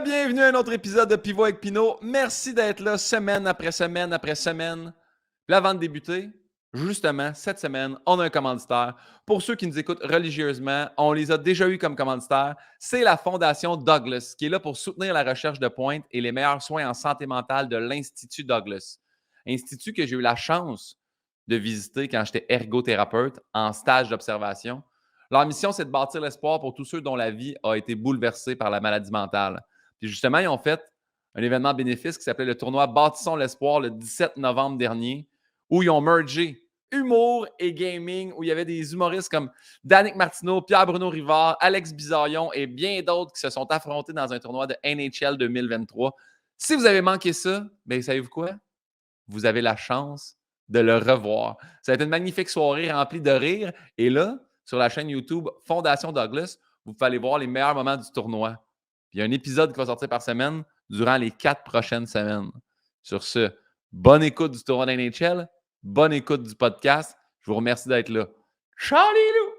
Bienvenue à un autre épisode de Pivot avec Pinot. Merci d'être là semaine après semaine après semaine. Puis avant de débuter, justement, cette semaine, on a un commanditaire. Pour ceux qui nous écoutent religieusement, on les a déjà eus comme commanditaires. C'est la Fondation Douglas, qui est là pour soutenir la recherche de pointe et les meilleurs soins en santé mentale de l'Institut Douglas. Institut que j'ai eu la chance de visiter quand j'étais ergothérapeute en stage d'observation. Leur mission, c'est de bâtir l'espoir pour tous ceux dont la vie a été bouleversée par la maladie mentale. Puis justement, ils ont fait un événement bénéfice qui s'appelait le tournoi Bâtissons l'espoir le 17 novembre dernier, où ils ont mergé humour et gaming, où il y avait des humoristes comme Danick Martineau, Pierre-Bruno Rivard, Alex Bizarion et bien d'autres qui se sont affrontés dans un tournoi de NHL 2023. Si vous avez manqué ça, bien, savez-vous quoi? Vous avez la chance de le revoir. Ça va être une magnifique soirée remplie de rire. Et là, sur la chaîne YouTube Fondation Douglas, vous pouvez aller voir les meilleurs moments du tournoi. Puis il y a un épisode qui va sortir par semaine durant les 4 prochaines semaines. Sur ce, bonne écoute du tournoi d'NHL, bonne écoute du podcast. Je vous remercie d'être là. Charlie Lou!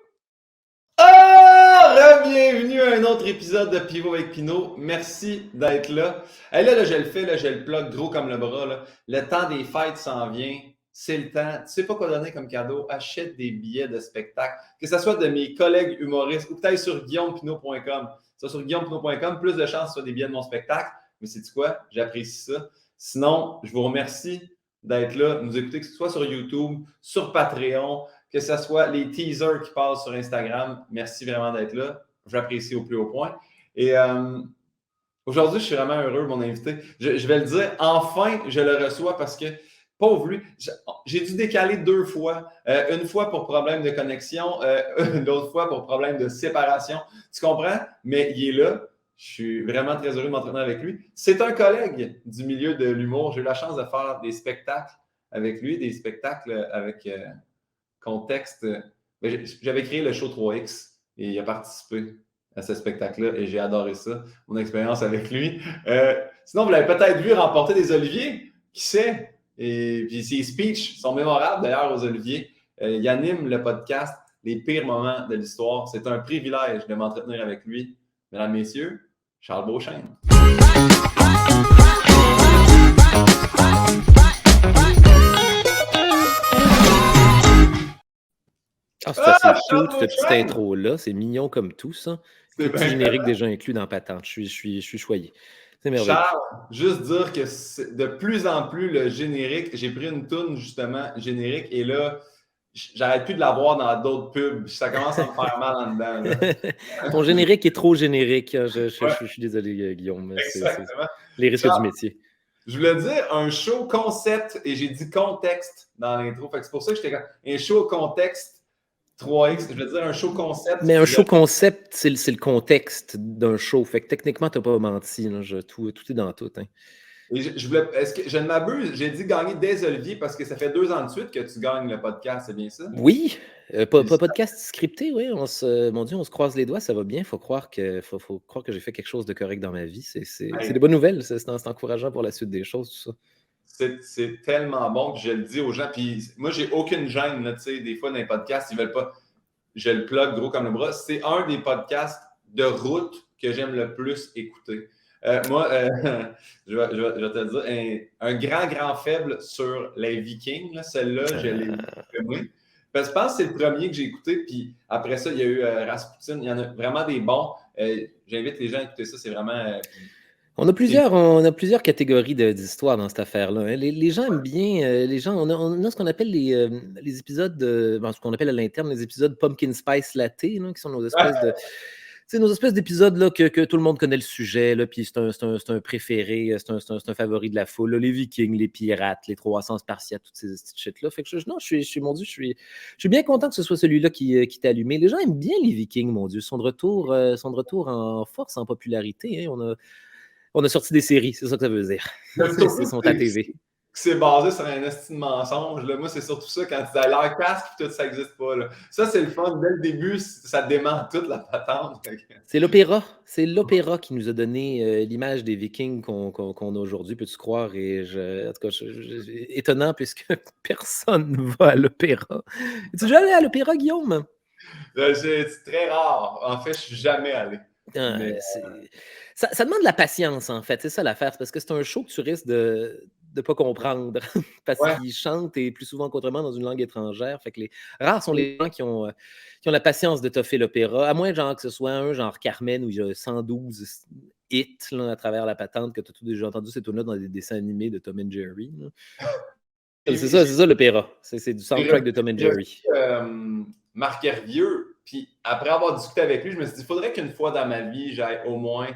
Bienvenue à un autre épisode de Pivot avec Pinot. Merci d'être là. Hey, là, je le fais, là, je le plug gros comme le bras. Là. Le temps des fêtes s'en vient. C'est le temps. Tu sais pas quoi donner comme cadeau? Achète des billets de spectacle. Que ce soit de mes collègues humoristes ou peut-être sur guillaumepinot.com. Ça, sur guillaumepinot.com, plus de chances que ce soit des billets de mon spectacle. Mais c'est quoi? J'apprécie ça. Sinon, je vous remercie d'être là, de nous écouter, que ce soit sur YouTube, sur Patreon, que ce soit les teasers qui passent sur Instagram. Merci vraiment d'être là. J'apprécie au plus haut point. Et aujourd'hui, je suis vraiment heureux, mon invité. Je vais le dire, enfin, je le reçois parce que, pauvre lui, j'ai dû décaler 2 fois. Une fois pour problème de connexion, l'autre fois pour problème de séparation. Tu comprends? Mais il est là. Je suis vraiment très heureux de m'entraîner avec lui. C'est un collègue du milieu de l'humour. J'ai eu la chance de faire des spectacles avec lui, des spectacles avec contexte. J'avais créé le show 3X et il a participé à ce spectacle-là et j'ai adoré ça, mon expérience avec lui. Sinon, vous l'avez peut-être vu remporter des Oliviers, qui sait? Et puis ses speeches sont mémorables d'ailleurs aux Oliviers. Il anime le podcast Les pires moments de l'histoire. C'est un privilège de m'entretenir avec lui. Mesdames, messieurs, Charles Beauchesne. Ah, c'est assez cute, cette petite intro-là. C'est mignon comme tout, ça. Le petit générique déjà inclus dans Patente. Je suis choyé. C'est merveilleux. Charles, juste dire que de plus en plus, le générique, j'ai pris une toune, justement, générique, et là, j'arrête plus de la voir dans d'autres pubs. Ça commence à me faire mal en dedans. Là. Ton générique est trop générique. Je suis désolé, Guillaume. Exactement. Les risques du métier. Je voulais dire un show concept, et j'ai dit contexte dans l'intro. C'est pour ça que j'étais comme un show contexte 3X, je veux dire un show concept. Mais un show concept, c'est le contexte d'un show. Fait que techniquement, tu n'as pas menti. Là. Tout est dans tout. Hein. Et est-ce que je ne m'abuse? J'ai dit gagner des Oliviers parce que ça fait 2 ans de suite que tu gagnes le podcast, c'est bien ça? Oui, pas podcast scripté, oui. Mon Dieu, on se croise les doigts, ça va bien. Faut croire que j'ai fait quelque chose de correct dans ma vie. C'est des bonnes nouvelles. C'est encourageant pour la suite des choses, tout ça. C'est tellement bon que je le dis aux gens. Puis moi, j'ai aucune gêne. Là, des fois, dans les podcasts, ils ne veulent pas. Je le plug gros comme le bras. C'est un des podcasts de route que j'aime le plus écouter. Moi, je vais te le dire, un grand faible sur les Vikings. Celle-là, je l'ai aimé. Parce que je pense que c'est le premier que j'ai écouté. Puis après ça, il y a eu Rasputin. Il y en a vraiment des bons. J'invite les gens à écouter ça. C'est vraiment. On a plusieurs catégories d'histoires dans cette affaire-là. Hein. Les gens aiment bien. On a ce qu'on appelle les épisodes, ce qu'on appelle à l'interne les épisodes Pumpkin Spice Latte, là, qui sont nos espèces de. C'est nos espèces d'épisodes là, que tout le monde connaît le sujet, là, puis c'est un préféré, c'est un favori de la foule. Là, les Vikings, les pirates, les 300 Spartiates, toutes ces petites shit-là. Fait que je suis bien content que ce soit celui-là qui t'a allumé. Les gens aiment bien les Vikings, mon Dieu. Ils sont de retour en force, en popularité. Hein. On a sorti des séries, c'est ça que ça veut dire. Ils sont à TV. C'est basé sur un estime mensonge. Là. Moi, c'est surtout ça quand tu as l'air casque et tout, ça n'existe pas. Là. Ça, c'est le fun. Dès le début, ça dément toute la patente. C'est l'opéra. C'est l'opéra qui nous a donné l'image des Vikings qu'on a aujourd'hui, peux-tu croire? En tout cas, étonnant puisque personne ne va à l'opéra. Es-tu déjà allé à l'opéra, Guillaume? C'est très rare. En fait, je ne suis jamais allé. Mais Ça demande de la patience, en fait. C'est ça l'affaire. C'est parce que c'est un show que tu risques de ne pas comprendre parce ouais, qu'il chante et plus souvent qu'autrement dans une langue étrangère. Fait que rares sont les gens qui ont la patience de toffer l'opéra, à moins genre que ce soit un genre Carmen où il y a 112 hits là, à travers la patente que tu as tout déjà entendu ces tunes-là dans des dessins animés de Tom and Jerry. Là. j'ai C'est ça l'opéra. C'est du j'ai soundtrack reçu, de Tom and j'ai reçu, Jerry. Marc Hervieux, puis après avoir discuté avec lui, je me suis dit, il faudrait qu'une fois dans ma vie, j'aille au moins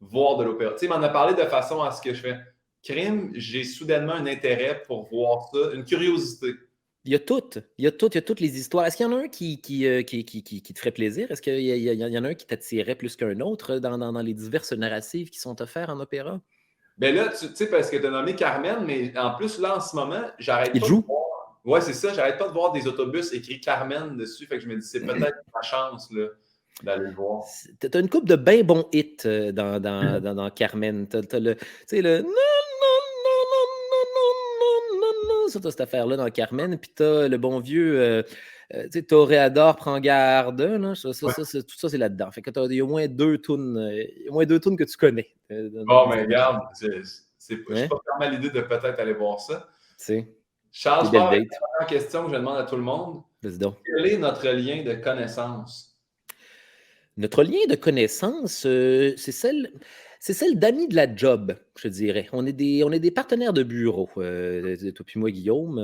voir de l'opéra. Tu sais, il m'en a parlé de façon à ce que je fais crime, j'ai soudainement un intérêt pour voir ça, une curiosité. Il y a toutes. Il y a toutes les histoires. Est-ce qu'il y en a un qui te ferait plaisir? Est-ce qu'il y en a un qui t'attirait plus qu'un autre dans les diverses narratives qui sont offertes en opéra? Ben là, tu sais, parce que tu as nommé Carmen, mais en plus, là, en ce moment, j'arrête Il pas de joue. voir. Ouais, c'est ça, j'arrête pas de voir des autobus écrits Carmen dessus. Fait que je me dis, c'est peut-être ma chance là, d'aller le voir. T'as une couple de bien bons hits dans Carmen. T'as le, tu sais, le non, non, non, non, non, non, non, non, ça, t'as cette affaire-là dans Carmen. Puis t'as le bon vieux, tu sais, Toréador, prends garde. Là, Ouais. tout ça, c'est là-dedans. Fait que il y a au moins deux tunes, que tu connais Bon, dans mais cette regarde, musique-là. je suis Hein? pas fermé à l'idée de peut-être aller voir ça. Tu sais, Charles, des je belles pars avec dates. la première question que je demande à tout le monde. Vas-y donc. Quel est notre lien de connaissance? Notre lien de connaissance, c'est celle d'amis de la job, je dirais. On est des partenaires de bureau, toi puis moi, Guillaume.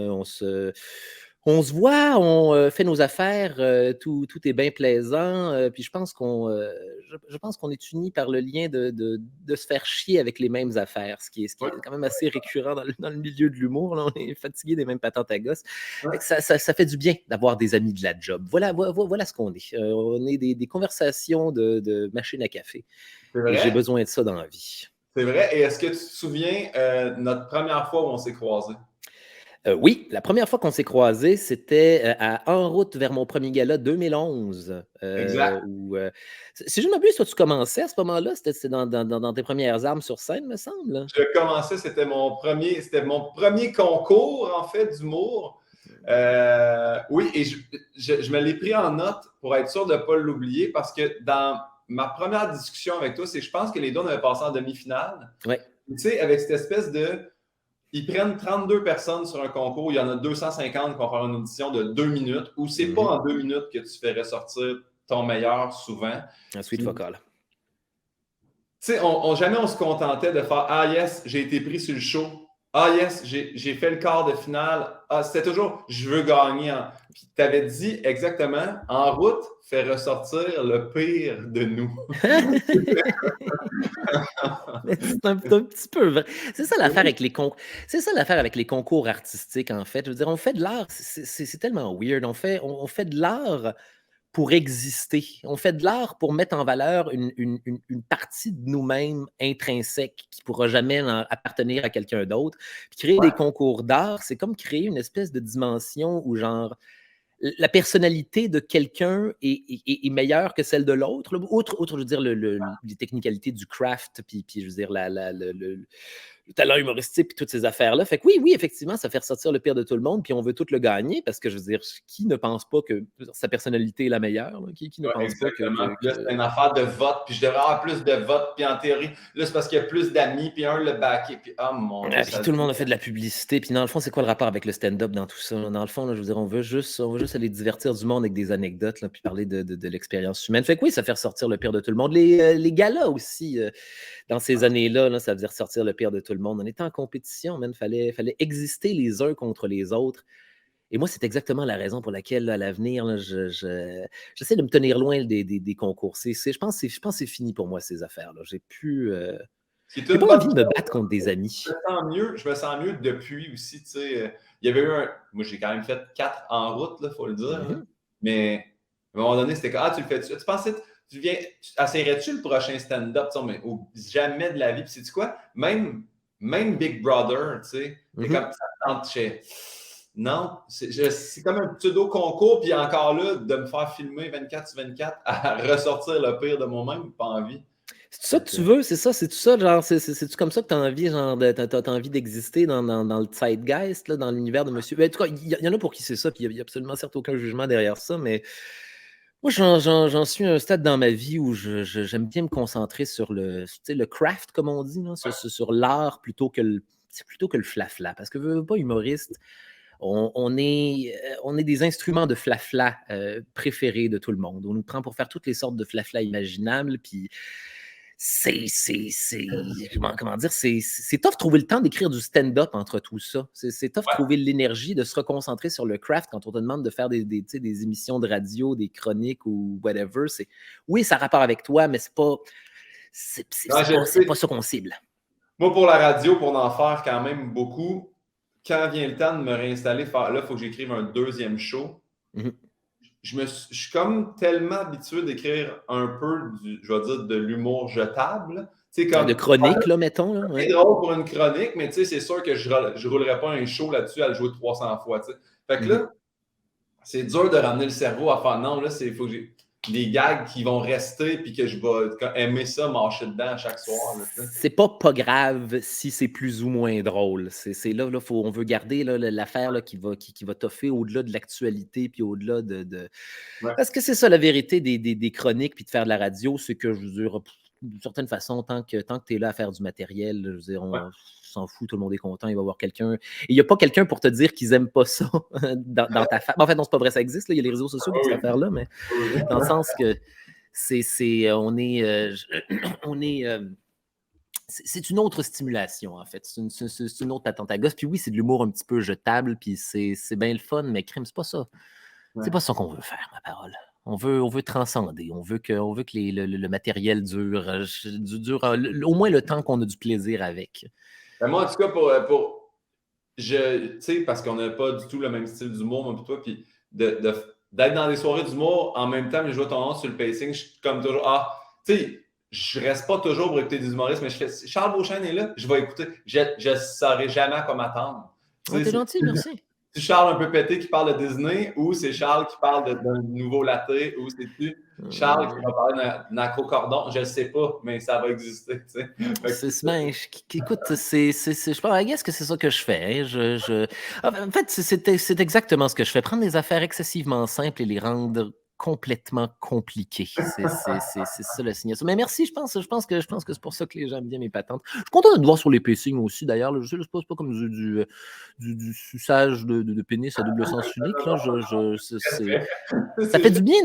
On se voit, on fait nos affaires, tout est bien plaisant. Puis je pense qu'on est unis par le lien de se faire chier avec les mêmes affaires, ce qui Oui, est quand même assez récurrent dans le milieu de l'humour. Là. On est fatigué des mêmes patentes à gosse. oui, Fait que ça fait du bien d'avoir des amis de la job. Voilà ce qu'on est. On est des conversations de machine à café. c'est Et j'ai vrai. besoin de ça dans la vie. C'est vrai. Et est-ce que tu te souviens notre première fois où on s'est croisés? Oui, la première fois qu'on s'est croisés, c'était En route vers mon premier gala 2011. Exact. Si je ne m'abuse, toi, tu commençais à ce moment-là. C'était dans tes premières armes sur scène, me semble. Je commençais, c'était mon premier concours, en fait, d'humour. Oui, et je me l'ai pris en note pour être sûr de ne pas l'oublier parce que dans ma première discussion avec toi, c'est que je pense que les deux, on avait passé en demi-finale. Ouais. Tu sais, avec cette espèce de. Ils prennent 32 personnes sur un concours, il y en a 250 qui vont faire une audition de 2 minutes, où c'est pas en 2 minutes que tu fais ressortir ton meilleur souvent. Un suite Puis, vocal. tu sais, jamais on se contentait de faire Ah yes, j'ai été pris sur le show. Ah yes, j'ai fait le quart de finale. Ah, c'était toujours je veux gagner. Puis tu avais dit exactement en route, fais ressortir le pire de nous. Mais c'est un petit peu vrai. C'est ça l'affaire avec les concours. C'est ça l'affaire avec les concours artistiques, en fait. Je veux dire, on fait de l'art. C'est tellement weird. On fait de l'art pour exister. On fait de l'art pour mettre en valeur une partie de nous-mêmes intrinsèque qui ne pourra jamais appartenir à quelqu'un d'autre. Puis créer des concours d'art, c'est comme créer une espèce de dimension où, genre, la personnalité de quelqu'un est meilleure que celle de l'autre. Outre, je veux dire, les technicalités du craft, puis je veux dire, le talent humoristique, puis toutes ces affaires-là. Fait que oui, effectivement, ça fait ressortir le pire de tout le monde, puis on veut tout le gagner, parce que, je veux dire, qui ne pense pas que sa personnalité est la meilleure? Là? Qui ne Ouais, pense pas que... exactement. Puis là, c'est une affaire de vote, puis je devrais avoir plus de votes, puis en théorie, là, c'est parce qu'il y a plus d'amis, puis un le backé, puis oh mon Dieu, Ah, puis ça tout le monde a fait de la publicité. Puis dans le fond, c'est quoi le rapport avec le stand-up dans tout ça? Dans le fond, là, je veux dire, on veut juste aller divertir du monde avec des anecdotes, là, puis parler de l'expérience humaine. Fait que oui, ça fait ressortir le pire de tout le monde. Les galas aussi, dans ces années-là, là, ça faisait ressortir le pire de tout le monde. On était en compétition, man. Fallait exister les uns contre les autres. Et moi, c'est exactement la raison pour laquelle, là, à l'avenir, là, j'essaie de me tenir loin des concours. Je pense que c'est fini pour moi, ces affaires-là. Ce qui est J'ai une pas bonne envie de me battre contre des amis. je me sens mieux depuis aussi, tu sais. Il y avait eu moi, j'ai quand même fait 4 en route, il faut le dire. Là. Mhm. Mais à un moment donné, c'était comme, ah, tu le fais-tu? Tu pensais, essaierais-tu le prochain stand-up? Tu sais, mais jamais de la vie. Puis, sais-tu quoi? Même Big Brother, tu sais, t'es Mhm. comme ça tente chez. Non, c'est comme un pseudo-concours, puis encore là, de me faire filmer 24 sur 24 à ressortir le pire de moi-même, pas envie. C'est ça que tu veux, c'est ça, c'est tout ça, genre, c'est-tu comme ça que tu as envie, genre, t'as envie d'exister dans le zeitgeist, là, dans l'univers de monsieur. Ben, en tout cas, il y en a pour qui c'est ça, puis il n'y a absolument certes aucun jugement derrière ça, mais Moi, j'en suis à un stade dans ma vie où j'aime bien me concentrer sur le craft, comme on dit, là, sur l'art plutôt que le flafla. Parce que veux pas humoriste, on est des instruments de flafla préférés de tout le monde. On nous prend pour faire toutes les sortes de flafla imaginables, puis comment dire, c'est tough trouver le temps d'écrire du stand-up entre tout ça. C'est tough trouver l'énergie de se reconcentrer sur le craft quand on te demande de faire des émissions de radio, des chroniques ou whatever. Oui, ça a rapport avec toi, mais c'est pas ça qu'on cible. Moi, pour la radio, pour en faire quand même beaucoup, quand vient le temps de me réinstaller, là, il faut que j'écrive un deuxième show. Mm-hmm. Je suis comme tellement habitué d'écrire un peu, je vais dire, de l'humour jetable. Comme, de chronique, là, mettons. Là, c'est drôle pour une chronique, mais c'est sûr que je ne roulerai pas un show là-dessus à le jouer 300 fois. T'sais. Fait que là, c'est dur de ramener le cerveau à faire non, là, il faut que j'ai des gags qui vont rester puis que je vais aimer ça, marcher dedans chaque soir. Là, c'est pas grave si c'est plus ou moins drôle. C'est là, on veut garder là, l'affaire là, qui va toffer au-delà de l'actualité puis au-delà de... Ouais. Parce que c'est ça la vérité des chroniques puis de faire de la radio, c'est que, je veux dire, d'une certaine façon, tant que tu es là à faire du matériel, je veux dire, on s'en fout, tout le monde est content, il va y avoir quelqu'un. Et il n'y a pas quelqu'un pour te dire qu'ils n'aiment pas ça dans ta face. En fait, non, c'est pas vrai, ça existe, là, il y a les réseaux sociaux pour cette affaire-là, mais dans le sens que c'est une autre stimulation, en fait. C'est une autre patente à gosse. Puis oui, c'est de l'humour un petit peu jetable, puis c'est bien le fun, mais crime, c'est pas ça. C'est pas ça qu'on veut faire, ma parole. On veut transcender. On veut que le matériel dure au moins le temps qu'on a du plaisir avec. Ben moi, en tout cas, tu sais, parce qu'on n'a pas du tout le même style d'humour, moi et toi, puis d'être dans des soirées d'humour, en même temps, mais je vois ton nom sur le pacing, je suis comme toujours, tu sais, je reste pas toujours pour écouter des humoristes, mais je fais, Charles Beauchesne est là, je vais écouter. Je ne saurais jamais à quoi m'attendre. T'es gentil, merci. C'est Charles un peu pété qui parle de Disney ou c'est Charles qui parle d'un nouveau latte ou c'est-tu Charles qui va parler d'un acrocordon? Je ne sais pas, mais ça va exister. Écoute, je pense, I guess que c'est ça que je fais. En fait, c'est exactement ce que je fais. Prendre des affaires excessivement simples et les rendre complètement compliquées. C'est ça la signature. Mais merci, je pense que c'est pour ça que les gens aiment bien mes patentes. Je suis content de te voir sur les pacings aussi, d'ailleurs. Je sais, c'est pas comme du suçage de pénis à double sens unique. Là. Ça fait du bien,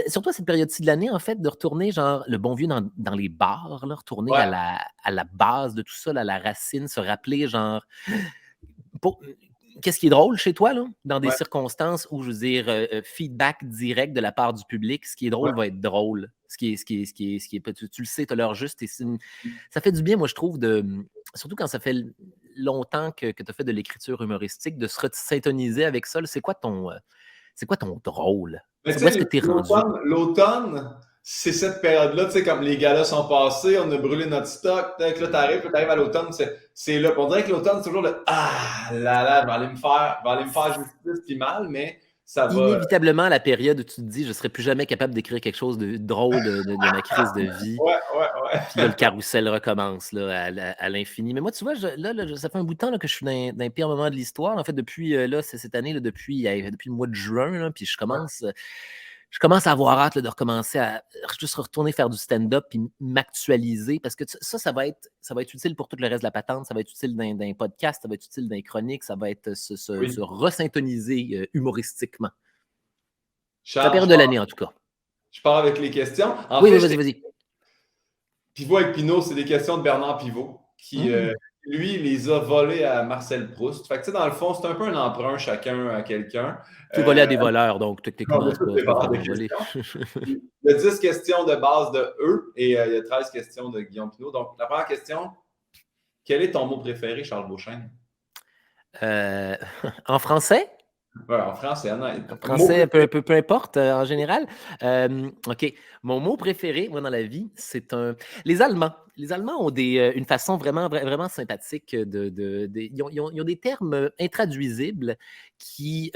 surtout à cette période-ci de l'année, en fait, de retourner, genre, le bon vieux dans les bars, là, retourner à la base de tout ça, à la racine, se rappeler, genre, qu'est-ce qui est drôle chez toi, là, dans des circonstances où, je veux dire, feedback direct de la part du public, ce qui est drôle va être drôle. Ce qui est tu le sais, tu as l'heure juste. Ça fait du bien, moi, je trouve, surtout quand ça fait longtemps que tu as fait de l'écriture humoristique, de se syntoniser avec ça. C'est quoi ton drôle? Où est-ce que tu es rendu? L'automne, c'est cette période-là, tu sais, comme les galas sont passés, on a brûlé notre stock, là, t'arrives à l'automne, c'est là. On dirait que l'automne, c'est toujours le je vais aller me faire justice puis mal, mais ça va. Inévitablement, la période où tu te dis, je ne serai plus jamais capable d'écrire quelque chose de drôle de ma crise de vie. Puis là, le carrousel recommence là, à l'infini. Mais moi, tu vois, ça fait un bout de temps là, que je suis dans un pire moment de l'histoire. En fait, depuis cette année, là, depuis le mois de juin, là, puis je commence à avoir hâte là, de recommencer à juste retourner faire du stand-up puis m'actualiser parce que ça va être utile pour tout le reste de la patente. Ça va être utile dans un podcast, ça va être utile dans les chroniques, ça va être se resyntoniser humoristiquement. C'est la période de l'année, en tout cas. Je pars avec les questions. Oui, vas-y. Pivot avec Pinot, c'est des questions de Bernard Pivot qui, lui, les a volées à Marcel Proust. Fait que, tu sais, dans le fond, c'est un peu un emprunt chacun à quelqu'un. Tu volais à des voleurs, donc techniquement, c'est pas voler. Il y a 10 questions de base de eux et il y a 13 questions de Guillaume Pinot. Donc, la première question, quel est ton mot préféré, Charles Beauchesne? En français? Oui, en français. En français, peu importe, en général. OK. Mon mot préféré, moi, dans la vie, c'est les Allemands. Les Allemands ont une façon vraiment, vraiment sympathique ils ont des termes intraduisibles qui,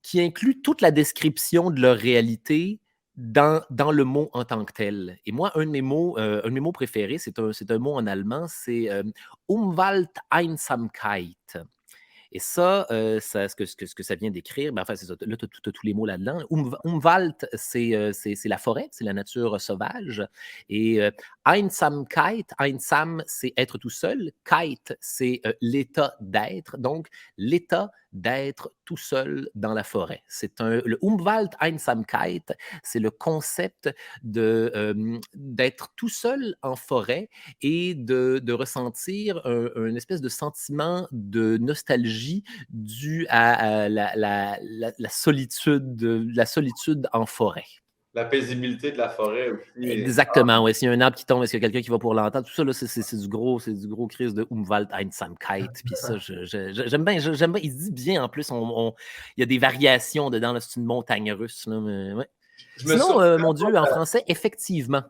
qui incluent toute la description de leur réalité dans le mot en tant que tel. Et moi, un de mes mots préférés, c'est un mot en allemand, c'est Umwelteinsamkeit. Et ça, ce que ça vient d'écrire, ben, enfin, c'est ça. Là, tu as tous les mots là-dedans. Umwald, c'est la forêt, c'est la nature sauvage. Et Einsamkeit, Einsam, c'est être tout seul. Kite, c'est l'état d'être. Donc, l'état d'être tout seul dans la forêt. Le Umwald Einsamkeit, c'est le concept d'être tout seul en forêt et de ressentir un espèce de sentiment de nostalgie dû à la solitude en forêt. La paisibilité de la forêt aussi. Exactement, ouais. S'il y a un arbre qui tombe, est-ce qu'il y a quelqu'un qui va pour l'entendre? Tout ça, là, c'est du gros crise de Umwelt Einsamkeit. Puis ça, j'aime bien, il se dit bien en plus. Il y a des variations dedans, là, c'est une montagne russe. Là, mais, ouais. Sinon, mon Dieu, en français, effectivement.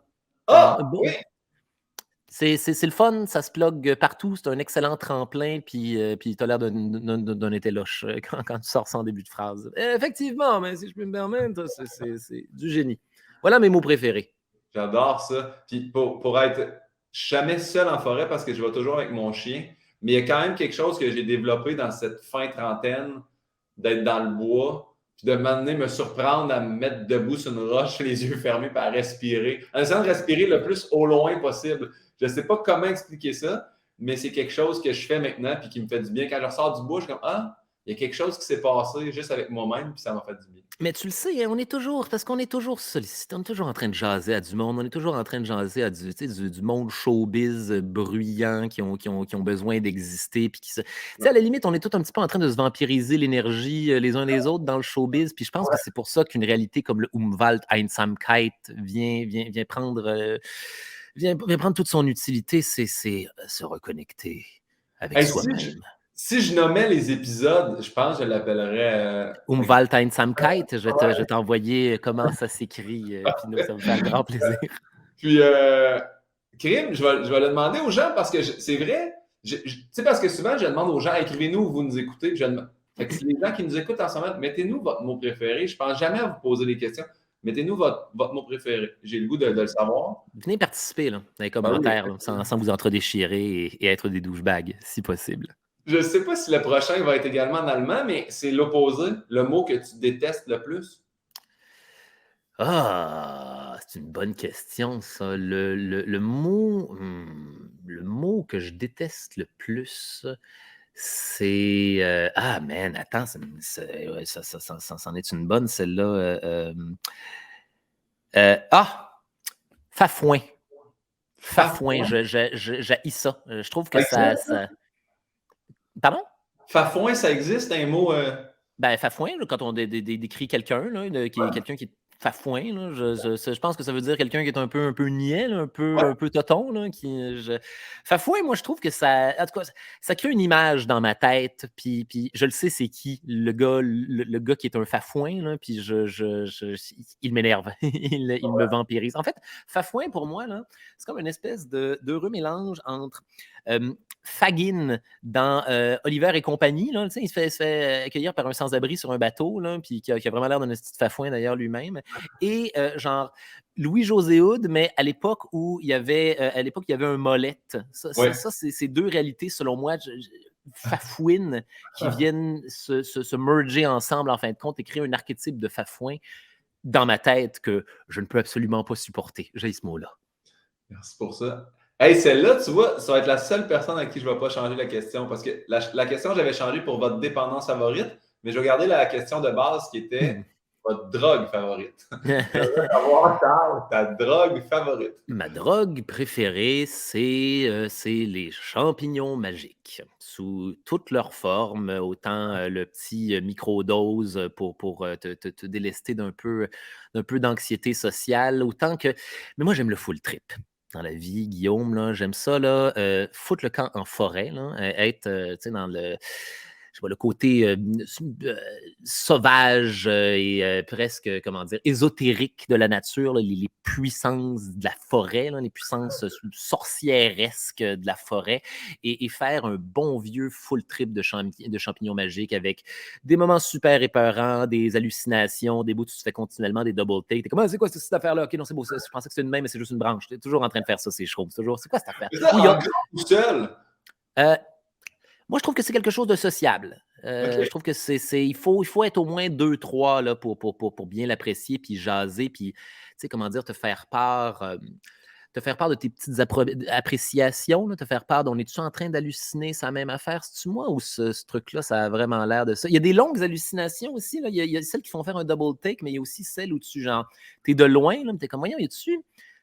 Oui! C'est le fun, ça se plug partout, c'est un excellent tremplin, puis tu as l'air d'un étéloche quand tu sors ça en début de phrase. Effectivement, mais si je peux me permettre, c'est du génie. Voilà mes mots préférés. J'adore ça. Puis pour être jamais seul en forêt parce que je vais toujours avec mon chien, mais il y a quand même quelque chose que j'ai développé dans cette fin trentaine, d'être dans le bois, puis de m'amener me surprendre à me mettre debout sur une roche, les yeux fermés, puis à respirer. En essayant de respirer le plus au loin possible. Je ne sais pas comment expliquer ça, mais c'est quelque chose que je fais maintenant puis qui me fait du bien. Quand je ressors du bois, je suis comme ah, il y a quelque chose qui s'est passé juste avec moi-même, puis ça m'a fait du bien. Mais tu le sais, hein, parce qu'on est toujours sollicité, on est toujours en train de jaser à du monde, on est toujours en train de jaser à du monde showbiz bruyant qui ont besoin d'exister. Puis à la limite, on est tout un petit peu en train de se vampiriser l'énergie les uns les autres dans le showbiz. Puis je pense que c'est pour ça qu'une réalité comme le Umwelt Einsamkeit vient prendre toute son utilité, c'est se reconnecter avec soi-même. Si je nommais les épisodes, je pense que je l'appellerais... Umwelt Einsamkeit, je vais t'envoyer comment ça s'écrit, Pino, ça me fait un grand plaisir. Puis, Crime, je vais le demander aux gens parce que c'est vrai, tu sais, parce que souvent, je demande aux gens, écrivez-nous où vous nous écoutez. Fait que si les gens qui nous écoutent en ce moment, mettez-nous votre mot préféré. Je pense jamais à vous poser des questions. Mettez-nous votre mot préféré. J'ai le goût de le savoir. Venez participer là, dans les commentaires, là, sans vous entre-déchirer et être des douchebags, si possible. Je ne sais pas si le prochain va être également en allemand, mais c'est l'opposé, le mot que tu détestes le plus. Ah, c'est une bonne question, ça. Le mot que je déteste le plus, c'est. Ah, man, attends, ça c'en est une bonne, celle-là. Fafouin. Fafouin, j'haïs ça. Je trouve que ça. Pardon? Fafouin, ça existe, un mot. Ben, fafouin, là, quand on décrit quelqu'un, quelqu'un qui est fafouin, là, je pense que ça veut dire quelqu'un qui est un peu niais, là, un peu toton. Là, Fafouin, moi, je trouve que ça. En tout cas, ça crée une image dans ma tête, puis je le sais, c'est qui, le gars qui est un fafouin, là, puis il m'énerve. il me vampirise. En fait, fafouin, pour moi, là, c'est comme une espèce d'heureux mélange entre. Fagin dans Oliver et compagnie. Là, il se fait accueillir par un sans-abri sur un bateau, là, puis qui a vraiment l'air d'un petit fafouin d'ailleurs lui-même. Et genre Louis-José Hood, mais à l'époque où il y avait un Molette. Ça, c'est deux réalités, selon moi, fafouines qui viennent se merger ensemble en fin de compte et créer un archétype de fafouin dans ma tête que je ne peux absolument pas supporter. J'ai ce mot-là. Merci pour ça. Hey, celle-là, tu vois, ça va être la seule personne à qui je ne vais pas changer la question parce que la question, j'avais changé pour votre dépendance favorite, mais je vais garder la question de base qui était votre drogue favorite. Je veux savoir, Charles, ta drogue favorite. Ma drogue préférée, c'est les champignons magiques, sous toutes leurs formes, autant le petit microdose pour te délester d'un peu d'anxiété sociale, autant que... Mais moi, j'aime le full trip. Dans la vie, Guillaume, là, j'aime ça, là, foutre le camp en forêt, là, être dans le côté sauvage et presque, comment dire, ésotérique de la nature, là, les puissances de la forêt, là, les puissances sorcièresques de la forêt, et faire un bon vieux full trip de champignons magiques avec des moments super épeurants, des hallucinations, des bouts où tu te fais continuellement des double takes. T'es comme, ah, c'est quoi cette affaire-là? Ok, non, c'est beau, je pensais que c'était une main, mais c'est juste une branche. T'es toujours en train de faire ça, c'est chaud. C'est quoi cette affaire? C'est ça, en gros, tout seul? Moi, je trouve que c'est quelque chose de sociable. OK. Je trouve que il faut être au moins 2-3 là, pour bien l'apprécier, puis jaser, puis, tu sais, comment dire, te faire part de tes petites appréciations, là, te faire part d'on est-tu en train d'halluciner sa même affaire? C'est-tu moi ou ce truc-là, ça a vraiment l'air de ça? Il y a des longues hallucinations aussi. Là. Il y a celles qui font faire un double take, mais il y a aussi celles où tu, genre, t'es de loin, là, mais t'es comme, voyons, y a-tu.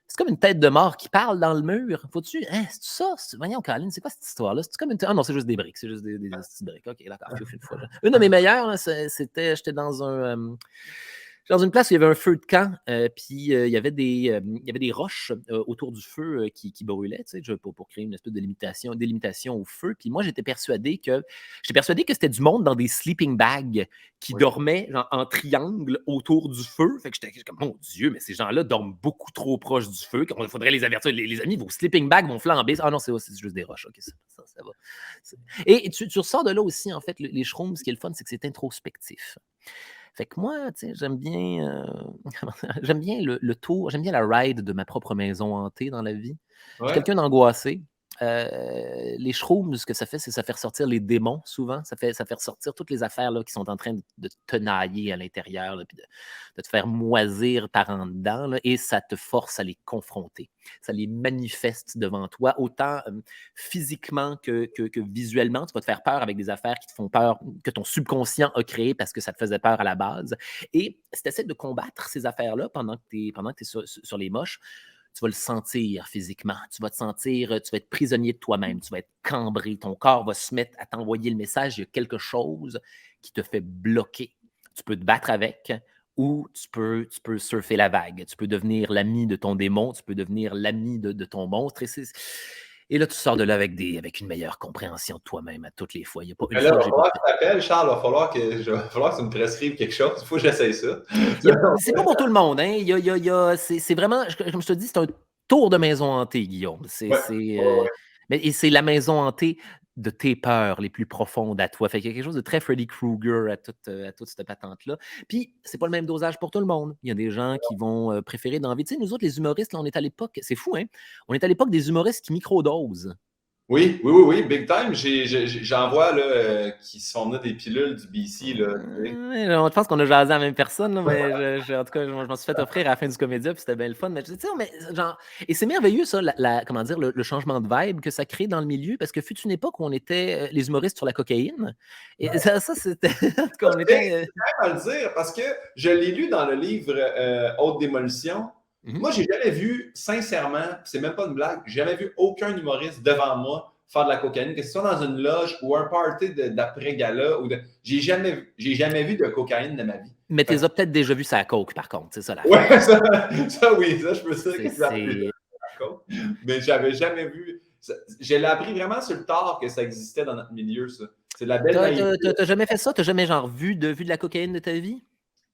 C'est comme une tête de mort qui parle dans le mur. Faut-tu. Hein, c'est ça? Voyons, Caroline, c'est quoi cette histoire-là? C'est comme une. Ah non, c'est juste des briques. C'est juste des petites briques. OK, d'accord. Une fois. Là. Une de mes meilleures, là, c'était. J'étais dans une place où il y avait un feu de camp, puis il y avait des roches autour du feu qui brûlaient, tu sais, pour créer une espèce de délimitation au feu. Puis moi, j'étais persuadé que c'était du monde dans des sleeping bags qui dormaient genre, en triangle autour du feu. Fait que j'étais comme, mon Dieu, mais ces gens-là dorment beaucoup trop proche du feu. Il faudrait les avertir. Les amis, vos sleeping bags vont flamber. Ah non, c'est juste des roches. OK, ça va. Et tu ressors de là aussi, en fait, les shrooms, ce qui est le fun, c'est que c'est introspectif. Fait que moi, tu sais, j'aime bien, j'aime bien le tour, j'aime bien la ride de ma propre maison hantée dans la vie. Je suis Ouais. quelqu'un d'angoissé. Les shrooms, ce que ça fait, c'est que ça fait ressortir les démons souvent. Ça fait ressortir toutes les affaires là, qui sont en train de te tenailler à l'intérieur, puis de te faire moisir par en dedans, là, et ça te force à les confronter. Ça les manifeste devant toi, autant physiquement que visuellement. Tu vas te faire peur avec des affaires qui te font peur, que ton subconscient a créé parce que ça te faisait peur à la base. Et si tu essaies de combattre ces affaires-là pendant que tu es sur les moches, tu vas le sentir physiquement. Tu vas être prisonnier de toi-même. Tu vas être cambré. Ton corps va se mettre à t'envoyer le message. Il y a quelque chose qui te fait bloquer. Tu peux te battre avec ou tu peux surfer la vague. Tu peux devenir l'ami de ton démon. Tu peux devenir l'ami de ton monstre. Et là, tu sors de là avec une meilleure compréhension de toi-même à toutes les fois. Il n'y a pas une Là, il fois va que j'ai falloir pas que tu t'appelles, Charles. Il va falloir que tu me prescrives quelque chose. Il faut que j'essaye ça. C'est pas pour tout le monde, hein. C'est vraiment, comme je te dis, c'est un tour de maison hantée, Guillaume. Ouais. Mais c'est la maison hantée de tes peurs les plus profondes à toi. Fait qu'il y a quelque chose de très Freddy Krueger à toute cette patente-là. Puis, c'est pas le même dosage pour tout le monde. Il y a des gens qui vont préférer d'envie. Tu sais, nous autres, les humoristes, là, on est à l'époque, c'est fou, hein? On est à l'époque des humoristes qui microdosent. Oui, big time. J'en vois là, qui se font des pilules du BC. Là, Je pense qu'on a jasé à la même personne, là, mais en tout cas, je m'en suis fait offrir à la fin du Comédia, puis c'était bien le fun. Mais, tu sais, genre, et c'est merveilleux, ça, comment dire, le changement de vibe que ça crée dans le milieu, parce que fut une époque où on était les humoristes sur la cocaïne. Et ça c'était. En tout cas, on était. à le dire parce que je l'ai lu dans le livre Haute Démolition. Moi, j'ai jamais vu, sincèrement, c'est même pas une blague, j'ai jamais vu aucun humoriste devant moi faire de la cocaïne, que ce soit dans une loge ou un party d'après-gala. J'ai jamais vu de cocaïne de ma vie. Mais tu as peut-être déjà vu ça coke, par contre, c'est ça la Ouais, ça oui, ça, je peux dire que ça coke. Mais j'avais jamais vu. Je l'ai appris vraiment sur le tard que ça existait dans notre milieu, ça. C'est de la belle naïveté. T'as jamais fait ça? T'as jamais genre vu de la cocaïne de ta vie?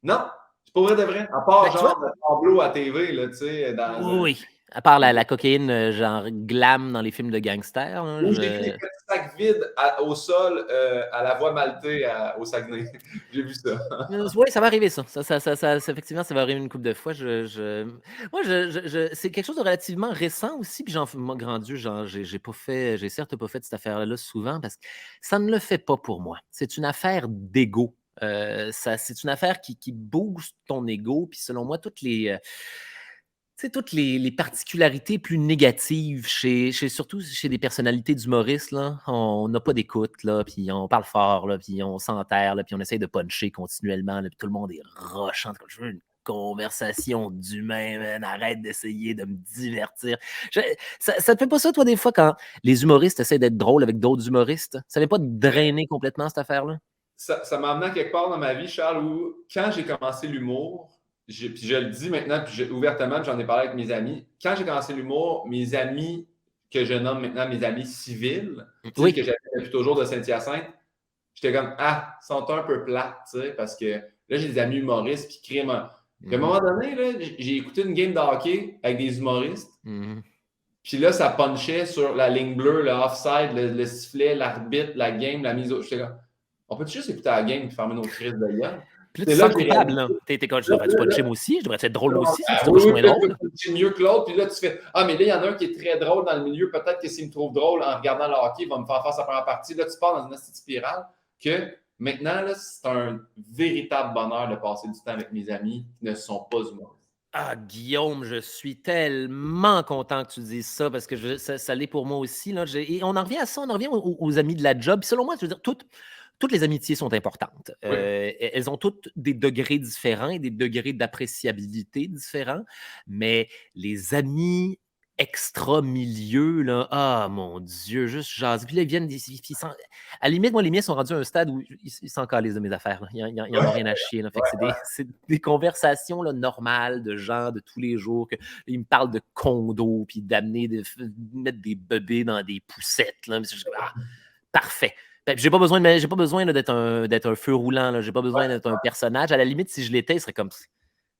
Non, c'est pas vrai de vrai. À part genre le tableau à TV, là, tu sais, Oui. À part la cocaïne, genre glam dans les films de gangsters. Ou j'ai vu des petits sacs vides au sol à la voie maltée au Saguenay. J'ai vu ça. Oui, ça va arriver, ça. Effectivement, ça va arriver une couple de fois. Moi, c'est quelque chose de relativement récent aussi. Puis, moi, grand Dieu, j'ai certes pas fait cette affaire-là souvent parce que ça ne le fait pas pour moi. C'est une affaire d'ego. C'est une affaire qui booste ton ego. Puis, selon moi, toutes les particularités plus négatives, surtout chez des personnalités d'humoristes, là, on n'a pas d'écoute, là, puis on parle fort, là, puis on s'enterre, là, puis on essaye de puncher continuellement, là, puis tout le monde est rushant. Je veux une conversation d'humain, man, arrête d'essayer de me divertir. Ça te fait pas ça, toi, des fois, quand les humoristes essaient d'être drôles avec d'autres humoristes? Ça ne fait pas de drainer complètement cette affaire-là? Ça m'a amené à quelque part dans ma vie, Charles, où quand j'ai commencé l'humour, puis je le dis maintenant, puis ouvertement, puis j'en ai parlé avec mes amis. Quand j'ai commencé l'humour, mes amis, que je nomme maintenant mes amis civils, que j'avais depuis toujours de Saint-Hyacinthe, j'étais comme, ils sont un peu plates, tu sais, parce que là, j'ai des amis humoristes qui créent Puis à un moment donné, là, j'ai écouté une game de hockey avec des humoristes, puis là, ça punchait sur la ligne bleue, le offside, le sifflet, l'arbitre, la game, la mise au... J'étais comme, on peut juste écouter la game et fermer nos crises de gueule? Puis là, tu te sens coupable, là. T'es quand je devrais-tu puncher moi aussi? Je devrais être drôle moi aussi? Je suis moins drôle. Tu mieux que l'autre. Puis là, tu fais mais là, il y en a un qui est très drôle dans le milieu. Peut-être que s'il me trouve drôle en regardant le hockey, il va me faire sa première partie. Là, tu pars dans une petite spirale que Maintenant, là, c'est un véritable bonheur de passer du temps avec mes amis qui ne sont pas humoristes. Ah, Guillaume, je suis tellement content que tu dises ça parce que ça l'est pour moi aussi. Là. Et on en revient à ça, on en revient aux amis de la job. Selon moi, je veux dire, toutes les amitiés sont importantes. Oui. Elles ont toutes des degrés différents et des degrés d'appréciabilité différents, mais les amis extra-milieu, là, ah mon Dieu, juste jaser. Puis là, ils viennent, à la limite, moi, les miens sont rendus à un stade où ils s'en calissent de mes affaires. Là. Ils n'en ont rien à chier. Là. Fait que c'est des conversations là, normales de gens de tous les jours. Ils me parlent de condos, puis de mettre des bébés dans des poussettes. Là. Parfait. J'ai pas besoin, j'ai pas besoin là, d'être un feu roulant. Là. J'ai pas besoin d'être un personnage. À la limite, si je l'étais, il serait comme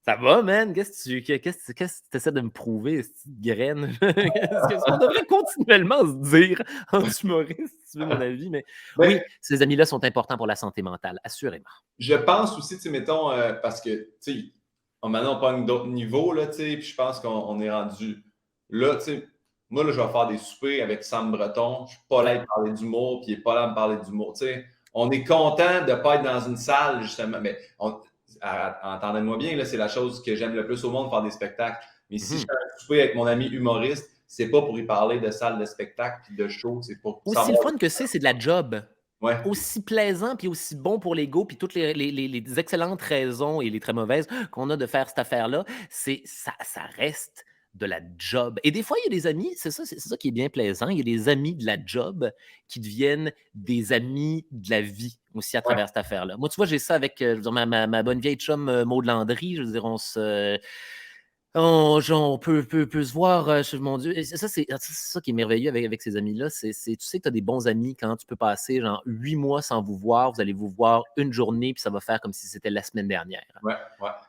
ça va, man? Qu'est-ce que tu essaies de me prouver, cette graine? On devrait continuellement se dire en humoriste, si tu veux mon avis, mais oui, ces amis-là sont importants pour la santé mentale, assurément. Je pense aussi, tu sais, mettons, parce que, tu sais, maintenant, on pogne d'autres niveaux, là, tu sais, puis je pense qu'on est rendu là, tu sais. Moi, là, je vais faire des soupers avec Sam Breton. Je suis pas là à parler d'humour, puis il n'est pas là à me parler d'humour. Tu sais, on est content de ne pas être dans une salle, justement. Mais entendez-moi bien, là, c'est la chose que j'aime le plus au monde, faire des spectacles. Mais si je fais un souper avec mon ami humoriste, c'est pas pour y parler de salle de spectacle puis de show. C'est pour aussi le fun que c'est de la job. Ouais. Aussi plaisant puis aussi bon pour l'ego puis toutes les excellentes raisons et les très mauvaises qu'on a de faire cette affaire-là, ça reste de la job. Et des fois, il y a des amis, c'est ça qui est bien plaisant, il y a des amis de la job qui deviennent des amis de la vie aussi à travers cette affaire-là. Moi, tu vois, j'ai ça avec je veux dire, ma bonne vieille chum Maud Landry, je veux dire, on peut se voir, mon Dieu. Et c'est ça qui est merveilleux avec ces amis-là. Tu sais que tu as des bons amis quand tu peux passer genre 8 mois sans vous voir. Vous allez vous voir une journée, puis ça va faire comme si c'était la semaine dernière. Ouais.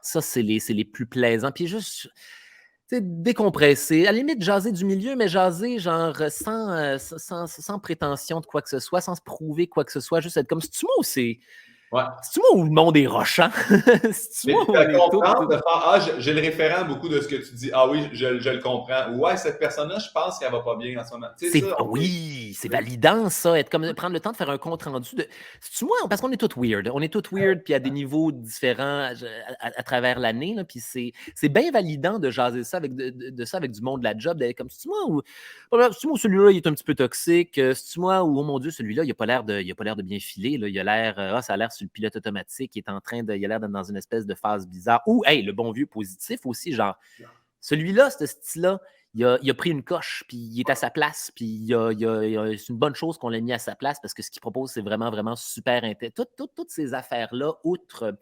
Ça, c'est les plus plaisants. Puis juste décompresser. À la limite, jaser du milieu, mais jaser genre sans prétention de quoi que ce soit, sans se prouver quoi que ce soit. Juste être comme, c'est-tu moi ou c'est... Ouais. C'est-tu moi où le monde est rochant? C'est-tu moi où on est tout? J'ai le référent beaucoup de ce que tu dis. Ah oui, je le comprends. Ouais, cette personne-là, je pense qu'elle va pas bien en ce moment. Oui, c'est validant, ça. Prendre le temps de faire un compte-rendu. C'est-tu moi? Parce qu'on est tous weird. On est tous weird, puis à des niveaux différents à travers l'année. Puis c'est bien validant de jaser ça avec du monde de la job. Comme, c'est-tu moi ou celui-là, il est un petit peu toxique? C'est-tu moi ou, oh mon Dieu, celui-là, il a pas l'air de bien filer. Là. Il a l'air, ça a l'air sur le pilote automatique, il a l'air d'être dans une espèce de phase bizarre. Ou, hey, le bon vieux positif aussi, genre, celui-là, ce style-là, il a pris une coche, puis il est à sa place, puis c'est une bonne chose qu'on l'ait mis à sa place parce que ce qu'il propose, c'est vraiment, vraiment super intéressant. Toutes ces affaires-là, outre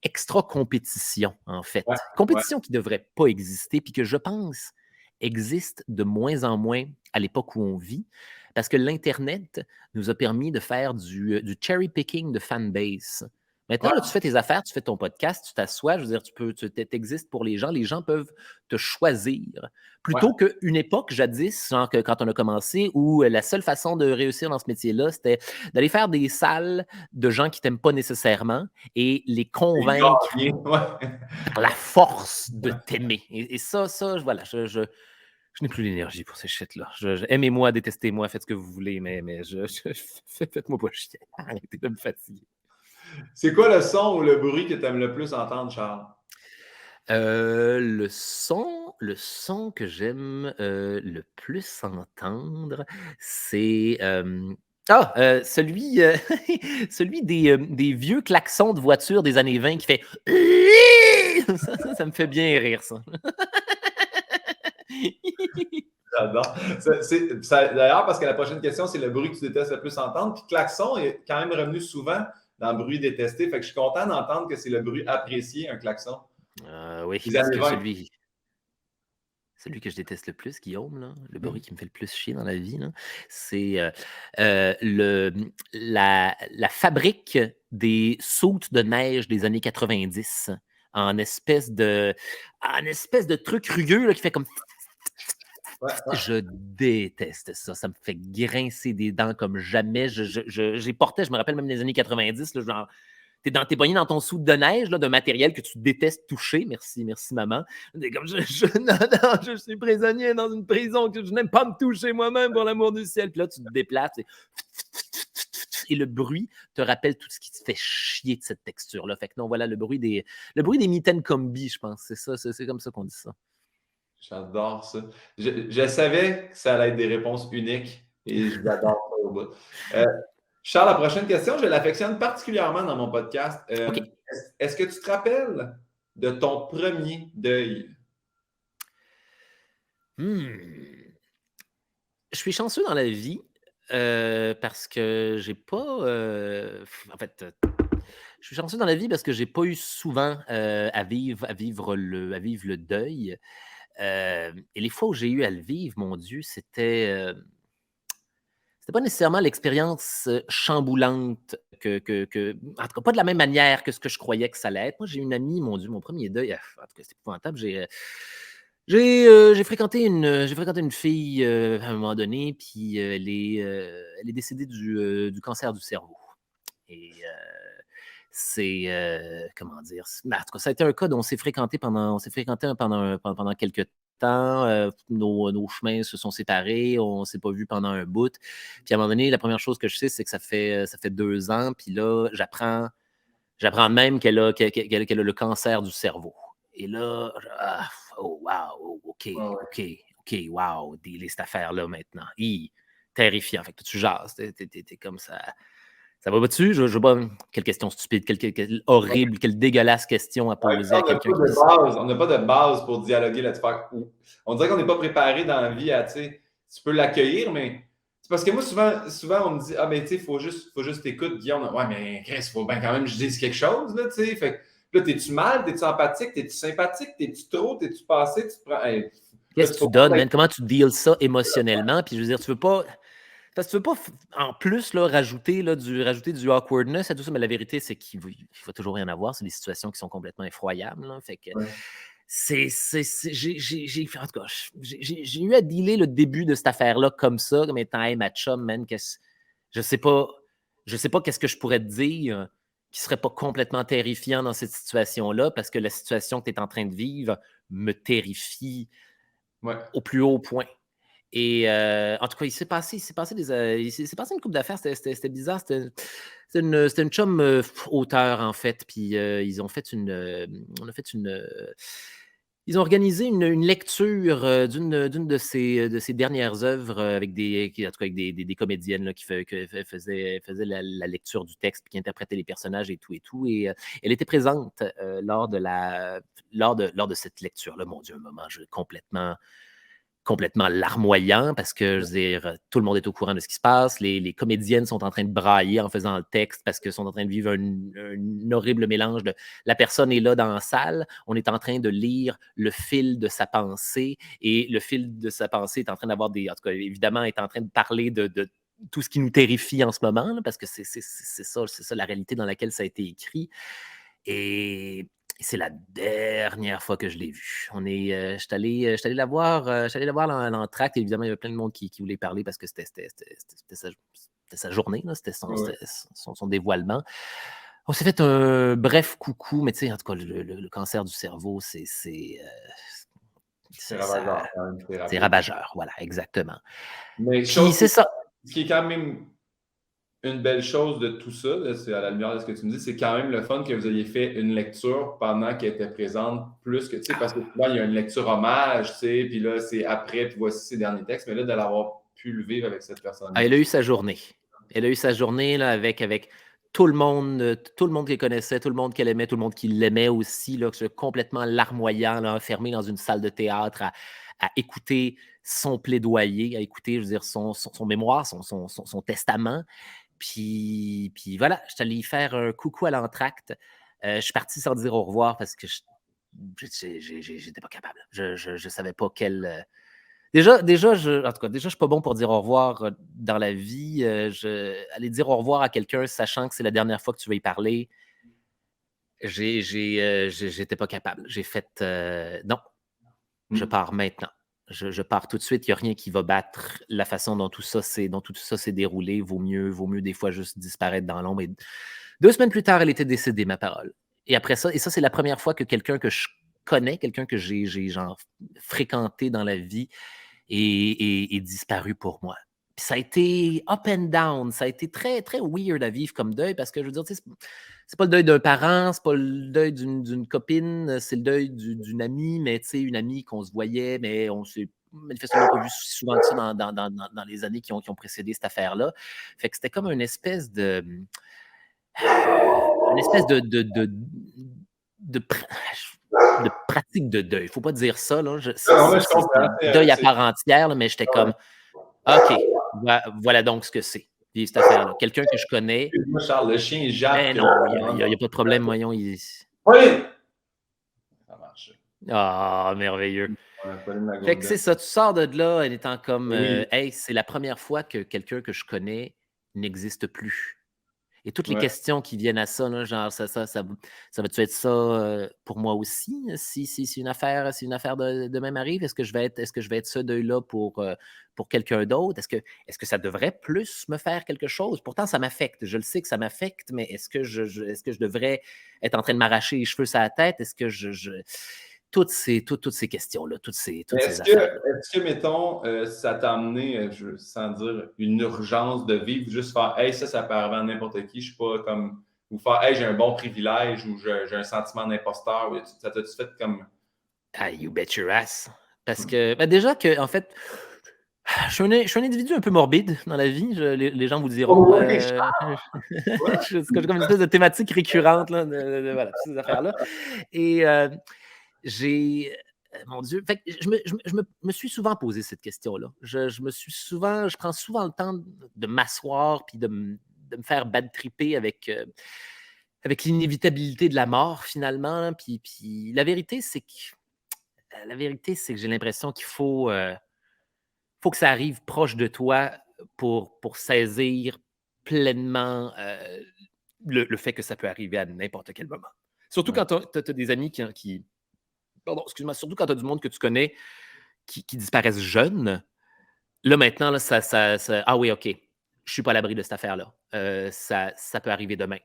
extra compétition, en fait. Compétition qui ne devrait pas exister, puis que je pense existe de moins en moins à l'époque où on vit, parce que l'Internet nous a permis de faire du cherry picking de fanbase. Maintenant, là, tu fais tes affaires, tu fais ton podcast, tu t'assois, je veux dire, tu existes pour les gens peuvent te choisir. Plutôt qu'une époque, jadis, genre quand on a commencé, où la seule façon de réussir dans ce métier-là, c'était d'aller faire des salles de gens qui t'aiment pas nécessairement et les convaincre par la force de t'aimer. Et ça, voilà, je n'ai plus l'énergie pour ces shit-là. Aimez-moi, détestez-moi, faites ce que vous voulez, mais faites-moi pas chier. Arrêtez de me fatiguer. C'est quoi le son ou le bruit que tu aimes le plus entendre, Charles? Le son que j'aime le plus entendre, c'est celui, celui des vieux klaxons de voiture des années 20 qui fait ça me fait bien rire, ça. J'adore. D'ailleurs, parce que la prochaine question, c'est le bruit que tu détestes le plus entendre. Puis klaxon est quand même revenu souvent dans le bruit détesté. Fait que je suis content d'entendre que c'est le bruit apprécié, un klaxon. Oui, parce que celui que je déteste le plus, Guillaume, là, le bruit qui me fait le plus chier dans la vie, c'est la fabrique des soutes de neige des années 90 en espèce de truc rugueux là, qui fait comme... Je déteste ça. Ça me fait grincer des dents comme jamais. J'ai porté, je me rappelle même des années 90, là, genre, t'es pogné dans ton soute de neige là, d'un matériel que tu détestes toucher. Merci, maman. Comme je suis prisonnier dans une prison que je n'aime pas me toucher moi-même pour l'amour du ciel. Puis là, tu te déplaces. et le bruit te rappelle tout ce qui te fait chier de cette texture-là. Fait que non, voilà, le bruit des mitaines combi, je pense. C'est ça, c'est comme ça qu'on dit ça. J'adore ça. Je savais que ça allait être des réponses uniques et j'adore ça au bout. Charles, la prochaine question, je l'affectionne particulièrement dans mon podcast. OK. Est-ce que tu te rappelles de ton premier deuil? Je suis chanceux dans la vie parce que j'ai pas. En fait, je suis chanceux dans la vie parce que j'ai pas eu souvent à vivre le deuil. Et les fois où j'ai eu à le vivre, mon Dieu, c'était pas nécessairement l'expérience chamboulante en tout cas, pas de la même manière que ce que je croyais que ça allait être. Moi, j'ai une amie, mon Dieu, mon premier deuil, en tout cas, c'est épouvantable. J'ai fréquenté une fille à un moment donné, puis elle est décédée du cancer du cerveau. Et c'est, comment dire, en tout cas, ça a été un cas dont on s'est fréquenté pendant quelques temps. Nos chemins se sont séparés, on ne s'est pas vus pendant un bout. Puis à un moment donné, la première chose que je sais, c'est que ça fait 2 ans. Puis là, j'apprends même qu'elle a le cancer du cerveau. Et là, oh, wow, OK, OK, OK, wow, cette affaire-là maintenant. Terrifiant. Fait que tu jases, t'es comme ça. Ça va pas-tu? Je sais pas, quelle question stupide, quelle horrible, quelle dégueulasse question à poser à quelqu'un qui dit ça. On n'a pas de base pour dialoguer là-dessus. On dirait qu'on n'est pas préparé dans la vie à, tu sais, tu peux l'accueillir, mais c'est parce que moi, souvent, on me dit, ah, ben, tu sais, faut juste t'écouter, Guillaume. Ouais, mais Chris, il faut bien quand même que je dise quelque chose, là, tu sais. Fait que là, t'es-tu mal, t'es-tu empathique, t'es-tu sympathique, t'es-tu trop, t'es-tu passé, tu te prends. Hey, qu'est-ce que tu donnes, man? Comment tu deals ça émotionnellement? Puis je veux dire, tu veux pas. Parce que tu veux pas, en plus, là, rajouter du awkwardness à tout ça, mais la vérité, c'est qu'il va toujours rien avoir. C'est des situations qui sont complètement effroyables. Là. Fait que en tout cas, j'ai eu à dealer le début de cette affaire-là comme ça, comme étant, hey, ma chum, man, je sais pas qu'est-ce que je pourrais te dire qui serait pas complètement terrifiant dans cette situation-là, parce que la situation que tu es en train de vivre me terrifie au plus haut point. Et en tout cas, il s'est passé une couple d'affaires, c'était bizarre. C'était une chum auteur, en fait. Puis ils ont fait ils ont organisé une lecture d'une de ses dernières œuvres avec des comédiennes là, qui faisaient la lecture du texte, puis qui interprétaient les personnages et tout et tout. Et elle était présente lors de cette lecture-là. Mon Dieu, un moment complètement larmoyant parce que, je veux dire, tout le monde est au courant de ce qui se passe. Les comédiennes sont en train de brailler en faisant le texte parce qu'elles sont en train de vivre un horrible mélange de la personne est là dans la salle, on est en train de lire le fil de sa pensée et le fil de sa pensée est en train d'avoir en tout cas, évidemment, est en train de parler de tout ce qui nous terrifie en ce moment, là, parce que c'est ça la réalité dans laquelle ça a été écrit. Et c'est la dernière fois que je l'ai vu. Je suis allé la voir à l'entracte. Évidemment, il y avait plein de monde qui voulait parler parce que c'était sa journée, là, c'était son dévoilement. On s'est fait un bref coucou, mais tu sais, en tout cas, le cancer du cerveau, c'est ravageur. C'est ravageur, voilà, exactement. Mais puis c'est ça. Ce qui est quand même une belle chose de tout ça, là, c'est à la lumière de ce que tu me dis, c'est quand même le fun que vous ayez fait une lecture pendant qu'elle était présente, plus que, tu sais, parce que souvent, il y a une lecture hommage, tu sais, puis là, c'est après, puis voici ses derniers textes, mais là, de l'avoir pu le vivre avec cette personne. Elle a eu sa journée. Elle a eu sa journée là, avec tout le monde qu'elle connaissait, tout le monde qu'elle aimait, tout le monde qui l'aimait aussi, là, complètement larmoyant, là, enfermé dans une salle de théâtre à écouter son plaidoyer, à écouter, je veux dire, son mémoire, son testament. Puis voilà, je suis allé y faire un coucou à l'entracte. Je suis parti sans dire au revoir parce que j'étais pas capable. Je savais pas quel. Déjà, en tout cas, je suis pas bon pour dire au revoir dans la vie. Aller dire au revoir à quelqu'un, sachant que c'est la dernière fois que tu vas y parler, j'étais pas capable. J'ai fait non, je pars maintenant. Je pars tout de suite. Il n'y a rien qui va battre la façon dont tout ça s'est déroulé. Vaut mieux des fois juste disparaître dans l'ombre. Et 2 semaines plus tard, elle était décédée, ma parole. Et après ça, c'est la première fois que quelqu'un que je connais, quelqu'un que j'ai genre fréquenté dans la vie, est disparu pour moi. Puis ça a été up and down. Ça a été très, très weird à vivre comme deuil parce que je veux dire, tu sais, c'est pas le deuil d'un parent, c'est pas le deuil d'une copine, c'est le deuil d'une amie, mais tu sais, une amie qu'on se voyait, mais on s'est manifestement pas vu si souvent que ça dans les années qui ont précédé cette affaire-là. Fait que c'était comme une espèce de pratique de deuil. Faut pas dire ça, là. Non, mais je C'est comprends. un deuil à part entière, là, mais j'étais comme, OK, voilà donc ce que c'est, vivre cette affaire-là. Quelqu'un que je connais, Excuse-moi, Charles, le chien jappe. mais non, il y a pas de problème, voyons, Oui! Ça marche. ah, merveilleux. Ouais, Pauline la Fait que c'est Golden. ça, tu sors de là en étant comme, Oui, hey, c'est la première fois que quelqu'un que je connais n'existe plus. Et toutes les ouais. questions qui viennent à ça, là, genre, ça va-tu être ça pour moi aussi, si une affaire de même arrive? Est-ce que je vais être ce deuil-là pour quelqu'un d'autre? Est-ce que ça devrait plus me faire quelque chose? Pourtant, ça m'affecte. Je le sais que ça m'affecte, mais est-ce que je devrais être en train de m'arracher les cheveux sur la tête? Est-ce que toutes ces questions-là, toutes ces affaires-là. Est-ce que, mettons, ça t'a amené, sans dire une urgence de vivre, juste faire, hey, ça peut arriver à n'importe qui, je suis pas comme, ou faire, hey, j'ai un bon privilège, ou j'ai un sentiment d'imposteur, ou ça t'a-tu fait comme. Ah, you bet your ass. Parce que, ben déjà que, en fait, je suis un individu un peu morbide dans la vie, les gens vous diront. Oh, oui, Charles! Ouais. C'est comme une espèce de thématique récurrente là, voilà, toutes ces affaires-là. Et j'ai. Mon Dieu, fait que je me suis souvent posé cette question-là. Je prends souvent le temps de m'asseoir puis de me faire bad tripper avec l'inévitabilité de la mort, finalement. Puis la vérité, c'est que j'ai l'impression qu'il faut que ça arrive proche de toi pour saisir pleinement le fait que ça peut arriver à n'importe quel moment. Surtout Ouais. quand tu as des amis pardon, excuse-moi, surtout quand tu as du monde que tu connais qui disparaissent jeunes. Là, maintenant, là, ah oui, OK, je suis pas à l'abri de cette affaire-là. Ça peut arriver demain.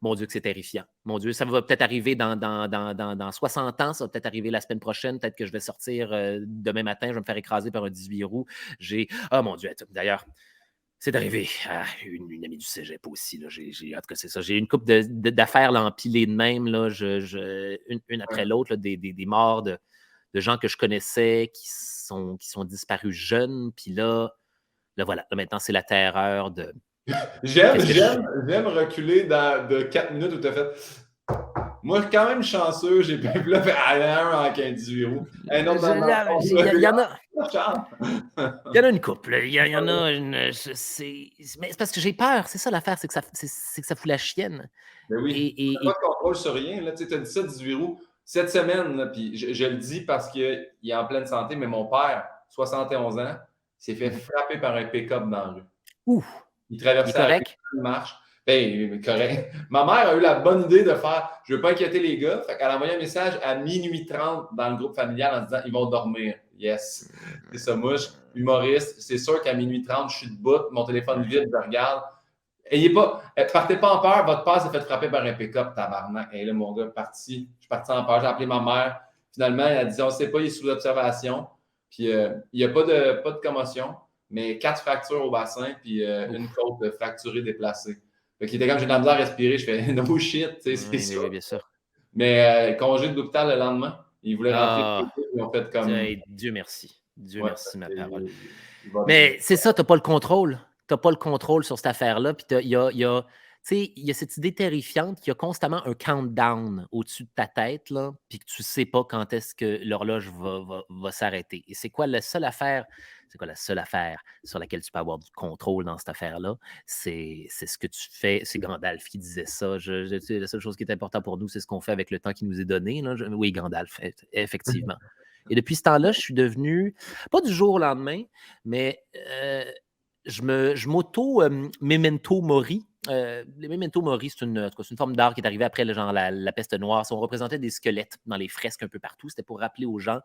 Mon Dieu, que c'est terrifiant. Mon Dieu, ça va peut-être arriver dans 60 ans, ça va peut-être arriver la semaine prochaine, peut-être que je vais sortir demain matin, je vais me faire écraser par un 18 roues. Ah mon Dieu, d'ailleurs, c'est arrivé à une amie du cégep aussi. Là. En tout cas, c'est ça. J'ai une couple d'affaires là, empilées de même, là, une après l'autre, là, des morts de gens que je connaissais qui sont disparus jeunes. Puis là, voilà. Là, maintenant, c'est la terreur de. J'aime, Qu'est-ce que je fais? j'aime reculer de 4 minutes où tu as fait. Moi, je suis quand même chanceux, j'ai pas vu là, un en 18 roues. Un autre dans Il y en a. Charles. Il y en a une couple. Il y en a une. Mais c'est parce que j'ai peur. C'est ça l'affaire, c'est que ça fout la chienne. Ben oui, tu n'as pas de contrôle sur rien. Tu as dit ça, 18 roues. Cette semaine, là, puis je le dis parce qu'il est en pleine santé, mais mon père, 71 ans, s'est fait frapper par un pick-up dans la rue. Ouh! Il Il est traversait la rue, correct? il marche. Ben, correct. Ma mère a eu la bonne idée de faire je veux pas inquiéter les gars. Fait qu'elle a envoyé un message à minuit 30 dans le groupe familial en disant ils vont dormir. Yes. C'est ça, moi, humoriste. C'est sûr qu'à minuit 30, je suis debout, mon téléphone vide, je regarde. Partez pas en peur, votre père s'est fait frapper par un pick-up, tabarnak. Et là, mon gars, parti. Je suis parti en peur, j'ai appelé ma mère. Finalement, elle a dit on ne sait pas, il est sous l'observation. Puis il n'y a pas de commotion, mais 4 fractures au bassin, puis une côte fracturée déplacée. Fait qu'il était comme j'ai de la misère à respirer, je fais no shit, c'est ça. Oui, bien sûr. Mais congé de l'hôpital le lendemain, ils voulaient rentrer Ah, les ils ont fait comme. Dieu merci. Dieu Ouais, merci, ma parole. il va bien. Mais c'est ça, tu n'as pas le contrôle. Tu n'as pas le contrôle sur cette affaire-là. Puis il y a cette idée terrifiante qu'il y a constamment un countdown au-dessus de ta tête, là, puis que tu ne sais pas quand est-ce que l'horloge va s'arrêter. Et c'est quoi la seule affaire? C'est quoi la seule affaire sur laquelle tu peux avoir du contrôle dans cette affaire-là? C'est ce que tu fais. C'est Gandalf qui disait ça. La seule chose qui est importante pour nous, c'est ce qu'on fait avec le temps qui nous est donné. Là. Oui, Gandalf, effectivement. Et depuis ce temps-là, je suis devenu, pas du jour au lendemain, mais je m'auto memento mori. Les memento mori, c'est une forme d'art qui est arrivée après la peste noire. On représentait des squelettes dans les fresques un peu partout. C'était pour rappeler aux gens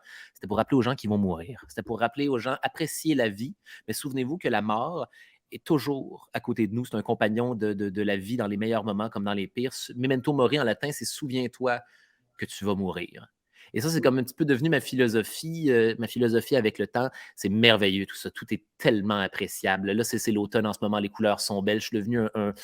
qui vont mourir. C'était pour rappeler aux gens apprécier la vie. Mais souvenez-vous que la mort est toujours à côté de nous. C'est un compagnon de la vie dans les meilleurs moments comme dans les pires. Memento mori en latin, c'est souviens-toi que tu vas mourir. Et ça, c'est comme un petit peu devenu ma philosophie avec le temps. C'est merveilleux tout ça. Tout est tellement appréciable. Là, c'est l'automne en ce moment. Les couleurs sont belles. Je suis devenu un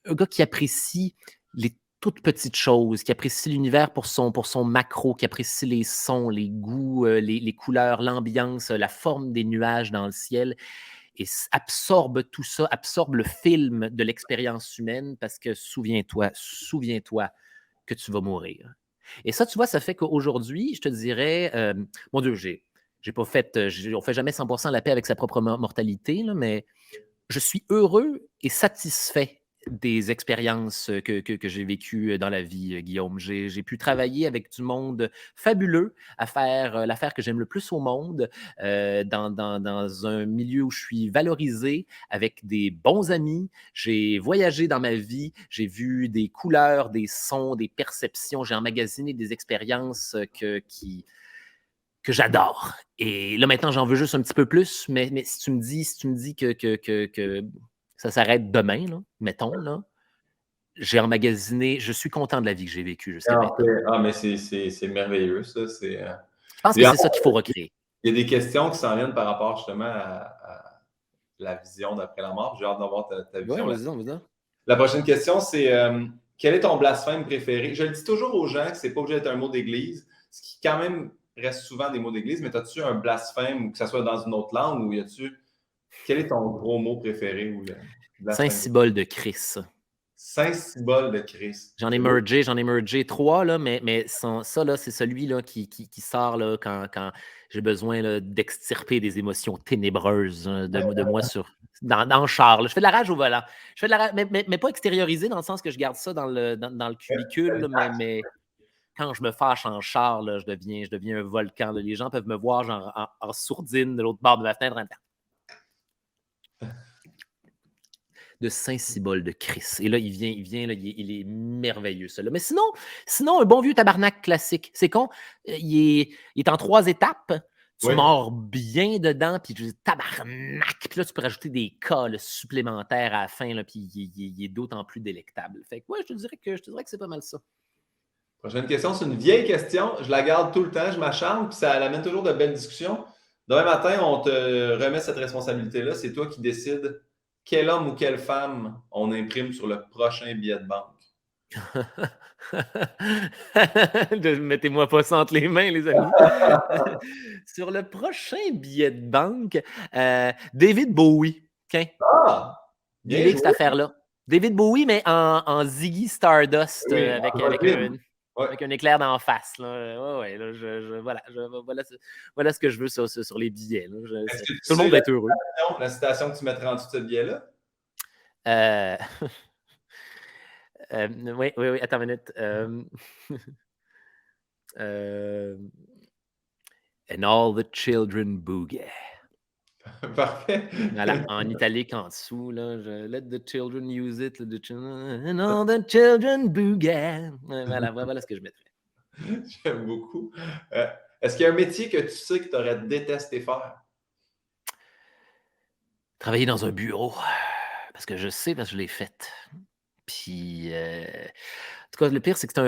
gars qui apprécie les toutes petites choses, qui apprécie l'univers pour son macro, qui apprécie les sons, les goûts, les couleurs, l'ambiance, la forme des nuages dans le ciel et absorbe tout ça, absorbe le film de l'expérience humaine parce que souviens-toi que tu vas mourir. Et ça, tu vois, ça fait qu'aujourd'hui, je te dirais, mon Dieu, j'ai pas fait, on fait jamais 100% la paix avec sa propre mortalité, là, mais je suis heureux et satisfait des expériences que j'ai vécues dans la vie, Guillaume. J'ai pu travailler avec du monde fabuleux à faire l'affaire que j'aime le plus au monde, dans un milieu où je suis valorisé, avec des bons amis. J'ai voyagé dans ma vie, j'ai vu des couleurs, des sons, des perceptions, j'ai emmagasiné des expériences que j'adore. Et là, maintenant, j'en veux juste un petit peu plus, mais si tu me dis que ça s'arrête demain, là, mettons, là, j'ai emmagasiné, je suis content de la vie que j'ai vécue jusqu'à maintenant. Mais c'est merveilleux, ça. Je pense que c'est ça qu'il faut recréer. Il y a des questions qui s'en viennent par rapport justement à la vision d'après la mort. J'ai hâte d'avoir ta vision. Ouais, vas-y. La prochaine question, c'est quel est ton blasphème préféré? Je le dis toujours aux gens que c'est pas obligé d'être un mot d'église, ce qui quand même reste souvent des mots d'église, mais as-tu un blasphème, que ce soit dans une autre langue, ou quel est ton gros mot préféré? Saint-Cybole de Christ. Saint-Cybole de Christ. J'en ai mergé 3, là, mais ça, là, c'est celui là, qui sort là, quand j'ai besoin là, d'extirper des émotions ténébreuses de moi dans le char. Là. Je fais de la rage au volant. Je fais de la rage, mais pas extériorisé dans le sens que je garde ça dans le cubicule, là, mais quand je me fâche en char, là, je deviens un volcan. Là. Les gens peuvent me voir genre, en sourdine de l'autre bord de ma fenêtre en de Saint-Cybole de Christ. Et là, il vient là, il est merveilleux, ça. Là. Mais sinon, un bon vieux tabarnak classique. C'est con, il est en 3 étapes. Tu mords bien dedans, puis tu dis tabarnak. Puis là, tu peux rajouter des cas là, supplémentaires à la fin, là, puis il est d'autant plus délectable. Fait que ouais, je te dirais que c'est pas mal ça. Prochaine question, c'est une vieille question. Je la garde tout le temps, je m'acharne, puis ça amène toujours de belles discussions. Demain matin, on te remet cette responsabilité-là. C'est toi qui décides quel homme ou quelle femme on imprime sur le prochain billet de banque. Mettez-moi pas ça entre les mains, les amis. Sur le prochain billet de banque, David Bowie. Tiens. Bien joué. Cette affaire-là. David Bowie, mais en Ziggy Stardust, avec un éclair d'en face. Là. Ouais, là, voilà ce que je veux sur les billets. Là. Tout le monde va être heureux. La citation que tu mettrais en dessous de ce billet-là? Oui, attends une minute. And all the children boogie. Parfait. Voilà, en italique en dessous, là, let the children use it, and all the children boogie. Voilà ce que je mettrais. J'aime beaucoup. Est-ce qu'il y a un métier que tu sais que tu aurais détesté faire? Travailler dans un bureau. Parce que je sais, parce que je l'ai fait. Puis, en tout cas, le pire, c'est que c'était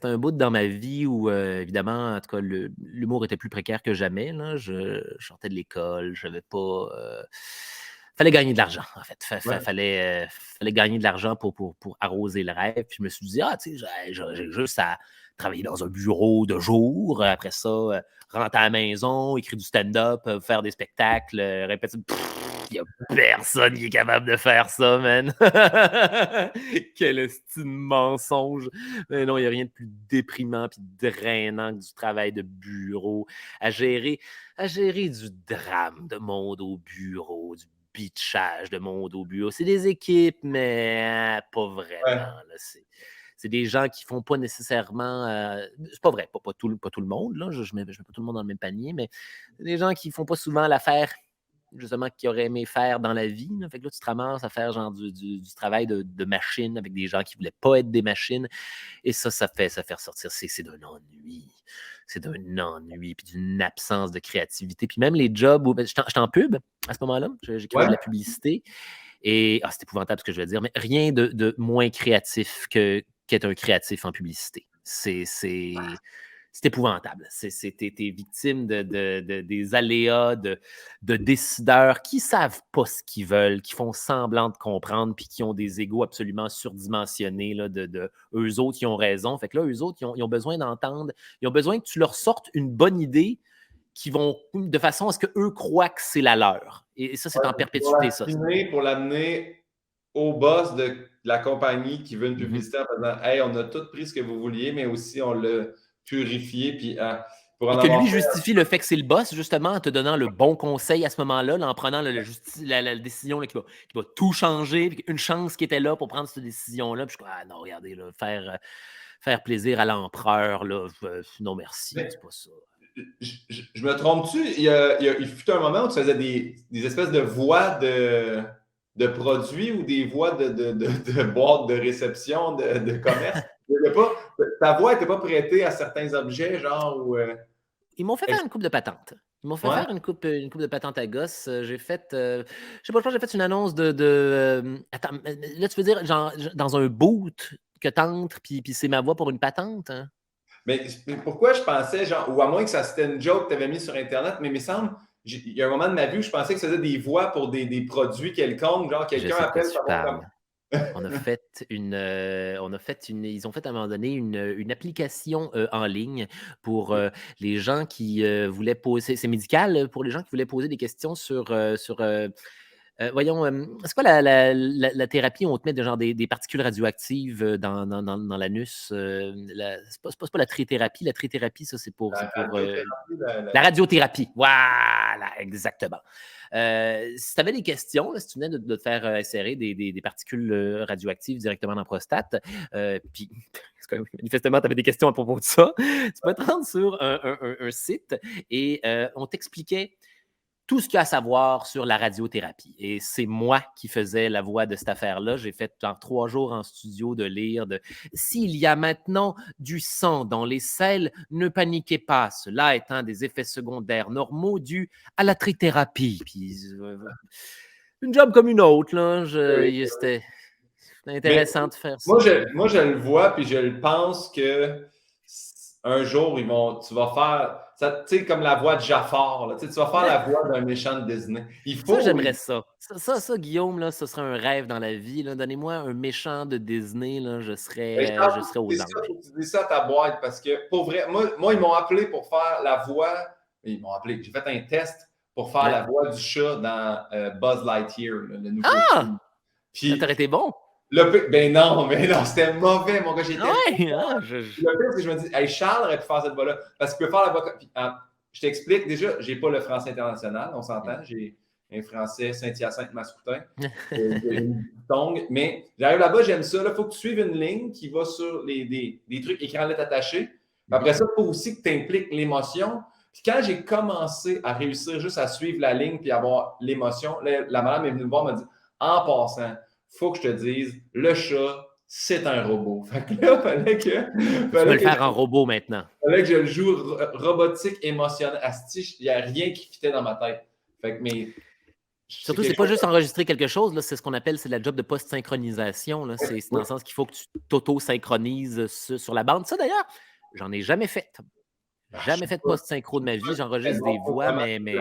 un bout dans ma vie où, évidemment, en tout cas, l'humour était plus précaire que jamais. Là. Je sortais de l'école, je n'avais pas. Fallait gagner de l'argent, en fait. Fallait gagner de l'argent pour arroser le rêve. Puis je me suis dit, tu sais, j'ai juste à travailler dans un bureau de jour. Après ça, rentrer à la maison, écrire du stand-up, faire des spectacles, répéter. Il n'y a personne qui est capable de faire ça, man. Quel estime mensonge. Mais non, il n'y a rien de plus déprimant et drainant que du travail de bureau. À gérer du drame de monde au bureau, du bitchage de monde au bureau. C'est des équipes, mais pas vraiment. Ouais. Là, c'est des gens qui font pas nécessairement... c'est pas vrai, pas tout le monde. Là, je mets pas tout le monde dans le même panier, mais des gens qui font pas souvent l'affaire justement qu'ils auraient aimé faire dans la vie. Là. Fait que là, tu te ramasses à faire genre du travail de machine avec des gens qui ne voulaient pas être des machines. Et ça fait ressortir. C'est d'un ennui. C'est d'un ennui, puis d'une absence de créativité. Puis même les jobs où... J'étais en pub à ce moment-là. J'écrivais de la publicité. Et c'est épouvantable ce que je vais dire, mais rien de moins créatif qu'être un créatif en publicité. c'est épouvantable. T'es victime des aléas de décideurs qui savent pas ce qu'ils veulent, qui font semblant de comprendre, puis qui ont des égos absolument surdimensionnés, là, eux autres, qui ont raison. Fait que là, eux autres, ils ont besoin d'entendre, ils ont besoin que tu leur sortes une bonne idée de façon à ce qu'eux croient que c'est la leur. Et ça, c'est en perpétuité, ça. Pour l'amener au boss de la compagnie qui veut une publicité en disant « Hey, on a tout pris ce que vous vouliez, mais aussi on l'a purifié. » Puis pour en Et que avoir lui fait, justifie le fait que c'est le boss, justement, en te donnant le bon conseil à ce moment-là, là, en prenant la décision là, qui va tout changer, puis une chance qui était là pour prendre cette décision-là. Puis je dis, ah non, regardez, là, faire plaisir à l'empereur, là, non merci, mais c'est pas ça. je me trompe-tu? Il fut un moment où tu faisais des espèces de voix de produits ou des voix de boîtes de réception, de commerce. Ta voix n'était pas prêtée à certains objets, genre ou. Ils m'ont fait faire une coupe de patente. Ils m'ont fait Ouais. faire une coupe de patente à gosse. J'ai fait, je sais pas, je pense que j'ai fait une annonce attends, là, tu veux dire, genre, dans un boot que t'entres, puis c'est ma voix pour une patente? Hein? Mais pourquoi je pensais, genre, ou à moins que ça c'était une joke que tu avais mis sur Internet, mais il me semble, il y a un moment de ma vie où je pensais que ça faisait des voix pour des produits quelconques, genre Je quelqu'un sais de quoi appelle tu savoir comme. parles. On a fait ils ont fait à un moment donné une application en ligne pour les gens qui voulaient poser, c'est médical, pour les gens qui voulaient poser des questions voyons, c'est quoi la thérapie où on te met des particules radioactives dans l'anus? C'est pas la trithérapie. La trithérapie, ça, c'est pour, la radiothérapie. Voilà, exactement. Si tu avais des questions, là, si tu venais de te faire insérer des particules radioactives directement dans la prostate, puis manifestement, tu avais des questions à propos de ça, tu peux te rendre sur un site et on t'expliquait tout ce qu'il y a à savoir sur la radiothérapie. Et c'est moi qui faisais la voix de cette affaire-là. J'ai fait genre 3 jours en studio de lire s'il y a maintenant du sang dans les selles, ne paniquez pas. Cela étant des effets secondaires normaux dus à la trithérapie. Puis, une job comme une autre, là. C'était Mais intéressant de faire ça. moi, je le vois, puis je le pense que un jour, tu vas faire, tu sais, comme la voix de Jafar, là, tu vas faire la voix d'un méchant de Disney. Ça, j'aimerais ça. Ça, Guillaume, là, ce serait un rêve dans la vie. Là. Donnez-moi un méchant de Disney, là, je Ben, serais, Charles, je serais aux anges. faut que tu dis ça à ta boîte parce que, pour vrai, moi, ils m'ont appelé pour faire la voix. Ils m'ont appelé. J'ai fait un test pour faire la voix du chat dans Buzz Lightyear, le nouveau film. Ça t'aurait été bon? Ben non, c'était mauvais, mon gars. J'étais. Ouais, hein, Le pire, c'est que je me dis, hey, Charles aurait pu faire cette voix-là parce qu'il peut faire la voix. Je t'explique, déjà, j'ai pas le français international, on s'entend. J'ai un français Saint-Hyacinthe-Mascoutin. Une tongue. Mais j'arrive là-bas, j'aime ça. Il faut que tu suives une ligne qui va sur des trucs écran lettres attachés. Après ça, il faut aussi que tu impliques l'émotion. Puis quand j'ai commencé à réussir juste à suivre la ligne puis avoir l'émotion, la madame est venue me voir et m'a dit, en passant, il faut que je te dise, le chat, c'est un robot. Fait que là, Tu peux le faire en robot maintenant. Il fallait que je le joue robotique, émotionnel. Asti, il n'y a rien qui fitait dans ma tête. Fait que, mais. Surtout, c'est pas juste enregistrer quelque chose, là, c'est ce qu'on appelle, c'est la job de post-synchronisation. Là. C'est dans le sens qu'il faut que tu t'auto-synchronises sur la bande. Ça, d'ailleurs, j'en ai jamais fait. Jamais fait de post-synchro de ma vie. J'enregistre des voix, mais.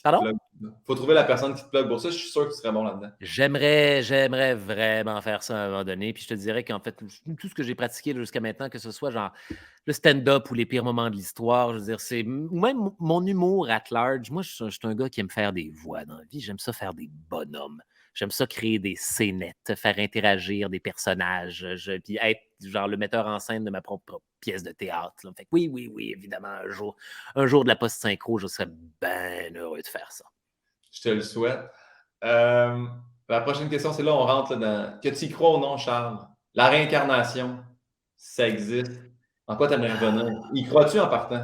Pardon? Il faut trouver la personne qui te plug pour ça. Je suis sûr que tu serais bon là-dedans. J'aimerais vraiment faire ça à un moment donné. Puis je te dirais qu'en fait, tout ce que j'ai pratiqué jusqu'à maintenant, que ce soit genre le stand-up ou les pires moments de l'histoire, je veux dire, ou même mon humour at large. Moi, je suis un gars qui aime faire des voix dans la vie. J'aime ça faire des bonhommes. J'aime ça créer des scénettes, faire interagir des personnages, puis être genre le metteur en scène de ma propre pièce de théâtre. Là. Fait que oui, évidemment, un jour de la post-synchro, je serais bien heureux de faire ça. Je te le souhaite. La prochaine question, c'est là, on rentre dans. Que tu y crois ou non, Charles? La réincarnation, ça existe. En quoi tu aimerais revenir? Y crois-tu en partant?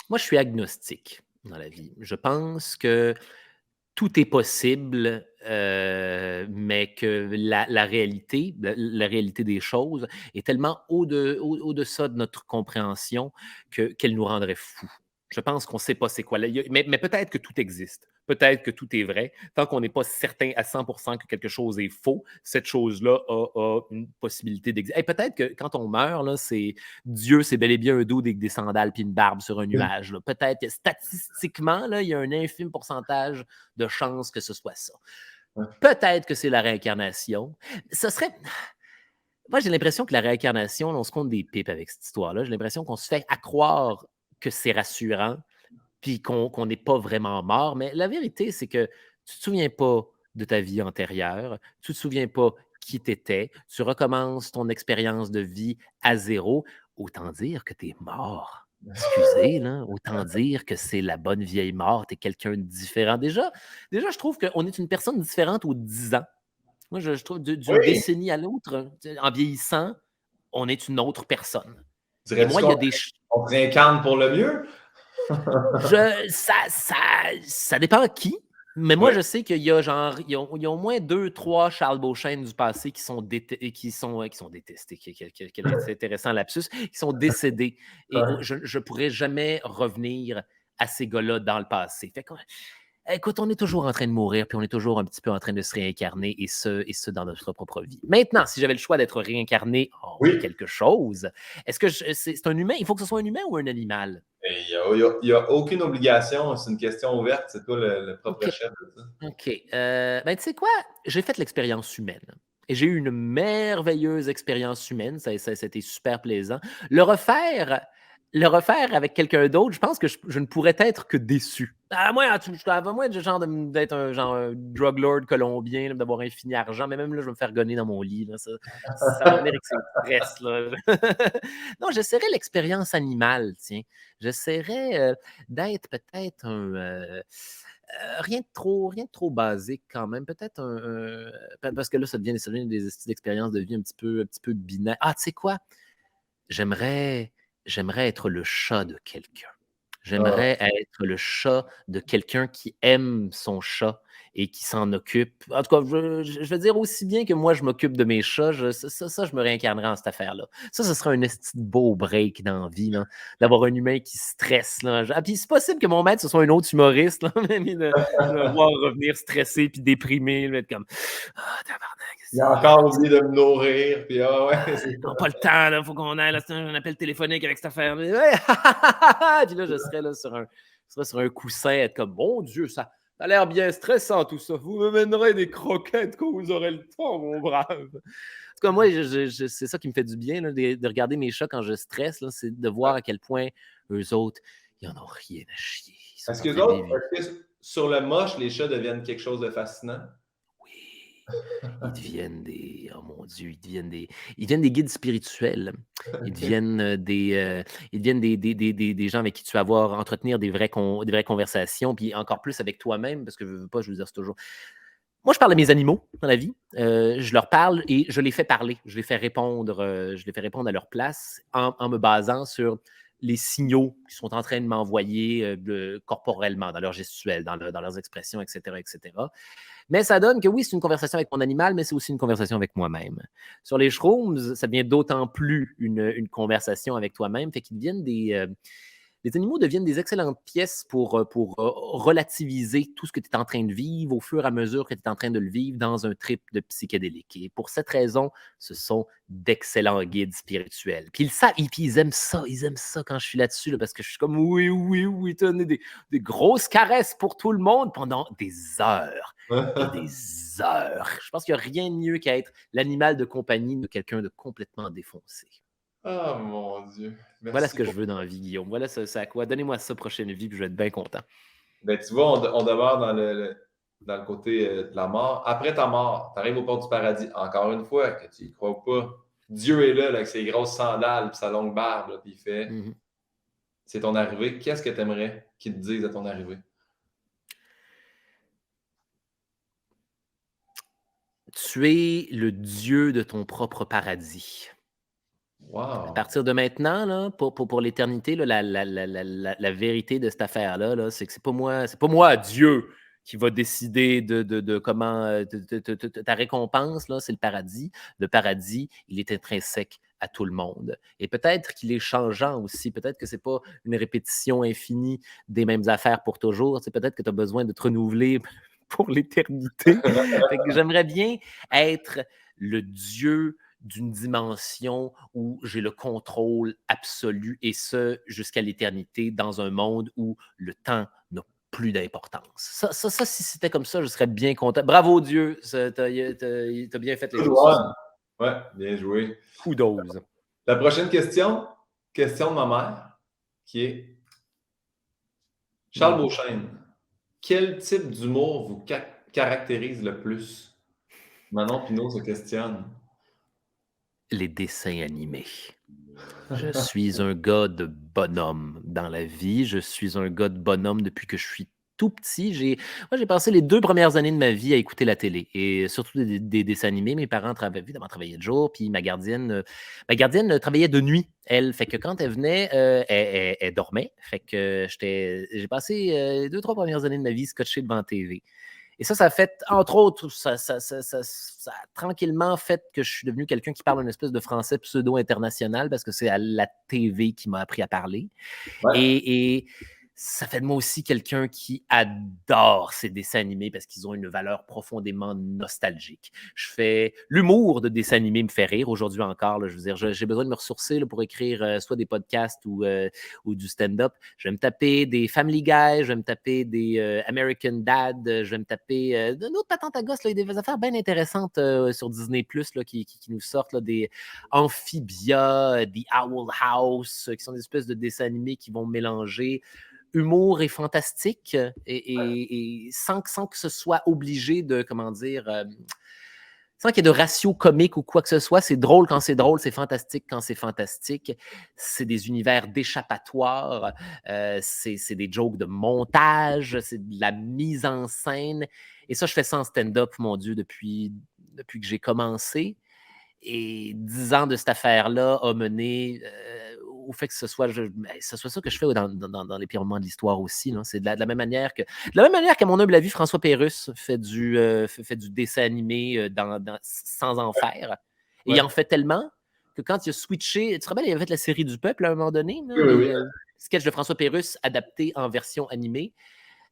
Moi, je suis agnostique dans la vie. Je pense que tout est possible, mais que la réalité, la réalité des choses est tellement au-deçà de notre compréhension qu'elle nous rendrait fous. Je pense qu'on ne sait pas c'est quoi. Mais peut-être que tout existe. Peut-être que tout est vrai. Tant qu'on n'est pas certain à 100% que quelque chose est faux, cette chose-là a une possibilité d'exister. Et peut-être que quand on meurt, là, Dieu, c'est bel et bien un dos avec des sandales puis une barbe sur un nuage. Là. Peut-être que statistiquement, là, il y a un infime pourcentage de chances que ce soit ça. Ouais. Peut-être que c'est la réincarnation. Ce serait... Moi, j'ai l'impression que la réincarnation, on se compte des pipes avec cette histoire-là. J'ai l'impression qu'on se fait croire que c'est rassurant, puis qu'on n'est pas vraiment mort. Mais la vérité, c'est que tu ne te souviens pas de ta vie antérieure, tu ne te souviens pas qui tu étais, tu recommences ton expérience de vie à zéro. Autant dire que tu es mort. Excusez, là, autant dire que c'est la bonne vieille mort, tu es quelqu'un de différent. Déjà, je trouve qu'on est une personne différente aux 10 ans. Moi, je trouve d'une Oui! décennie à l'autre, en vieillissant, on est une autre personne. Et Dirais-tu moi, il y a des... qu'on te réincarne pour le mieux? Ça dépend qui, mais moi, Oui. je sais qu'il y a genre, il y a au moins 2, 3 Charles Beauchesne du passé qui sont détestés, c'est intéressant lapsus, qui sont décédés. Et je ne pourrais jamais revenir à ces gars-là dans le passé. Fait que, écoute, on est toujours en train de mourir, puis on est toujours un petit peu en train de se réincarner, et ce dans notre propre vie. Maintenant, si j'avais le choix d'être réincarné en Oui. quelque chose, est-ce que c'est un humain? Il faut que ce soit un humain ou un animal? Il n'y a aucune obligation, c'est une question ouverte, c'est toi le propre OK. chef de ça. OK. Ben, tu sais quoi? J'ai fait l'expérience humaine et j'ai eu une merveilleuse expérience humaine. C'était super plaisant. Le refaire avec quelqu'un d'autre, je pense que je ne pourrais être que déçu. Moi, d'être un drug lord colombien, là, d'avoir infini argent, mais même là, je vais me faire gonner dans mon lit. Là, ça va venir avec ses stress. Là. Non, j'essaierais l'expérience animale, tiens. J'essaierais d'être peut-être rien de trop basique quand même. Peut-être parce que là, ça devient des expériences de vie un petit peu binaires. Ah, tu sais quoi? J'aimerais être le chat de quelqu'un. Ah, J'aimerais être le chat de quelqu'un qui aime son chat et qui s'en occupe. En tout cas, je veux dire aussi bien que moi, je m'occupe de mes chats, je me réincarnerais en cette affaire-là. Ça, ce serait un esti de beau break dans la vie, là, d'avoir un humain qui stresse. Là. Puis c'est possible que mon maître, ce soit un autre humoriste, là, mais de le voir revenir stressé puis déprimé, là, être comme « Ah, tabarnak, il a encore oublié de me nourrir, puis c'est on n'a pas le temps, il faut qu'on aille, là, c'est un appel téléphonique avec cette affaire. Ouais. Puis là, je serais là sur un coussin, être comme, mon Dieu, ça a l'air bien stressant tout ça. Vous me mènerez des croquettes quand vous aurez le temps, mon brave. En tout cas, moi, c'est ça qui me fait du bien, là, de regarder mes chats quand je stresse, là, c'est de voir à quel point eux autres, ils n'en ont rien à chier. Ils sont Est-ce en que train de vivre. sur le moche, les chats deviennent quelque chose de fascinant? Oui. Ils deviennent oh mon Dieu, ils deviennent des guides spirituels. Ils deviennent des gens avec qui tu vas avoir entretenir des vraies conversations, puis encore plus avec toi-même, parce que je veux pas, je veux dire, c'est toujours. Moi, je parle à mes animaux dans la vie. Je leur parle et je les fais parler. Je les fais répondre à leur place en me basant sur les signaux qu'ils sont en train de m'envoyer corporellement, dans leur gestuelle, dans leurs expressions, etc., etc. Mais ça donne que oui, c'est une conversation avec mon animal, mais c'est aussi une conversation avec moi-même. Sur les shrooms, ça devient d'autant plus une conversation avec toi-même, fait qu'ils deviennent les animaux deviennent des excellentes pièces pour relativiser tout ce que tu es en train de vivre au fur et à mesure que tu es en train de le vivre dans un trip de psychédélique. Et pour cette raison, ce sont d'excellents guides spirituels. Puis ils savent, et puis ils aiment ça quand je suis là-dessus, là, parce que je suis comme oui, oui, oui, tenez des grosses caresses pour tout le monde pendant des heures et des heures. Je pense qu'il n'y a rien de mieux qu'à être l'animal de compagnie de quelqu'un de complètement défoncé. Oh mon Dieu. Voilà ce Merci que je pour veux dans la vie, Guillaume. Voilà ça à quoi. Donnez-moi ça prochaine vie, puis je vais être bien content. Ben, tu vois, on demeure dans le côté de la mort. Après ta mort, tu arrives au port du paradis. Encore une fois, que tu y crois ou pas, Dieu est là, avec ses grosses sandales et sa longue barbe, là, puis il fait Mhm. c'est ton arrivée. Qu'est-ce que tu aimerais qu'il te dise à ton arrivée? Tu es le dieu de ton propre paradis. À Wow! partir de maintenant, là, pour l'éternité, là, la vérité de cette affaire-là, là, c'est que c'est pas moi, Dieu, qui va décider de comment ta récompense, là, c'est le paradis. Le paradis, il est intrinsèque à tout le monde. Et peut-être qu'il est changeant aussi. Peut-être que ce n'est pas une répétition infinie des mêmes affaires pour toujours. C'est peut-être que tu as besoin de te renouveler pour l'éternité. Fait que j'aimerais bien être le Dieu d'une dimension où j'ai le contrôle absolu et ce, jusqu'à l'éternité, dans un monde où le temps n'a plus d'importance. Si c'était comme ça, je serais bien content. Bravo Dieu, t'as bien fait les choses. Ouais, bien joué. Kudos. La prochaine question de ma mère, qui est Charles Beauchesne. Quel type d'humour vous caractérise le plus? Manon Pinault se questionne. Les dessins animés. Je suis un gars de bonhomme dans la vie. Je suis un gars de bonhomme depuis que je suis tout petit. Moi, j'ai passé les 2 premières années de ma vie à écouter la télé et surtout des dessins animés. Mes parents évidemment travaillaient de jour, puis ma gardienne travaillait de nuit, elle. Fait que quand elle venait, elle dormait. Fait que j'ai passé les 2-3 premières années de ma vie scotché devant la TV. Et ça a fait, entre autres, ça a tranquillement fait que je suis devenu quelqu'un qui parle une espèce de français pseudo-international parce que c'est à la TV qui m'a appris à parler. Ouais. Et ça fait de moi aussi quelqu'un qui adore ces dessins animés parce qu'ils ont une valeur profondément nostalgique. L'humour de dessins animés me fait rire aujourd'hui encore. Là, je veux dire, j'ai besoin de me ressourcer là, pour écrire soit des podcasts ou du stand-up. Je vais me taper des Family Guy, je vais me taper des American Dad, je vais me taper d'autres patentes à gosse, là, des affaires bien intéressantes sur Disney+, là, qui nous sortent là, des Amphibia, The Owl House, qui sont des espèces de dessins animés qui vont mélanger humour et fantastique et sans que ce soit obligé de, sans qu'il y ait de ratio comique ou quoi que ce soit. C'est drôle quand c'est drôle, c'est fantastique quand c'est fantastique. C'est des univers d'échappatoire, c'est des jokes de montage, c'est de la mise en scène. Et ça, je fais ça en stand-up, mon Dieu, depuis que j'ai commencé. Et 10 ans de cette affaire-là a mené au fait que ce soit ça que je fais dans les pires moments de l'histoire aussi. Là. C'est de la même manière qu'à mon humble avis, François Pérusse fait du dessin animé sans en faire. Et il en fait tellement que quand il a switché, tu te rappelles, il avait fait la série du Peuple à un moment donné, là, Oui. sketch de François Pérusse adapté en version animée.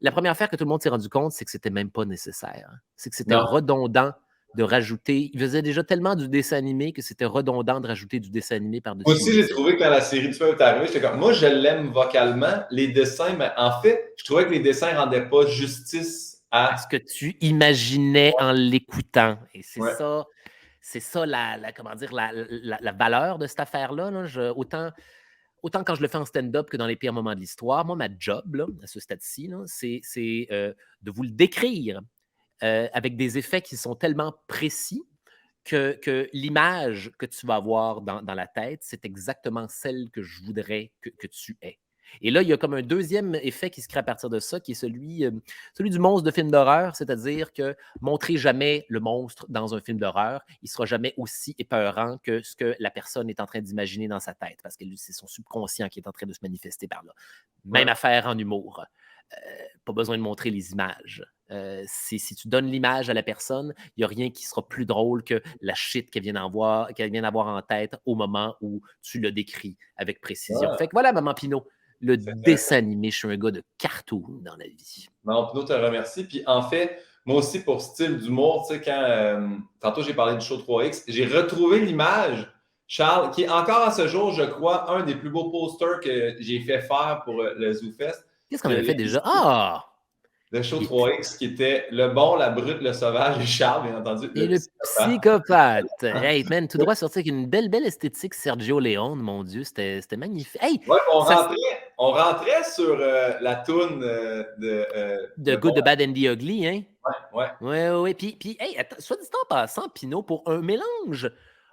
La première affaire que tout le monde s'est rendu compte, c'est que c'était même pas nécessaire. C'est que c'était redondant de rajouter. Il faisait déjà tellement du dessin animé que c'était redondant de rajouter du dessin animé par-dessus. Moi aussi, j'ai trouvé que quand la série du Peuple est arrivée, j'étais comme, moi, je l'aime vocalement. Les dessins, mais en fait, je trouvais que les dessins ne rendaient pas justice à ce que tu imaginais en l'écoutant. Et c'est Ouais. ça. C'est ça la valeur de cette affaire-là. Là. Autant quand je le fais en stand-up que dans les pires moments de l'histoire, moi, ma job, là, à ce stade-ci, là, c'est de vous le décrire avec des effets qui sont tellement précis que l'image que tu vas avoir dans la tête, c'est exactement celle que je voudrais que tu aies. Et là, il y a comme un deuxième effet qui se crée à partir de ça, qui est celui du monstre de film d'horreur, c'est-à-dire que montrer jamais le monstre dans un film d'horreur, il ne sera jamais aussi épeurant que ce que la personne est en train d'imaginer dans sa tête, parce que c'est son subconscient qui est en train de se manifester par là. Même affaire en humour. Pas besoin de montrer les images. Si tu donnes l'image à la personne, il n'y a rien qui sera plus drôle que la shit qu'elle vient d'avoir en tête au moment où tu le décris avec précision. Fait que voilà, Maman Pinault, le dessin animé, je suis un gars de cartoon dans la vie. Maman Pinault te remercie. Puis en fait, moi aussi, pour style d'humour, tu sais, quand tantôt j'ai parlé du show 3X, j'ai retrouvé l'image, Charles, qui est encore à ce jour, je crois, un des plus beaux posters que j'ai fait faire pour le ZooFest. Qu'est-ce qu'on avait fait déjà? Ah! Le show 3X qui était le bon, la brute, le sauvage et Charles, bien entendu. Et le psychopathe. Hey, man, tout droit sorti avec une belle esthétique Sergio Leone, mon Dieu, c'était magnifique. Hey, ouais, on rentrait sur la toune de Good, the Bad and the Ugly, hein? Ouais. Puis hey, soit dit en passant, Pinot, pour un mélange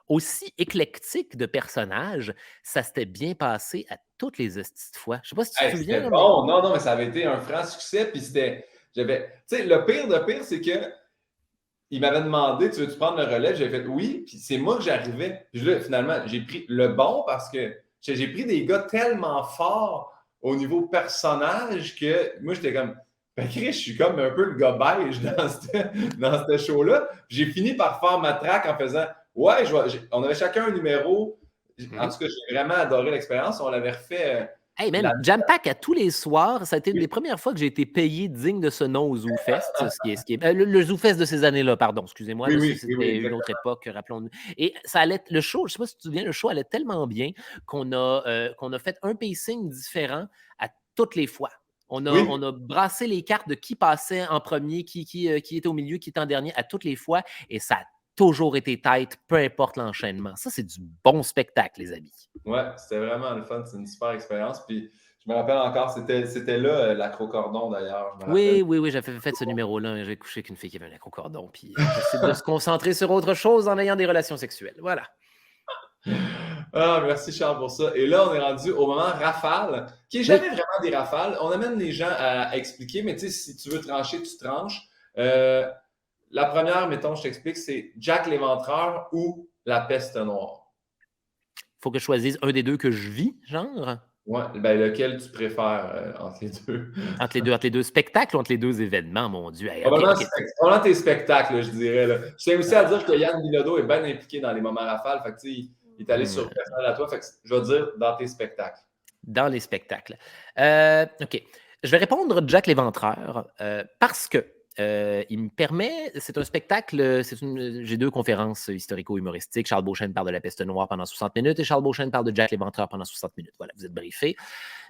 aussi éclectique de personnages, ça s'était bien passé à toutes les fois. Je sais pas si tu te souviens. C'était bon. Mais... Non, mais ça avait été un franc succès. Puis c'était. Tu sais, le pire de pire, c'est que il m'avait demandé, tu veux-tu prendre le relais? J'avais fait oui. Puis c'est moi que j'arrivais. Puis là, finalement, j'ai pris le bon parce que j'ai pris des gars tellement forts au niveau personnage que moi, j'étais comme. Ben, Chris, je suis comme un peu le gars beige dans ce show-là. J'ai fini par faire ma traque en faisant ouais, on avait chacun un numéro En tout cas, j'ai vraiment adoré l'expérience. On l'avait refait Hey man, Jam Pack à tous les soirs, ça a été une des premières fois que j'ai été payé digne de ce nom au ZooFest, le ZooFest de ces années-là, pardon, excusez-moi, Oui, là, oui, oui, oui, c'était une autre exactement. époque, rappelons-nous. Et ça allait, le show, je ne sais pas si tu te souviens, le show allait tellement bien qu'on a fait un pacing différent à toutes les fois. On Oui, a brassé les cartes de qui passait en premier, qui était au milieu, qui était en dernier à toutes les fois, et ça a toujours été tight, peu importe l'enchaînement. Ça, c'est du bon spectacle, les amis. ouais, c'était vraiment le fun. C'est une super expérience. Puis je me rappelle encore, c'était là, l'acrocordon d'ailleurs. Je me rappelle. Oui, j'avais fait ce numéro-là. J'ai couché avec une fille qui avait un accordon, puis on décide de se concentrer sur autre chose en ayant des relations sexuelles. Voilà. Ah, merci Charles pour ça. Et là, on est rendu au moment rafale, qui n'est Oui. jamais vraiment des rafales. On amène les gens à expliquer, mais tu sais, si tu veux trancher, tu tranches. Euh, la première, mettons, je t'explique, c'est Jack l'Éventreur ou La Peste Noire. Faut que je choisisse un des deux que je vis, genre. Ouais, ben lequel tu préfères entre les deux? Entre les deux spectacles ou entre les deux événements, mon Dieu. Hey, OK, Probablement, OK. probablement tes spectacles, là, je dirais. Là. Je tiens aussi Ah, à dire que Yann Bilodeau est bien impliqué dans les moments rafales. Fait que, tu sais, il est allé sur le personnel à toi. Fait que, je vais dire dans tes spectacles. dans les spectacles. OK. Je vais répondre Jack l'Éventreur parce que il me permet, c'est un spectacle, j'ai deux conférences historico-humoristiques. Charles Beauchesne parle de la peste noire pendant 60 minutes et Charles Beauchesne parle de Jack l'Éventreur pendant 60 minutes. Voilà, vous êtes briefés.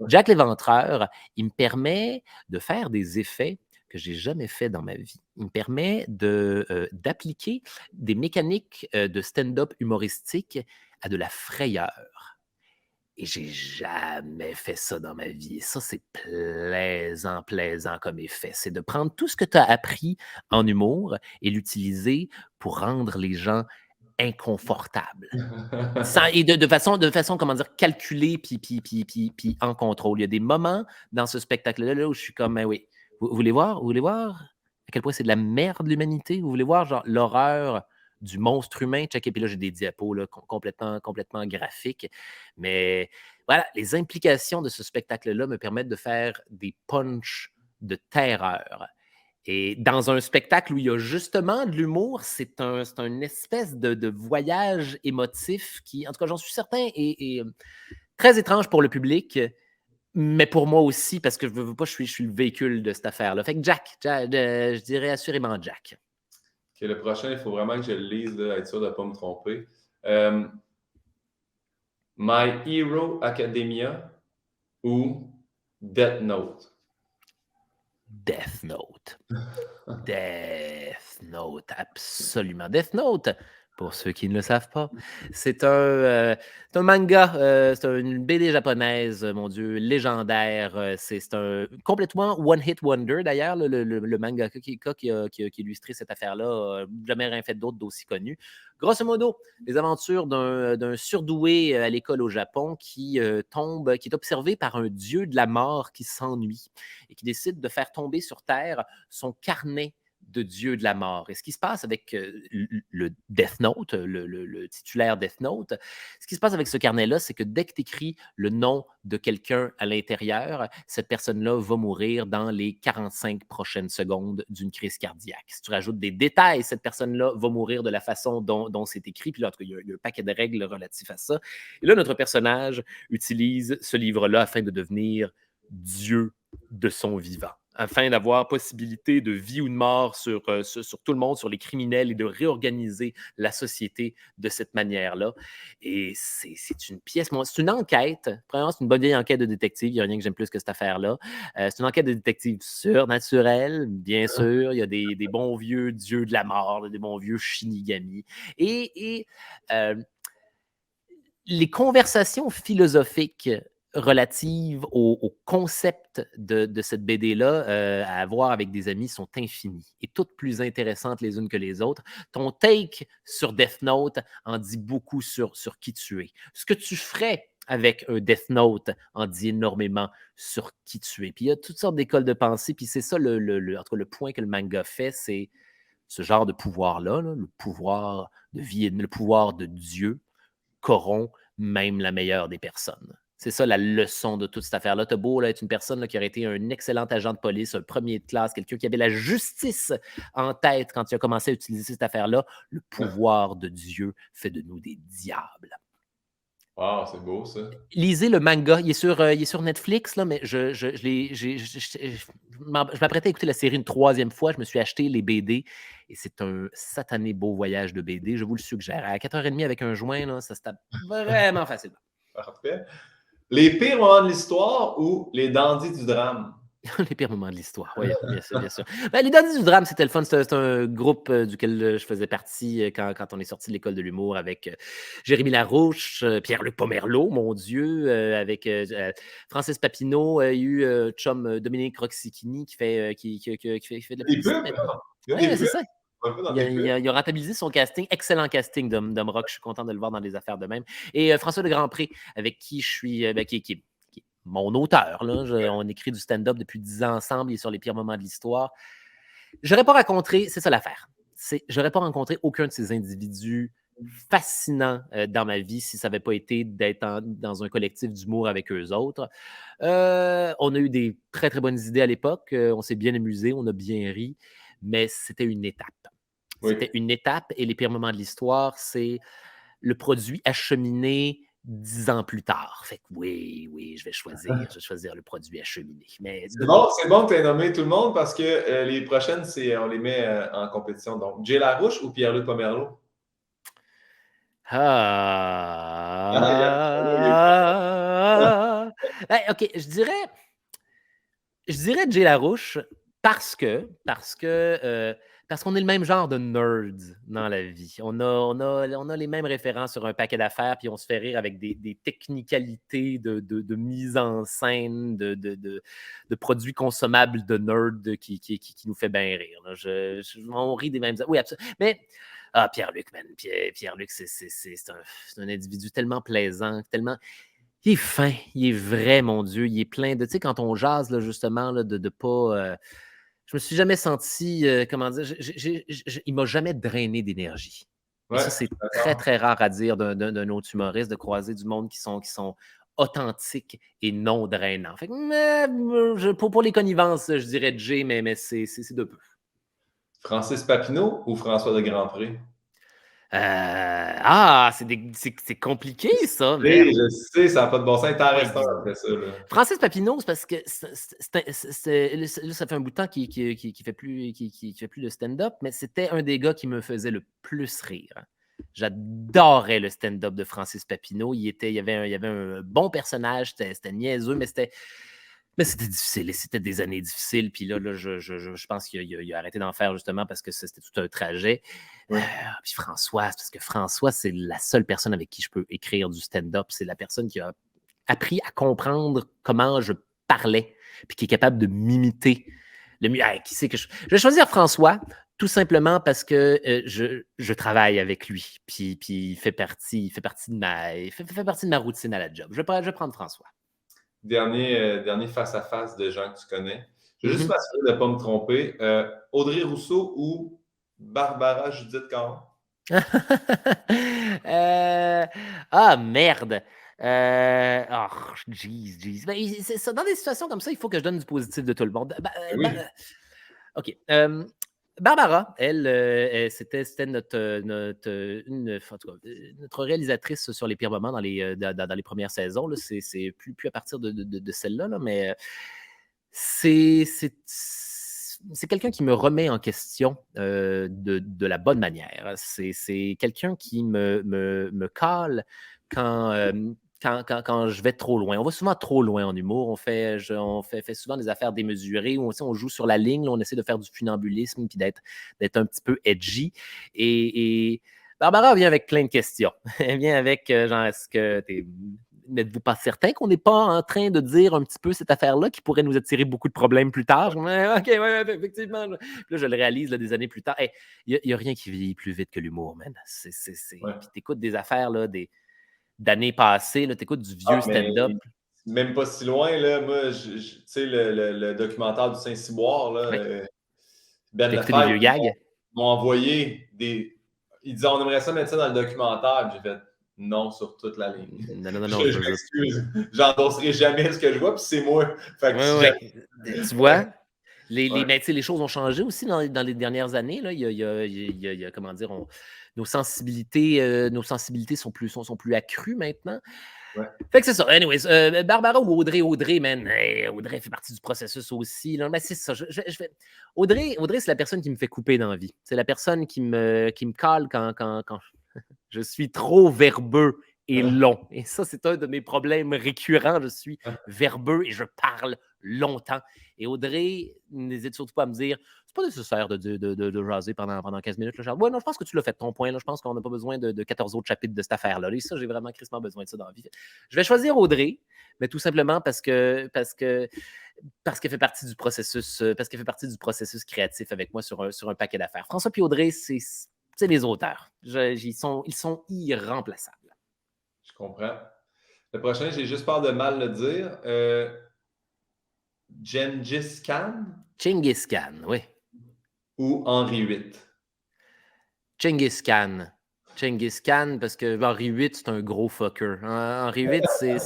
Jack l'Éventreur, il me permet de faire des effets que j'ai jamais fait dans ma vie. Il me permet d'appliquer des mécaniques de stand-up humoristique à de la frayeur. Et j'ai jamais fait ça dans ma vie. Et ça, c'est plaisant comme effet. C'est de prendre tout ce que tu as appris en humour et l'utiliser pour rendre les gens inconfortables. Et de façon, comment dire, calculée puis en contrôle. Il y a des moments dans ce spectacle-là là, où je suis comme, ben oui, vous voulez voir? Vous voulez voir à quel point c'est de la merde l'humanité? Vous voulez voir genre l'horreur du monstre humain? Check, et puis là, j'ai des diapos là, complètement graphiques. Mais voilà, les implications de ce spectacle-là me permettent de faire des punchs de terreur. Et dans un spectacle où il y a justement de l'humour, c'est un espèce de voyage émotif qui, en tout cas, j'en suis certain, est très étrange pour le public, mais pour moi aussi, parce que je veux pas, je suis le véhicule de cette affaire-là. Fait que je dirais assurément Jack. Okay, le prochain, il faut vraiment que je le lise, là, être sûr de ne pas me tromper. My Hero Academia ou Death Note? Death Note. Death Note, absolument. Death Note, pour ceux qui ne le savent pas, c'est un manga, c'est une BD japonaise, mon Dieu, légendaire. C'est un complètement one-hit wonder, d'ailleurs, le mangaka qui a illustré cette affaire-là, jamais rien fait d'autre d'aussi connu. Grosso modo, les aventures d'un surdoué à l'école au Japon qui est observé par un dieu de la mort qui s'ennuie et qui décide de faire tomber sur Terre son carnet de dieu de la mort. Et ce qui se passe avec le Death Note, le titulaire Death Note, ce qui se passe avec ce carnet-là, c'est que dès que tu écris le nom de quelqu'un à l'intérieur, cette personne-là va mourir dans les 45 prochaines secondes d'une crise cardiaque. Si tu rajoutes des détails, cette personne-là va mourir de la façon dont c'est écrit. Puis là, en tout cas, il y a un paquet de règles relatifs à ça. Et là, notre personnage utilise ce livre-là afin de devenir Dieu de son vivant, afin d'avoir possibilité de vie ou de mort sur tout le monde, sur les criminels et de réorganiser la société de cette manière-là. Et c'est une pièce, c'est une enquête. Premièrement, c'est une bonne vieille enquête de détective. Il n'y a rien que j'aime plus que cette affaire-là. C'est une enquête de détective surnaturelle, bien sûr. Il y a des bons vieux dieux de la mort, des bons vieux shinigami. Et les conversations philosophiques relatives au concept de cette BD-là à avoir avec des amis sont infinies et toutes plus intéressantes les unes que les autres. Ton take sur Death Note en dit beaucoup sur qui tu es. Ce que tu ferais avec un Death Note en dit énormément sur qui tu es. Puis il y a toutes sortes d'écoles de pensée, puis c'est ça en tout cas, le point que le manga fait, c'est ce genre de pouvoir-là, là, le pouvoir de vie et le pouvoir de Dieu corrompt même la meilleure des personnes. C'est ça la leçon de toute cette affaire-là. T'as beau là, être une personne là, qui aurait été un excellent agent de police, un premier de classe, quelqu'un qui avait la justice en tête quand il a commencé à utiliser cette affaire-là, le pouvoir de Dieu fait de nous des diables. Wow, c'est beau, ça. Lisez le manga. Il est sur Netflix, là, mais je m'apprêtais à écouter la série une troisième fois. Je me suis acheté les BD et c'est un satané beau voyage de BD. Je vous le suggère. À 4h30 avec un joint, là, ça se tape vraiment facilement. Parfait. Les pires moments de l'histoire ou les dandys du drame? Les pires moments de l'histoire, oui, bien sûr, bien sûr. Ben, les Dandys du drame, c'était le fun. C'est un groupe duquel je faisais partie quand on est sorti de l'école de l'humour avec Jérémy Larouche, Pierre-Luc Pomerleau, mon Dieu, avec Francis Papineau, il y a eu chum Dominique Roxicini qui fait de la Des publicité pubs? maintenant. Il y a Oui, des c'est pubs? ça. Un peu dans des pubs? Il a rentabilisé son casting. Excellent casting d'Homme Rock. Je suis content de le voir dans des affaires de même. Et François de Grandpré, avec qui je suis, qui est mon auteur. Là. On écrit du stand-up depuis 10 ans ensemble. Il est sur les pires moments de l'histoire. J'aurais pas rencontré, c'est ça l'affaire. J'aurais pas rencontré aucun de ces individus fascinants dans ma vie si ça n'avait pas été d'être dans un collectif d'humour avec eux autres. On a eu des très, très bonnes idées à l'époque. On s'est bien amusé, on a bien ri, mais c'était une étape. Oui. C'était une étape et les pires moments de l'histoire, c'est le produit acheminé 10 ans plus tard. Fait que oui, je vais choisir le produit acheminé. Mais C'est bon que tu aies nommé tout le monde parce que les prochaines, on les met en compétition. Donc, Jay Larouche ou Pierre-Luc Pomerleau? OK, je dirais Jay Larouche parce qu'on est le même genre de nerds dans la vie. On a les mêmes références sur un paquet d'affaires, puis on se fait rire avec des technicalités de mise en scène, de produits consommables de nerds qui nous fait bien rire. Là. On rit des mêmes... Oui, absolument. Mais Pierre-Luc, man. Pierre-Luc, c'est un individu tellement plaisant, tellement... Il est fin, il est vrai, mon Dieu. Il est plein de... Tu sais, quand on jase, là, justement, là, de pas... je me suis jamais senti... comment dire? Il m'a jamais drainé d'énergie. Et Ouais, ça, c'est très, d'accord. très rare à dire d'un autre humoriste, de croiser du monde qui sont authentiques et non drainants. Fait que, pour les connivences, je dirais Jay, mais c'est de peu. Francis Papineau ou François de Grandpré? C'est compliqué, ça, merde. Je sais, ça n'a pas de bon sens. Il t'en Oui, reste un après ça. Là. Francis Papineau, c'est parce que là, ça fait un bout de temps qu'il fait plus de stand-up, mais c'était un des gars qui me faisait le plus rire. J'adorais le stand-up de Francis Papineau. Il y avait un bon personnage, c'était niaiseux, mais c'était difficile. C'était des années difficiles. Puis là je pense qu'il a arrêté d'en faire justement parce que c'était tout un trajet. Oui. Puis François, parce que François, c'est la seule personne avec qui je peux écrire du stand-up. C'est la personne qui a appris à comprendre comment je parlais, puis qui est capable de m'imiter. Qui sait que je vais choisir François, tout simplement parce que je travaille avec lui, puis il fait partie de ma routine à la job. Je vais prendre François. Dernier face-à-face de gens que tu connais. Je veux juste Mm-hmm. m'assurer de ne pas me tromper. Audrey Rousseau ou Barbara Judith Caron? Merde. Jeez. Ben, dans des situations comme ça, il faut que je donne du positif de tout le monde. Oui. OK. Barbara, c'était notre réalisatrice sur les pires moments dans les premières saisons. Là. C'est plus à partir de celle-là, là, mais c'est quelqu'un qui me remet en question de la bonne manière. C'est quelqu'un qui me cale quand je vais trop loin. On va souvent trop loin en humour. On fait souvent des affaires démesurées où on joue sur la ligne. Là, on essaie de faire du funambulisme puis d'être un petit peu edgy. Et Barbara vient avec plein de questions. Elle vient avec genre, est-ce que n'êtes-vous pas certain qu'on n'est pas en train de dire un petit peu cette affaire-là qui pourrait nous attirer beaucoup de problèmes plus tard? OK, effectivement. Puis là, je le réalise là, des années plus tard. Il n'y a rien qui vieillit plus vite que l'humour, man. Ouais. Puis t'écoutes des affaires là, d'années passées, t'écoutes du vieux stand-up. Même pas si loin, là. Moi, tu sais, le documentaire du Saint-Cyboire, là, Oui. Ben T'écoutais des vieux Lefebvre, gags? m'ont envoyé des... Ils disaient, on aimerait ça mettre ça dans le documentaire. J'ai fait non sur toute la ligne. Non. Je m'excuse. J'endosserai jamais ce que je vois, puis c'est moi. Fait que Tu vois? Ouais. Mais tu sais, les choses ont changé aussi dans les dernières années. Là. Il y a, comment dire, nos sensibilités sont plus accrues maintenant. Ouais. Fait que c'est ça. Anyways, Barbara ou Audrey, man. Hey, Audrey fait partie du processus aussi. Là. Mais c'est ça. Audrey, c'est la personne qui me fait couper dans la vie. C'est la personne qui me cale quand je suis trop verbeux et long. Et ça, c'est un de mes problèmes récurrents. Je suis verbeux et je parle longtemps. Et Audrey n'hésite surtout pas à me dire c'est pas nécessaire de jaser pendant 15 minutes. Là. Ouais, non, je pense que tu l'as fait ton point. Là. Je pense qu'on n'a pas besoin de 14 autres chapitres de cette affaire-là. Et ça, j'ai vraiment crissement besoin de ça dans la vie. Je vais choisir Audrey, mais tout simplement parce qu'elle fait partie du processus créatif avec moi sur un paquet d'affaires. François puis Audrey, c'est les auteurs. Ils sont irremplaçables. Je comprends. Le prochain, j'ai juste peur de mal le dire. Gengis Khan Genghis Khan, oui. ou Henri VIII? Genghis Khan. Genghis Khan, parce que Henri VIII, c'est un gros fucker. Henri VIII,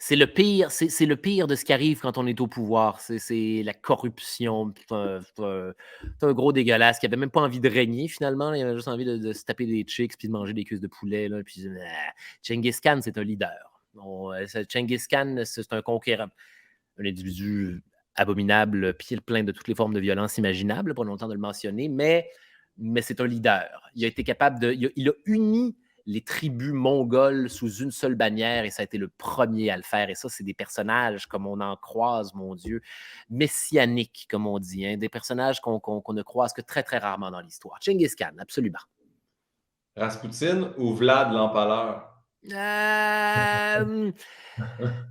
c'est le pire, c'est le pire de ce qui arrive quand on est au pouvoir. C'est la corruption. C'est un gros dégueulasse qui avait même pas envie de régner finalement. Il avait juste envie de se taper des chicks puis de manger des cuisses de poulet. Là, puis, Genghis Khan, c'est un leader. Genghis Khan, c'est un conquérant. Un individu abominable, pied plein de toutes les formes de violence imaginables, pas longtemps de le mentionner, mais c'est un leader. Il a été capable il a uni les tribus mongoles sous une seule bannière et ça a été le premier à le faire. Et ça, c'est des personnages comme on en croise, mon Dieu, messianiques, comme on dit, hein, des personnages qu'on ne croise que très, très rarement dans l'histoire. Genghis Khan, absolument. Rasputin ou Vlad l'Empaleur?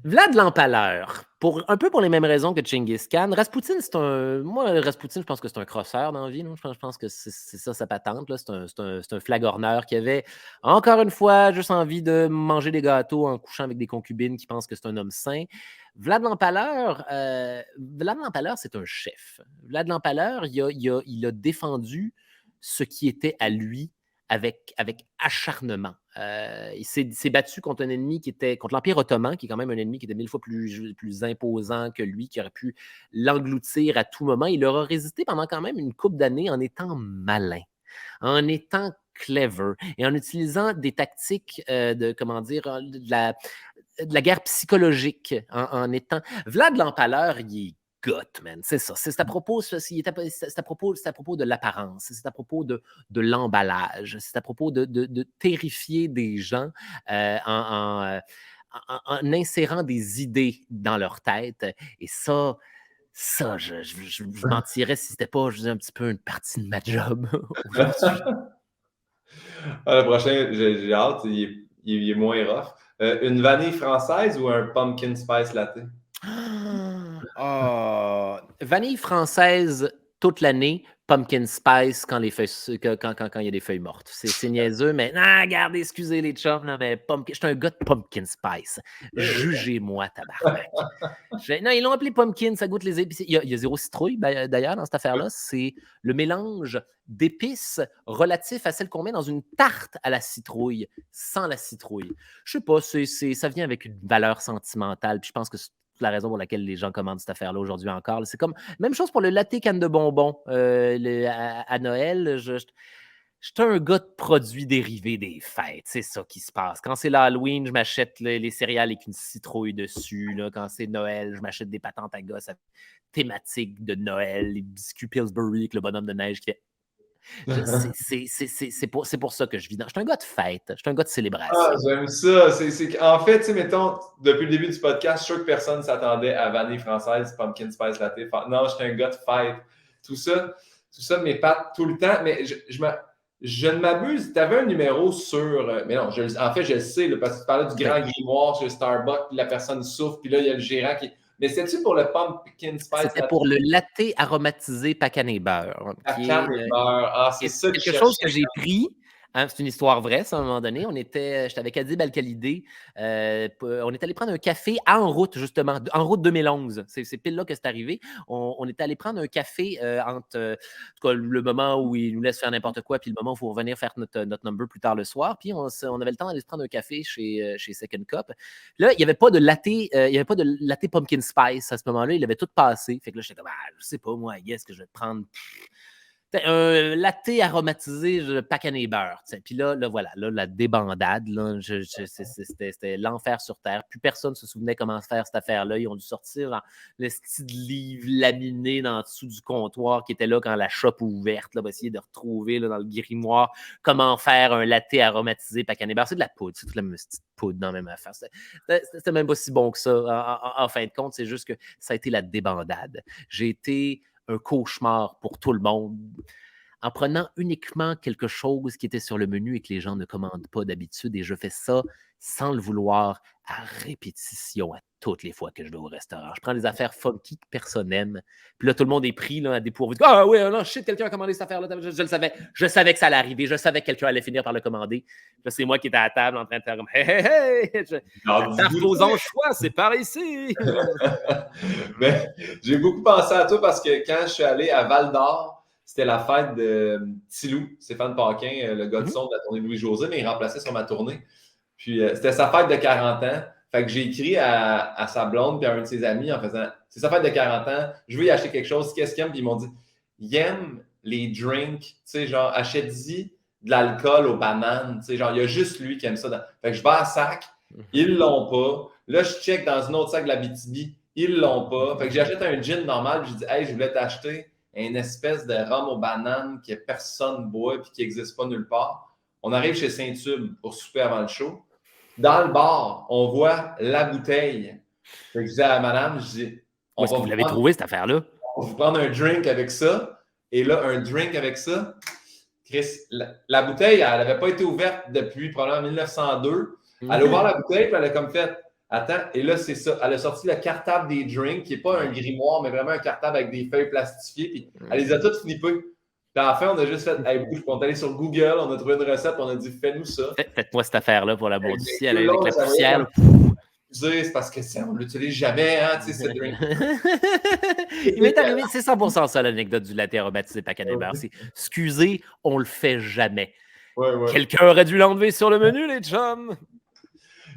Vlad l'Empaleur, un peu pour les mêmes raisons que Genghis Khan. Rasputin, Rasputin, je pense que c'est un crosseur dans la vie. Non? Je pense que c'est ça sa patente. Là. C'est un flagorneur qui avait, encore une fois, juste envie de manger des gâteaux en couchant avec des concubines qui pensent que c'est un homme sain. Vlad l'Empaleur, c'est un chef. Vlad l'Empaleur, il a défendu ce qui était à lui avec acharnement. Il s'est battu contre un ennemi contre l'Empire ottoman, qui est quand même un ennemi qui était 1000 fois plus imposant que lui, qui aurait pu l'engloutir à tout moment. Il leur a résisté pendant quand même une couple d'années en étant malin, en étant clever et en utilisant des tactiques de la guerre psychologique, en étant... Vlad l'Empaleur, il est goth, man. C'est ça. C'est à propos de l'apparence. C'est à propos de l'emballage. C'est à propos de terrifier des gens en insérant des idées dans leur tête. Et ça, je mentirais si c'était pas un petit peu une partie de ma job aujourd'hui. Le prochain, j'ai hâte. Il est moins rough. Une vanille française ou un pumpkin spice latte? Vanille française toute l'année, pumpkin spice quand il y a des feuilles mortes. C'est niaiseux, mais regardez, excusez les chums, là, mais je suis un gars de pumpkin spice. Jugez-moi, tabarnak. Non, ils l'ont appelé pumpkin, ça goûte les épices. Il y a zéro citrouille, d'ailleurs, dans cette affaire-là. C'est le mélange d'épices relatif à celle qu'on met dans une tarte à la citrouille, sans la citrouille. Je sais pas, ça vient avec une valeur sentimentale, puis je pense que c'est la raison pour laquelle les gens commandent cette affaire-là aujourd'hui encore. C'est comme, même chose pour le latte canne de bonbons à Noël. Je suis un gars de produits dérivés des fêtes. C'est ça qui se passe. Quand c'est l'Halloween, je m'achète les céréales avec une citrouille dessus. Là. Quand c'est Noël, je m'achète des patentes à gosse thématiques de Noël, les biscuits Pillsbury avec le bonhomme de neige qui fait... C'est pour ça que je vis dans. Je suis un gars de fête, je suis un gars de célébration. Ah, j'aime ça. En fait, tu sais, mettons, depuis le début du podcast, je suis sûr que personne ne s'attendait à vanille française, pumpkin spice latte. Non, je suis un gars de fête. Tout ça m'épate tout le temps. Mais je ne m'abuse. Tu avais un numéro sur. Mais non, en fait, je le sais, là, parce que tu parlais du grand grimoire sur Starbucks, puis la personne souffre, puis là, il y a le gérant qui. Mais c'est-tu pour le pumpkin spice? C'était pour le latte aromatisé pacané beurre. Pacané beurre. Ah, c'est ça que quelque chose que j'ai pris Hein, c'est une histoire vraie, ça, à un moment donné. J'étais avec Adib Al-Khalidé. On est allé prendre un café en route, justement, en route 2011. C'est pile là que c'est arrivé. On est allé prendre un café entre en tout cas, le moment où il nous laisse faire n'importe quoi, puis le moment où il faut revenir faire notre number plus tard le soir. Puis on avait le temps d'aller se prendre un café chez Second Cup. Là, il n'y avait pas de latte, pumpkin spice à ce moment-là. Il avait tout passé. Fait que là, j'étais comme, je sais pas, moi, I guess que je vais prendre un latte aromatisé de Pacané beurre. Puis là, voilà, là, la débandade, là, c'était l'enfer sur terre. Plus personne ne se souvenait comment faire cette affaire-là. Ils ont dû sortir le style de livre laminé dans le dessous du comptoir qui était là quand la shop ouverte, là, pour essayer de retrouver là, dans le grimoire comment faire un latte aromatisé Pacané beurre. C'est de la poudre, c'est toute la petite poudre dans la même affaire. C'était même pas si bon que ça. En fin de compte, c'est juste que ça a été la débandade. J'ai été un cauchemar pour tout le monde en prenant uniquement quelque chose qui était sur le menu et que les gens ne commandent pas d'habitude. Et je fais ça sans le vouloir à répétition à toutes les fois que je vais au restaurant. Je prends des affaires funky que personne n'aime. Puis là, tout le monde est pris là, à dépourvu. Ah oui, non, shit, quelqu'un a commandé cette affaire-là. Je le savais. Je savais que ça allait arriver. Je savais que quelqu'un allait finir par le commander. Puis là, c'est moi qui étais à la table en train de faire comme hey. La tarte aux anchois, c'est par ici. Mais j'ai beaucoup pensé à toi parce que quand je suis allé à Val d'Or, c'était la fête de Tilou, Stéphane Paquin, le gars de son de la tournée de Louis-José, mais il remplaçait sur ma tournée. Puis c'était sa fête de 40 ans. Fait que j'ai écrit à sa blonde et à un de ses amis en faisant c'est sa fête de 40 ans, je veux y acheter quelque chose, qu'est-ce qu'il aime? Puis ils m'ont dit il aime les drinks, tu sais, genre achète-y de l'alcool aux bananes, tu sais, genre il y a juste lui qui aime ça. Fait que je vais à sac, ils l'ont pas. Là, je check dans un autre sac de la BTB, ils l'ont pas. Fait que j'achète un gin normal, puis je dis hey, je voulais t'acheter une espèce de rhum aux bananes que personne boit et qui n'existe pas nulle part. On arrive chez Saint-Tube pour souper avant le show. Dans le bar, on voit la bouteille. Fait que je dis à la madame, je dis, Où est-ce que vous l'avez trouvé, cette affaire-là? On va vous prendre un drink avec ça. Et là, un drink avec ça. Chris, la bouteille, elle n'avait pas été ouverte depuis probablement 1902. Elle a ouvert la bouteille, puis elle a comme fait, attends, et là, c'est ça. Elle a sorti le cartable des drinks, qui n'est pas un grimoire, mais vraiment un cartable avec des feuilles plastifiées, puis elle les a toutes flippées. Puis à la fin, on a juste fait, hey, bouge, on est allé sur Google, on a trouvé une recette, on a dit, fais-nous ça. Faites-moi cette affaire-là pour la bourre du ciel avec la poussière. C'est parce que on ne l'utilise jamais, hein, tu sais, ce drink. Il m'est arrivé, c'est 100% ça l'anecdote du latte aromatisé Pacané beurre. C'est excusez, on le fait jamais. Ouais. Quelqu'un aurait dû l'enlever sur le menu, les chums.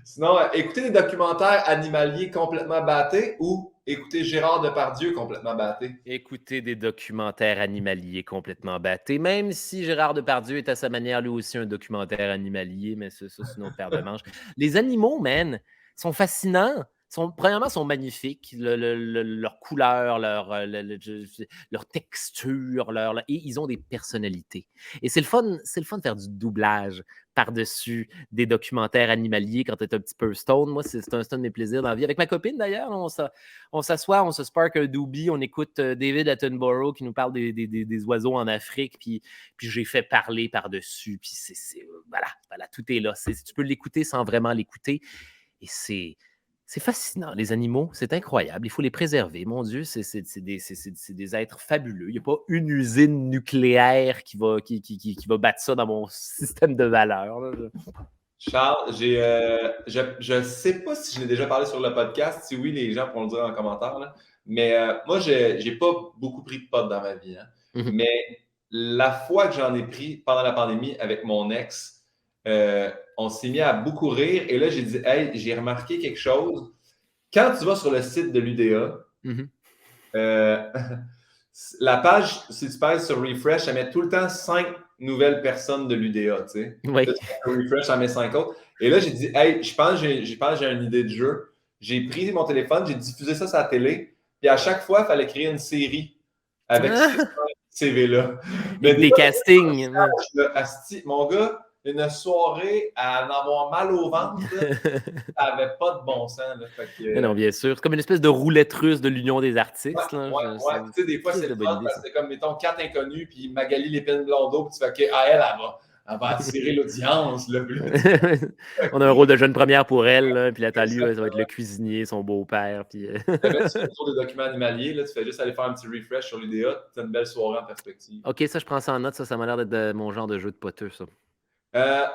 Sinon, écoutez des documentaires animaliers complètement battés ou écoutez Gérard Depardieu complètement batté. Écoutez des documentaires animaliers complètement battés, même si Gérard Depardieu est à sa manière lui aussi un documentaire animalier, mais ça c'est une autre paire de manches. Les animaux, man, sont fascinants. Premièrement, sont magnifiques. Leur couleur, leur texture, et ils ont des personnalités. Et c'est le fun de faire du doublage par-dessus des documentaires animaliers quand tu es un petit peu stone. Moi, c'est un de mes plaisirs dans la vie. Avec ma copine, d'ailleurs, on s'assoit, on se spark un doobie, on écoute David Attenborough qui nous parle des oiseaux en Afrique, puis j'ai fait parler par-dessus. Puis voilà, tout est là. Tu peux l'écouter sans vraiment l'écouter. Et c'est fascinant, les animaux, c'est incroyable. Il faut les préserver. Mon Dieu, c'est des êtres fabuleux. Il n'y a pas une usine nucléaire qui va battre ça dans mon système de valeurs. Charles, je ne sais pas si je l'ai déjà parlé sur le podcast. Si oui, les gens pourront le dire en commentaire. Là. Mais moi, je n'ai pas beaucoup pris de pot dans ma vie. Hein. Mais la fois que j'en ai pris pendant la pandémie avec mon ex, on s'est mis à beaucoup rire. Et là, j'ai dit, hey, j'ai remarqué quelque chose. Quand tu vas sur le site de l'UDA, la page, si tu passes sur Refresh, ça met tout le temps 5 nouvelles personnes de l'UDA. Tu sais. Oui. Là, Refresh, ça met 5 autres. Et là, j'ai dit, hey, je pense que j'ai une idée de jeu. J'ai pris mon téléphone, j'ai diffusé ça sur la télé. Puis à chaque fois, il fallait créer une série avec ces CV-là. Des castings. Mon gars, une soirée à en avoir mal au ventre, ça n'avait pas de bon sens. Là. Fait que, non, bien sûr. C'est comme une espèce de roulette russe de l'Union des artistes. Ouais. Tu sais, des fois, c'est le fun parce que c'est comme, mettons, 4 inconnus, puis Magali Lépine-Blondeau, puis tu fais que, elle va attirer l'audience. Là, on a un rôle de jeune première pour elle, là, puis la Talue, ça va être le cuisinier, son beau-père. Puis... tu fais autour des documents animaliers, là, tu fais juste aller faire un petit refresh sur l'UDA, tu as une belle soirée en perspective. OK, ça, je prends ça en note. Ça m'a l'air d'être mon genre de jeu de poteux, ça. Euh,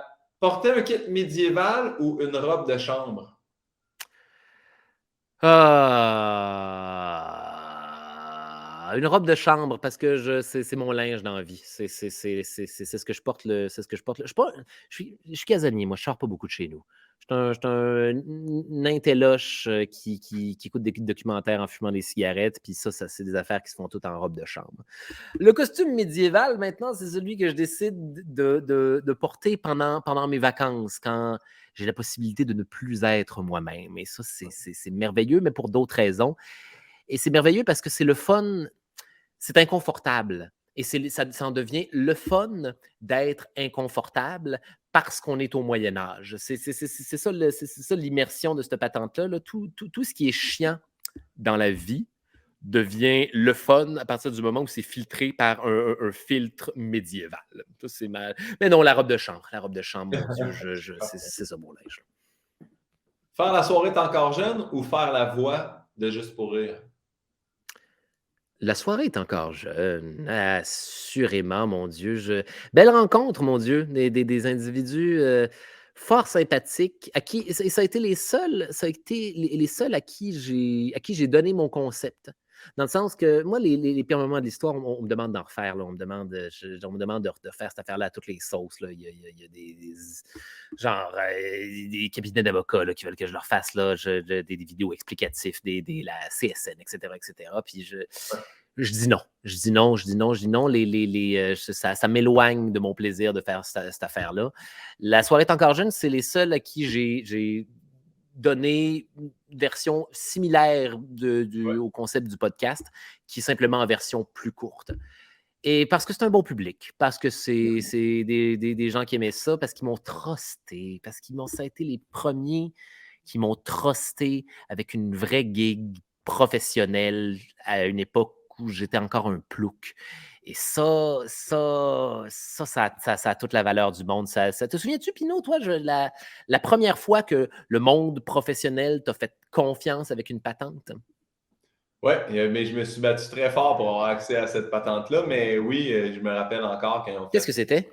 Porter un kit médiéval ou une robe de chambre? Une robe de chambre parce que c'est mon linge dans la vie. C'est ce que je porte. C'est ce que je porte. Je suis casanier, moi. Je sors pas beaucoup de chez nous. Je suis un intelloche qui écoute des documentaires en fumant des cigarettes. Puis ça, c'est des affaires qui se font toutes en robe de chambre. Le costume médiéval, maintenant, c'est celui que je décide de porter pendant mes vacances, quand j'ai la possibilité de ne plus être moi-même. Et ça, c'est merveilleux, mais pour d'autres raisons. Et c'est merveilleux parce que c'est le fun, c'est inconfortable. Et ça en devient le fun d'être inconfortable parce qu'on est au Moyen Âge. C'est ça l'immersion de cette patente-là. Là. Tout ce qui est chiant dans la vie devient le fun à partir du moment où c'est filtré par un filtre médiéval. Ça, c'est mal. Mais non, la robe de chambre. La robe de chambre, mon Dieu, c'est ça mon linge. Faire la soirée T'es encore jeune ou faire la voix de Juste pour rire? La soirée est encore jeune, assurément, mon Dieu. Belle rencontre, mon Dieu, des individus fort sympathiques, à qui ça a été les seuls à qui j'ai donné mon concept. Dans le sens que moi, les pires moments de l'histoire, on me demande d'en refaire. Là, on me demande de refaire cette affaire-là à toutes les sauces. Là. Il y a des cabinets d'avocats là, qui veulent que je leur fasse là, des vidéos explicatives, la CSN, etc. Puis je dis non. Je dis non. Ça m'éloigne de mon plaisir de faire cette affaire-là. La soirée est encore jeune, c'est les seuls à qui j'ai donné une version similaire au concept du podcast, qui est simplement en version plus courte. Et parce que c'est un bon public, parce que c'est des gens qui aimaient ça, parce qu'ils m'ont trusté, ça a été les premiers qui m'ont trusté avec une vraie gig professionnelle à une époque où j'étais encore un plouc. Et ça a toute la valeur du monde. Te souviens-tu, Pinot, toi, la première fois que le monde professionnel t'a fait confiance avec une patente? Oui, mais je me suis battu très fort pour avoir accès à cette patente-là. Mais oui, je me rappelle encore quand ils ont fait. Qu'est-ce que c'était?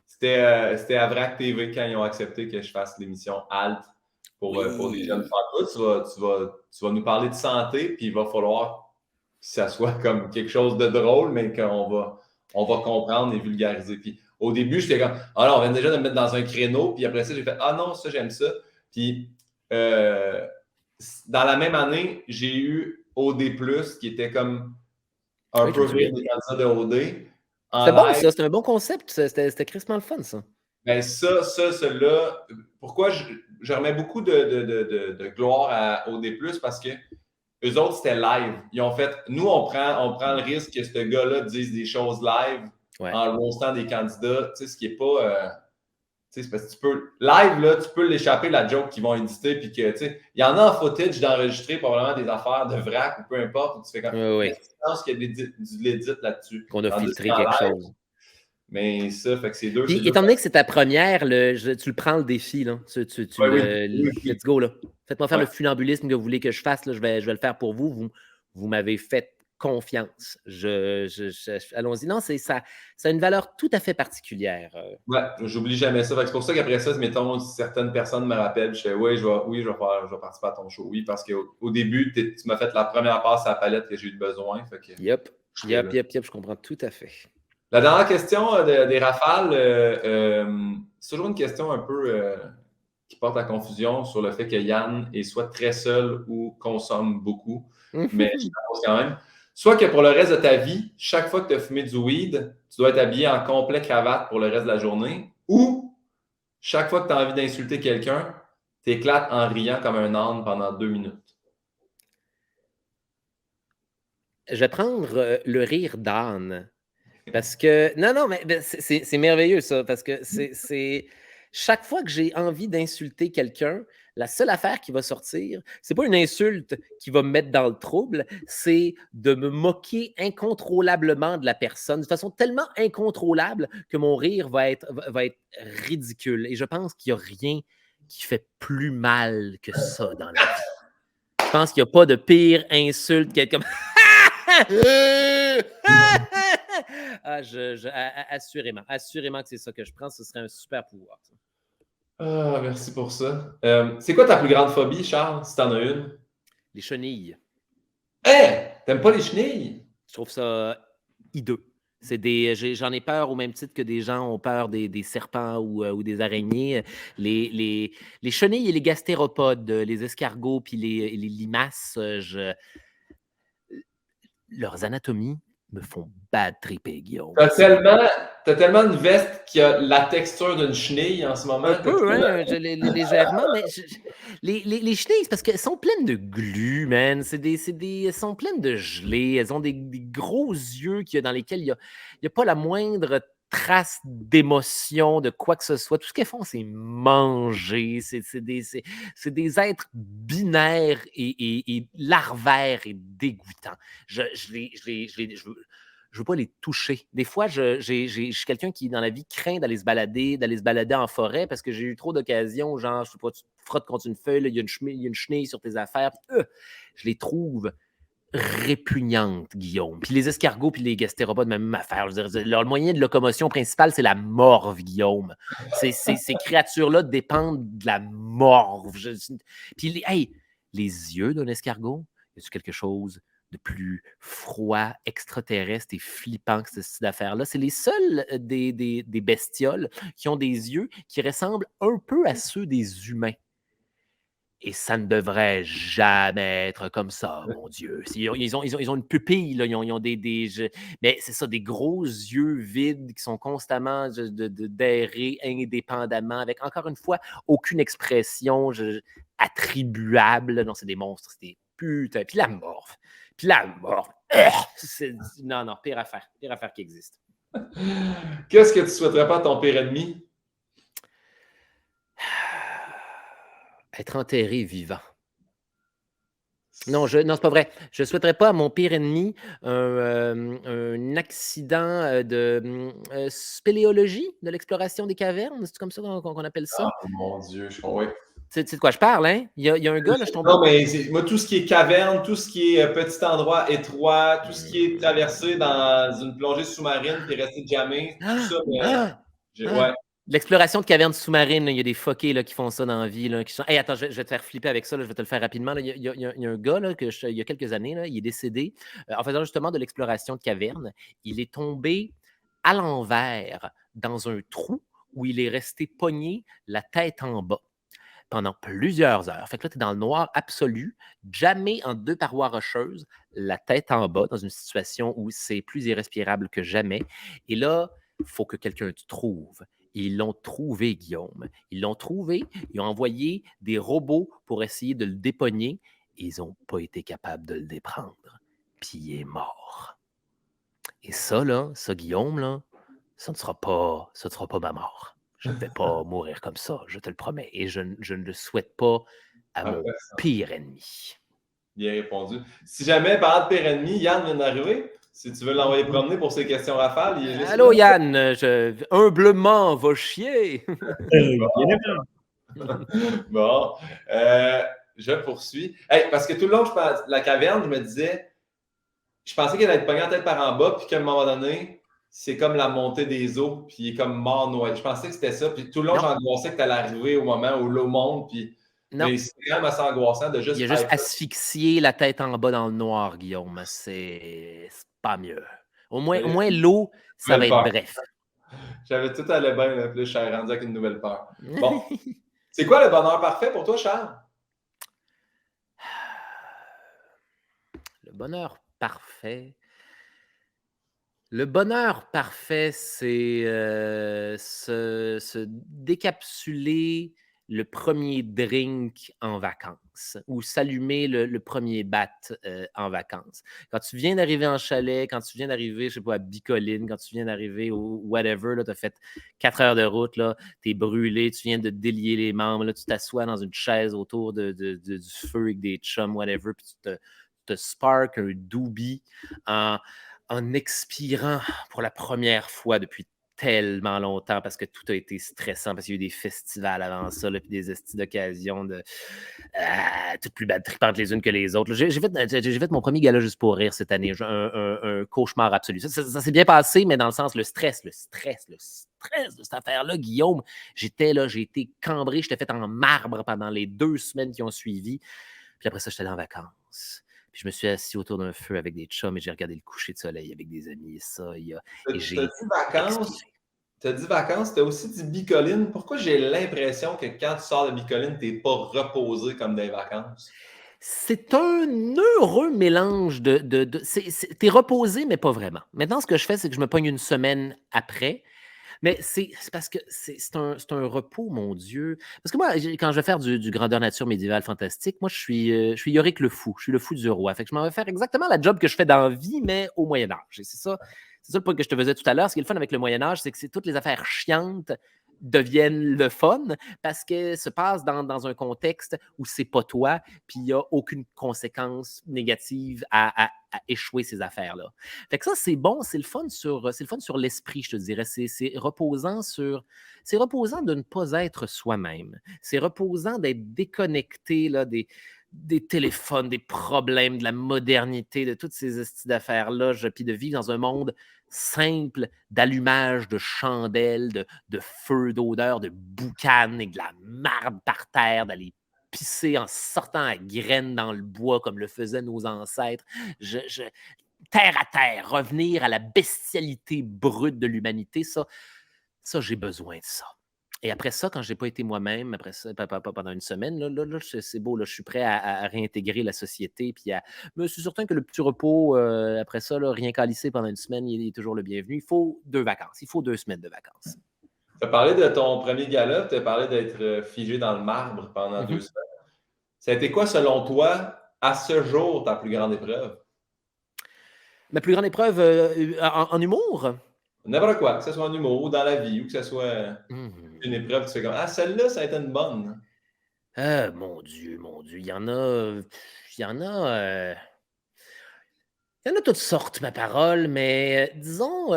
C'était à VRAC TV quand ils ont accepté que je fasse l'émission Alt pour les jeunes femmes. Tu vas nous parler de santé, puis il va falloir que ça soit comme quelque chose de drôle, mais qu'on va comprendre et vulgariser. Puis au début, j'étais comme « Ah non, on vient déjà de me mettre dans un créneau. » Puis après ça, j'ai fait « Ah non, ça, j'aime ça. » Puis dans la même année, j'ai eu OD+, qui était comme un peu rire des candidats de OD. C'était bon, ça. C'était un bon concept. C'était crissement le fun, ça. Ben celui-là, pourquoi je remets beaucoup de gloire à OD+, parce que eux autres, c'était live. Ils ont fait, nous, on prend le risque que ce gars-là dise des choses live en roastant des candidats, tu sais, ce qui n'est pas... c'est parce que tu peux, live, là, tu peux l'échapper, la joke qu'ils vont éditer, puis que, tu sais, il y en a en footage d'enregistrer probablement des affaires de vrac ou peu importe, où tu fais comme, je pense qu'il y a du l'édit là-dessus. Qu'on a filtré quelque chose. Mais ça, fait que c'est deux. Puis, étant donné que c'est ta première, tu le prends le défi, là. Let's go, là. Faites-moi faire le funambulisme que vous voulez que je fasse, là. Je vais le faire pour vous. Vous m'avez fait confiance. Allons-y. Non, ça a une valeur tout à fait particulière. Ouais, j'oublie jamais ça. C'est pour ça qu'après ça, mettons, certaines personnes me rappellent, je fais oui, je vais participer à ton show. Oui, parce qu'au début, tu m'as fait la première passe à la palette que j'ai eu besoin. Fait que, Yep, je comprends tout à fait. La dernière question des rafales, c'est toujours une question un peu qui porte à confusion sur le fait que Yann est soit très seul ou consomme beaucoup. Mais je pense quand même. Soit que pour le reste de ta vie, chaque fois que tu as fumé du weed, tu dois être habillé en complet cravate pour le reste de la journée. Ou chaque fois que tu as envie d'insulter quelqu'un, tu éclates en riant comme un âne pendant 2 minutes. Je vais prendre le rire d'âne. Parce que, non, mais c'est merveilleux ça, parce que c'est chaque fois que j'ai envie d'insulter quelqu'un, la seule affaire qui va sortir, c'est pas une insulte qui va me mettre dans le trouble, c'est de me moquer incontrôlablement de la personne, de façon tellement incontrôlable que mon rire va être ridicule. Et je pense qu'il n'y a rien qui fait plus mal que ça dans la vie. Je pense qu'il n'y a pas de pire insulte qu'être comme Assurément que c'est ça que je prends. Ce serait un super pouvoir. Ça. Ah, merci pour ça. C'est quoi ta plus grande phobie, Charles, si t'en as une? Les chenilles. Hein? T'aimes pas les chenilles? Je trouve ça hideux. J'en ai peur au même titre que des gens ont peur des serpents ou des araignées. Les chenilles et les gastéropodes, les escargots puis les limaces, leurs anatomies me font bad tripper, Guillaume. T'as tellement une veste qui a la texture d'une chenille en ce moment. Un peu, hein, légèrement, mais les chenilles, c'est parce qu'elles sont pleines de glu, man. Elles sont pleines de gelée. Elles ont des gros yeux dans lesquels il y a pas la moindre trace d'émotion, de quoi que ce soit. Tout ce qu'elles font, c'est manger. C'est des êtres binaires et larvaires et dégoûtants. Je veux pas les toucher. Des fois, je suis quelqu'un qui, dans la vie, craint d'aller se balader en forêt parce que j'ai eu trop d'occasions, genre, je sais pas, tu te frottes contre une feuille, il y a une chenille sur tes affaires. Je les trouve répugnantes, Guillaume. Puis les escargots puis les gastéropodes, même affaire. Je veux dire, leur moyen de locomotion principal, c'est la morve, Guillaume. Ces créatures-là dépendent de la morve. Puis, les yeux d'un escargot, y a-tu quelque chose de plus froid, extraterrestre et flippant que cette style d'affaires-là? C'est les seuls des bestioles qui ont des yeux qui ressemblent un peu à ceux des humains. Et ça ne devrait jamais être comme ça, mon Dieu. Ils ont une pupille, là, ils ont mais c'est ça, des gros yeux vides qui sont constamment d'aérer indépendamment, avec, encore une fois, aucune expression attribuable. Non, c'est des monstres, c'est des putains. Puis la morve. Non, pire affaire qui existe. Qu'est-ce que tu souhaiterais pas à ton pire ennemi? Être enterré vivant. Non, c'est pas vrai. Je ne souhaiterais pas à mon pire ennemi un accident de spéléologie, de l'exploration des cavernes. C'est comme ça qu'on appelle ça? Oh mon Dieu, oui. Tu sais de quoi je parle, hein? Il y a un gars, là, je tombe. Non, mais moi, tout ce qui est caverne, tout ce qui est petit endroit étroit, tout ce qui est traversé dans une plongée sous-marine puis resté jamais, tout ça, ouais. L'exploration de cavernes sous-marines, il y a des fuckés là, qui font ça dans la vie. Là, qui sont... Hey, attends, je vais te faire flipper avec ça, là, je vais te le faire rapidement. Là. Il y a un gars, là, il y a quelques années, là, il est décédé en faisant justement de l'exploration de cavernes. Il est tombé à l'envers dans un trou où il est resté pogné la tête en bas pendant plusieurs heures. Fait que là, tu es dans le noir absolu, jamais en deux parois rocheuses, la tête en bas, dans une situation où c'est plus irrespirable que jamais. Et là, il faut que quelqu'un te trouve. Et ils l'ont trouvé, Guillaume. Ils l'ont trouvé, ils ont envoyé des robots pour essayer de le dépogner et ils n'ont pas été capables de le déprendre. Puis il est mort. Et ça, Guillaume, là, ça ne sera pas ma mort. Je ne vais pas mourir comme ça, je te le promets. Et je ne le souhaite pas à mon pire ennemi. Bien répondu. Si jamais, parlant de pire ennemi, Yann vient d'arriver. Si tu veux l'envoyer promener pour ses questions rafales, il est juste allô, là. Yann, humblement, va chier. Bon, je poursuis. Hey, parce que tout le long, la caverne, je me disais, je pensais qu'elle allait être pognée en tête par en bas, puis qu'à un moment donné, c'est comme la montée des eaux, puis il est comme mort noyé. Je pensais que c'était ça, puis tout le long, j'angoissais que tu allais arriver au moment où l'eau monte, puis mais c'est quand même assez angoissant de juste. Il a juste asphyxié la tête en bas dans le noir, Guillaume. C'est pas mieux. Au moins l'eau, ça va être bref. J'avais tout allé bien, là, puis je suis rendu avec une nouvelle peur. Bon. C'est quoi le bonheur parfait pour toi, Charles? Le bonheur parfait. Le bonheur parfait, c'est se décapsuler le premier drink en vacances ou s'allumer le premier bat en vacances. Quand tu viens d'arriver en chalet, quand tu viens d'arriver, je sais pas, à Bicoline, quand tu viens d'arriver au whatever, tu as fait 4 heures de route, tu es brûlé, tu viens de délier les membres, là, tu t'assois dans une chaise autour du feu avec des chums, whatever, puis tu te spark un doobie en expirant pour la première fois depuis tellement longtemps parce que tout a été stressant, parce qu'il y a eu des festivals avant ça, là, puis des estis d'occasion de toutes plus tripantes les unes que les autres. J'ai fait mon premier gala juste pour rire cette année. Un cauchemar absolu. Ça s'est bien passé, mais dans le sens, le stress de cette affaire-là, Guillaume, j'ai été cambré, j'étais fait en marbre pendant les 2 semaines qui ont suivi. Puis après ça, j'étais allé en vacances. Puis je me suis assis autour d'un feu avec des chums et j'ai regardé le coucher de soleil avec des amis. Et j'ai explosé. T'as dit vacances, t'as aussi dit bicoline. Pourquoi j'ai l'impression que quand tu sors de bicoline, t'es pas reposé comme des vacances? C'est un heureux mélange t'es reposé, mais pas vraiment. Maintenant, ce que je fais, c'est que je me pogne une semaine après. Mais c'est parce que c'est un repos, mon Dieu. Parce que moi, quand je vais faire du grandeur nature médiévale fantastique, moi, je suis Yorick le fou. Je suis le fou du roi. Fait que je m'en vais faire exactement la job que je fais dans la vie, mais au Moyen-Âge. Et c'est ça le point que je te faisais tout à l'heure. Ce qui est le fun avec le Moyen-Âge, c'est que toutes les affaires chiantes deviennent le fun parce qu'elles se passent dans un contexte où c'est pas toi, puis il n'y a aucune conséquence négative à échouer ces affaires-là. Fait que ça, c'est bon, c'est le fun sur l'esprit, je te dirais. C'est reposant de ne pas être soi-même. C'est reposant d'être déconnecté là, des téléphones, des problèmes, de la modernité, de toutes ces d'affaires-là, puis de vivre dans un monde simple d'allumage de chandelles, de feux, d'odeurs, de boucan et de la marde par terre, d'aller pisser en sortant à graines dans le bois comme le faisaient nos ancêtres. Terre à terre, revenir à la bestialité brute de l'humanité, ça j'ai besoin de ça. Et après ça, quand je n'ai pas été moi-même, après ça, pendant une semaine, là, c'est beau, là, je suis prêt à réintégrer la société. Mais je suis certain que le petit repos, après ça, là, rien qu'à lisser pendant une semaine, il est toujours le bienvenu. Il faut 2 vacances. Il faut 2 semaines de vacances. Tu as parlé de ton premier gala, tu as parlé d'être figé dans le marbre pendant 2 semaines. Ça a été quoi, selon toi, à ce jour, ta plus grande épreuve? Ma plus grande épreuve en humour? N'importe quoi, que ce soit en humour ou dans la vie, ou que ce soit une épreuve, tu fais comme celle-là, ça a été une bonne. Mon Dieu, il y en a. Il y en a. Il y en a toutes sortes, ma parole, mais disons.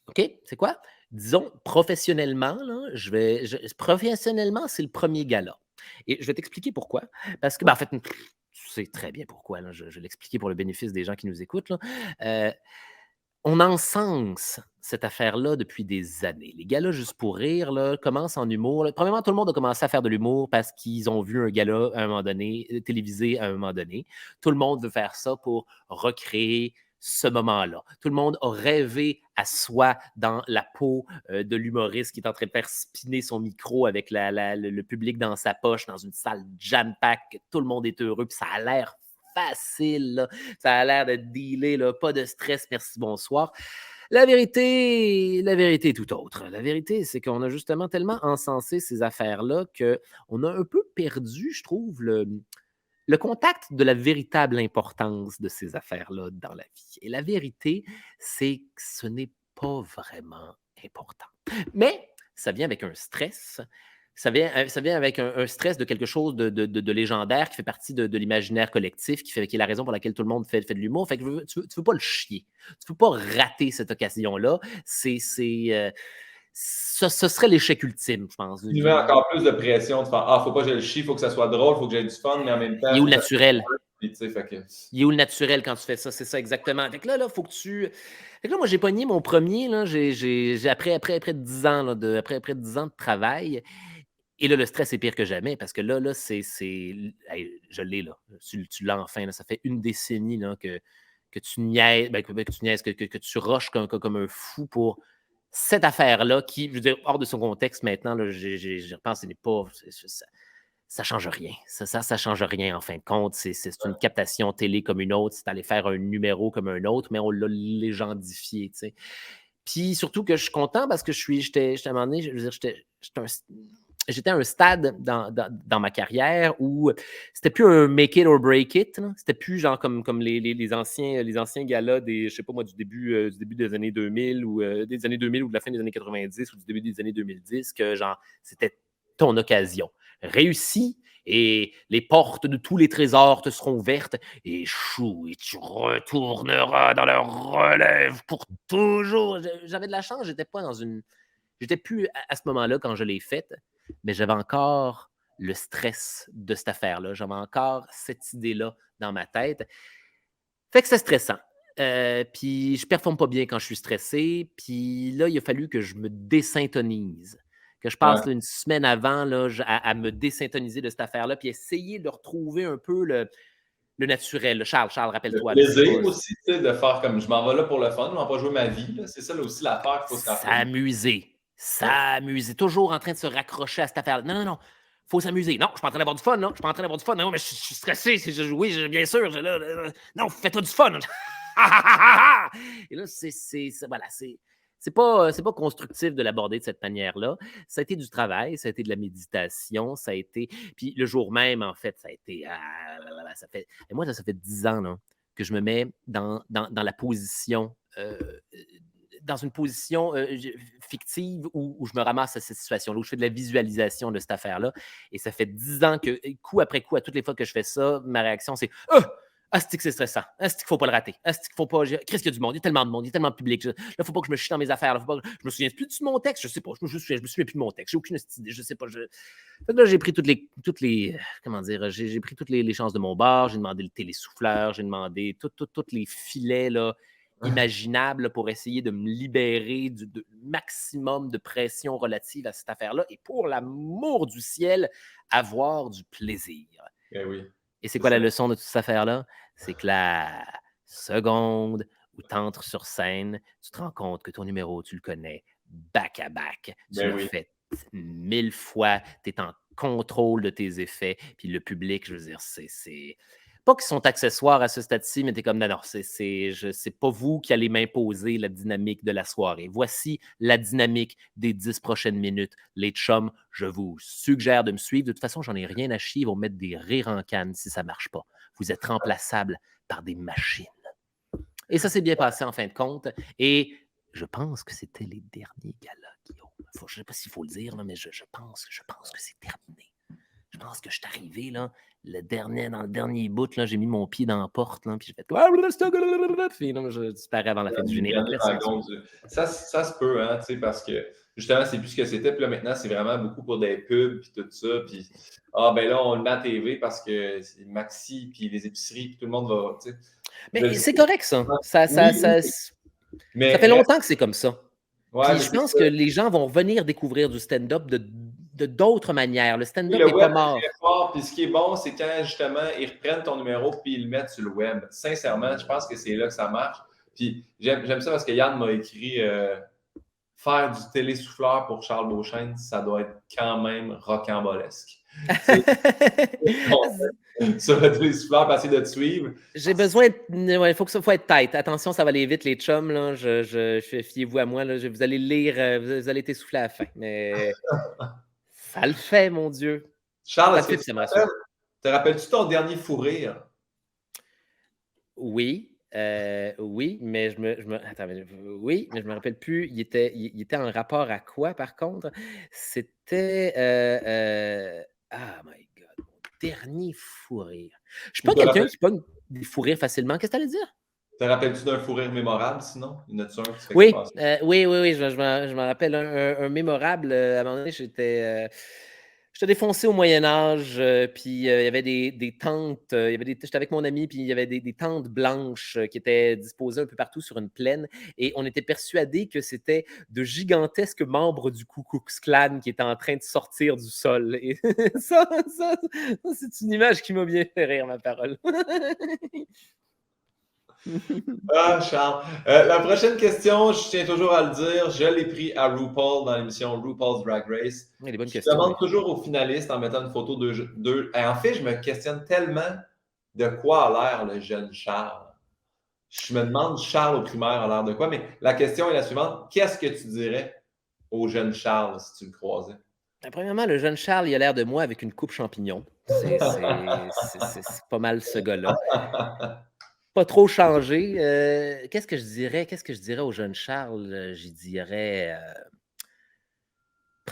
OK, c'est quoi? Disons, professionnellement, là, professionnellement, c'est le premier gala. Et je vais t'expliquer pourquoi. Parce que, en fait, tu sais très bien pourquoi. Là, je vais l'expliquer pour le bénéfice des gens qui nous écoutent. Là. On encense cette affaire-là depuis des années. Les galas juste pour rire là, commencent en humour. Là. Premièrement, tout le monde a commencé à faire de l'humour parce qu'ils ont vu un gala à un moment donné, télévisé à un moment donné. Tout le monde veut faire ça pour recréer ce moment-là. Tout le monde a rêvé à soi dans la peau de l'humoriste qui est en train de faire spinner son micro avec le public dans sa poche, dans une salle jam-pack. Tout le monde est heureux, puis ça a l'air facile. Là. Ça a l'air de dealer, là, pas de stress, merci, bonsoir. La vérité est tout autre. La vérité, c'est qu'on a justement tellement encensé ces affaires-là qu'on a un peu perdu, je trouve, le contact de la véritable importance de ces affaires-là dans la vie. Et la vérité, c'est que ce n'est pas vraiment important. Mais ça vient avec un stress. Ça vient avec un stress de quelque chose de légendaire qui fait partie de l'imaginaire collectif, qui est la raison pour laquelle tout le monde fait de l'humour. Fait que tu ne veux pas le chier. Tu ne peux pas rater cette occasion-là. Ce serait l'échec ultime, je pense. Tu mets encore plus de pression. Tu fais faut pas que je le chie, faut que ça soit drôle, faut que j'ai du fun, mais en même temps. Il est où le faut que ça naturel? soit puis, tu sais, fait que- Il est où le naturel quand tu fais ça? C'est ça exactement. Fait que là, faut que tu. Fait que là, moi, j'ai pogné mon premier, là, après 10 ans, là, après 10 ans de travail. Et là, le stress est pire que jamais parce que là hey, je l'ai, là. Tu l'as enfin, là. Ça fait une décennie là, que tu niaises, que tu rushes comme un fou pour cette affaire-là qui, je veux dire, hors de son contexte maintenant, là, j'y repense, ce n'est pas. Ça change rien. Ça change rien en fin de compte. C'est une captation télé comme une autre. C'est aller faire un numéro comme un autre, mais on l'a légendifié, tu sais. Puis surtout que je suis content parce que j'étais à un moment donné, je veux dire, j'étais à un stade dans ma carrière où c'était plus un make it or break it. Là. C'était plus genre comme les anciens galas je sais pas moi, du début des années 2000 ou des années 2000 ou de la fin des années 90 ou du début des années 2010 que genre c'était ton occasion. réussis et les portes de tous les trésors te seront ouvertes. Échoue et tu retourneras dans leur relève pour toujours. J'avais de la chance, j'étais pas dans une. J'étais plus à ce moment-là quand je l'ai faite, mais j'avais encore le stress de cette affaire-là. J'avais encore cette idée-là dans ma tête. Fait que c'est stressant. Puis je performe pas bien quand je suis stressé. Puis là, il a fallu que je me désyntonise. Que je passe là, une semaine avant là, à me désyntoniser de cette affaire-là, puis essayer de retrouver un peu le naturel. Charles, Le rappelle-toi. Là, plaisir aussi, tu sais, de faire comme je m'en vais là pour le fun, je m'en vais pas jouer ma vie. Là. C'est ça là, aussi l'affaire qu'il faut se rappeler. S'amuser. Toujours en train de se raccrocher à cette affaire-là. Non, non, non. Faut s'amuser. Non, je suis pas en train d'avoir du fun, non. Je suis pas en train d'avoir du fun. Non, mais je suis stressé. Oui, bien sûr. Non, fais-toi du fun. Et là, voilà, c'est pas constructif de l'aborder de cette manière-là. Ça a été du travail, ça a été de la méditation, ça a été. Puis le jour même, en fait, ça a été. Et moi, ça fait 10 ans là, que je me mets dans la position. Dans une position fictive où je me ramasse à cette situation-là, où je fais de la visualisation de cette affaire-là. Et ça fait 10 ans que, coup après coup, à toutes les fois que je fais ça, ma réaction, c'est « c'est que c'est stressant. C'est qu'il ne faut pas le rater. Qu'il faut pas. Christ, il y a du monde. Il y a tellement de monde. Il y a tellement de public. Là, il ne faut pas que je me chie dans mes affaires. Je me souviens plus de mon texte. Je sais pas. Je me souviens plus de mon texte. J'ai aucune idée. Je sais pas. Fait que là, j'ai pris toutes les comment dire, j'ai pris toutes les chances de mon bord. J'ai demandé le télésouffleur. J'ai demandé tous les filets là, imaginables pour essayer de me libérer du maximum de pression relative à cette affaire-là. Et pour l'amour du ciel, avoir du plaisir. Eh oui. Et c'est quoi la leçon de toute cette affaire-là? C'est que la seconde où tu entres sur scène, tu te rends compte que ton numéro, tu le connais back à back. Tu l'as fait 1000 fois, tu es en contrôle de tes effets, puis le public, je veux dire, c'est pas qu'ils sont accessoires à ce stade-ci, mais tu es comme, non, c'est pas vous qui allez m'imposer la dynamique de la soirée. Voici la dynamique des 10 prochaines minutes. Les chums, je vous suggère de me suivre. De toute façon, j'en ai rien à chier. Ils vont mettre des rires en canne si ça marche pas. Vous êtes remplaçables par des machines. Et ça s'est bien passé en fin de compte. Et je pense que c'était les derniers galas, Guillaume. Je ne sais pas s'il faut le dire, là, mais je pense que c'est terminé. Je pense que je suis arrivé là, dans le dernier bout, là, j'ai mis mon pied dans la porte, là, puis j'ai fait puis là, je disparais avant la fin du générique. Ça se peut, hein, parce que justement, c'est plus ce que c'était. Puis là, maintenant, c'est vraiment beaucoup pour des pubs, puis tout ça. Puis, ben là, on le met à TV parce que c'est Maxi, puis les épiceries, puis tout le monde va. Mais c'est correct, ça. Ça fait longtemps que c'est comme ça. Ouais, puis je pense que les gens vont venir découvrir du stand-up de d'autres manières. Le stand-up n'est pas mort. Très fort. Puis ce qui est bon, c'est quand justement ils reprennent ton numéro puis ils le mettent sur le web. Sincèrement, je pense que c'est là que ça marche. Puis j'aime ça parce que Yann m'a écrit faire du télésouffleur pour Charles Beauchesne, ça doit être quand même rocambolesque. Sur le télésouffleur, passer de te suivre. J'ai besoin de. Ouais, faut être tight. Attention, ça va aller vite, les chums. Là. Fiez-vous à moi. Là. Vous allez lire, vous allez t'essouffler à la fin. Mais ça le fait, mon Dieu. Charles, est-ce que te rappelles-tu ton dernier fou rire? Oui. Oui, mais je me rappelle plus. Il était en rapport à quoi, par contre? C'était ah my God, mon dernier fou rire. Je suis pas quelqu'un qui pogne des fous rires facilement. Qu'est-ce que tu allais dire? Te rappelles-tu d'un fou rire mémorable, sinon? Oui, je me rappelle un mémorable. À un moment donné, j'étais défoncé au Moyen-Âge, puis il y avait des tentes. J'étais avec mon ami, puis il y avait des tentes blanches qui étaient disposées un peu partout sur une plaine. Et on était persuadés que c'était de gigantesques membres du Ku Klux Klan qui étaient en train de sortir du sol. Et ça c'est une image qui m'a bien fait rire, ma parole. Ah, Charles. La prochaine question, je tiens toujours à le dire, je l'ai pris à RuPaul dans l'émission RuPaul's Drag Race. Des bonnes je questions, demande toujours aux finalistes en mettant une photo d'eux. En fait, je me questionne tellement de quoi a l'air le jeune Charles. Je me demande, Charles au primaire a l'air de quoi? Mais la question est la suivante. Qu'est-ce que tu dirais au jeune Charles si tu le croisais? Premièrement, le jeune Charles, il a l'air de moi avec une coupe champignon. C'est pas mal ce gars-là. Pas trop changé. Qu'est-ce que je dirais au jeune Charles? Je dirais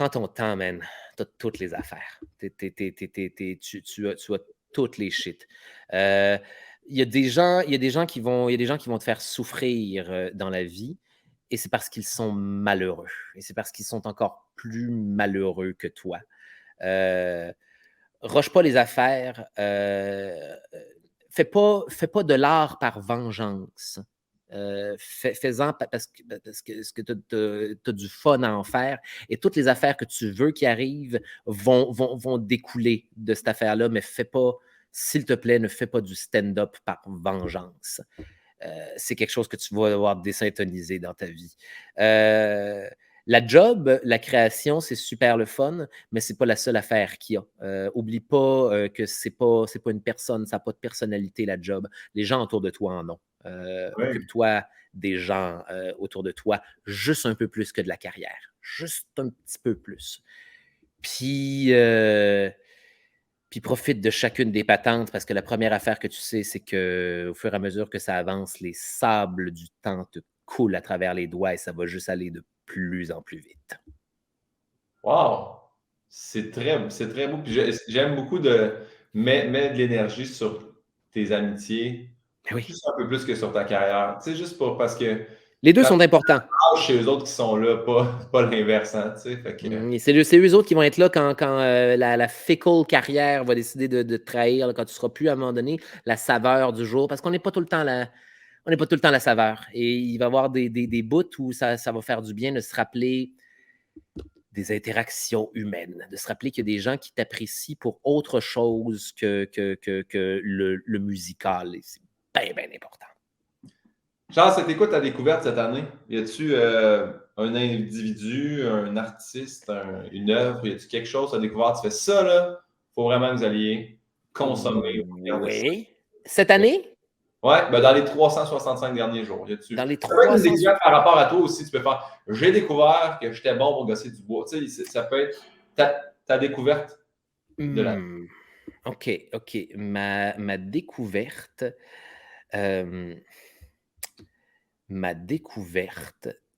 Prends ton temps, man. Tu as toutes les affaires. Tu as toutes les shit. Il y a des gens qui vont te faire souffrir dans la vie, et c'est parce qu'ils sont malheureux. Et c'est parce qu'ils sont encore plus malheureux que toi. Roche pas les affaires. Fais pas de l'art par vengeance. Fais-en parce que tu as du fun à en faire, et toutes les affaires que tu veux qui arrivent vont découler de cette affaire-là, mais fais pas, s'il te plaît, ne fais pas du stand-up par vengeance. C'est quelque chose que tu vas devoir désyntoniser dans ta vie. La job, la création, c'est super le fun, mais c'est pas la seule affaire qu'il y a. Oublie pas que c'est pas une personne, ça n'a pas de personnalité, la job. Les gens autour de toi en ont. Occupe-toi des gens autour de toi, juste un peu plus que de la carrière. Juste un petit peu plus. Puis profite de chacune des patentes, parce que la première affaire que tu sais, c'est qu'au fur et à mesure que ça avance, les sables du temps te coulent à travers les doigts, et ça va juste aller de plus en plus vite. Wow! C'est très beau. Puis j'aime beaucoup de mettre de l'énergie sur tes amitiés, Oui. juste un peu plus que sur ta carrière. Tu sais, juste parce que les deux sont importants. Chez eux autres qui sont là, pas l'inverse. Hein, tu sais, fait que... C'est eux autres qui vont être là quand la fickle carrière va décider de te trahir, là, quand tu ne seras plus à un moment donné la saveur du jour, parce qu'on n'est pas tout le temps la saveur. Et il va y avoir des bouts où ça va faire du bien de se rappeler des interactions humaines, de se rappeler qu'il y a des gens qui t'apprécient pour autre chose que le musical. Et c'est bien, bien important. Charles, c'était quoi ta découverte cette année? Y a-tu un individu, un artiste, une œuvre? Y a-tu quelque chose à découvrir? Tu fais ça, là, faut vraiment que vous alliez consommer. Oui. Cette année? Oui, ben dans les 365 derniers jours. Dans les Ça peut être une 300... découverte par rapport à toi aussi. Tu peux faire « J'ai découvert que j'étais bon pour gosser du bois. » Tu sais, ça peut être ta découverte de l'année. OK. Ma découverte...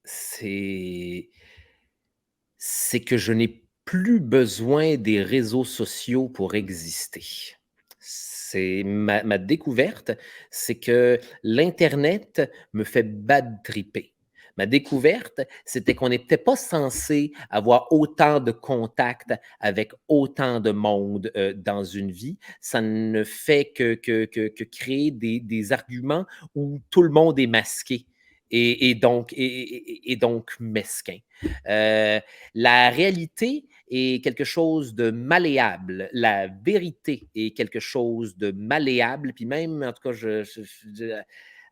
c'est que je n'ai plus besoin des réseaux sociaux pour exister. C'est ma découverte, c'est que l'Internet me fait bad tripper. Ma découverte, c'était qu'on n'était pas censé avoir autant de contacts avec autant de monde dans une vie. Ça ne fait que créer des arguments où tout le monde est masqué et donc mesquin. La réalité est quelque chose de malléable. La vérité est quelque chose de malléable, puis même, en tout cas,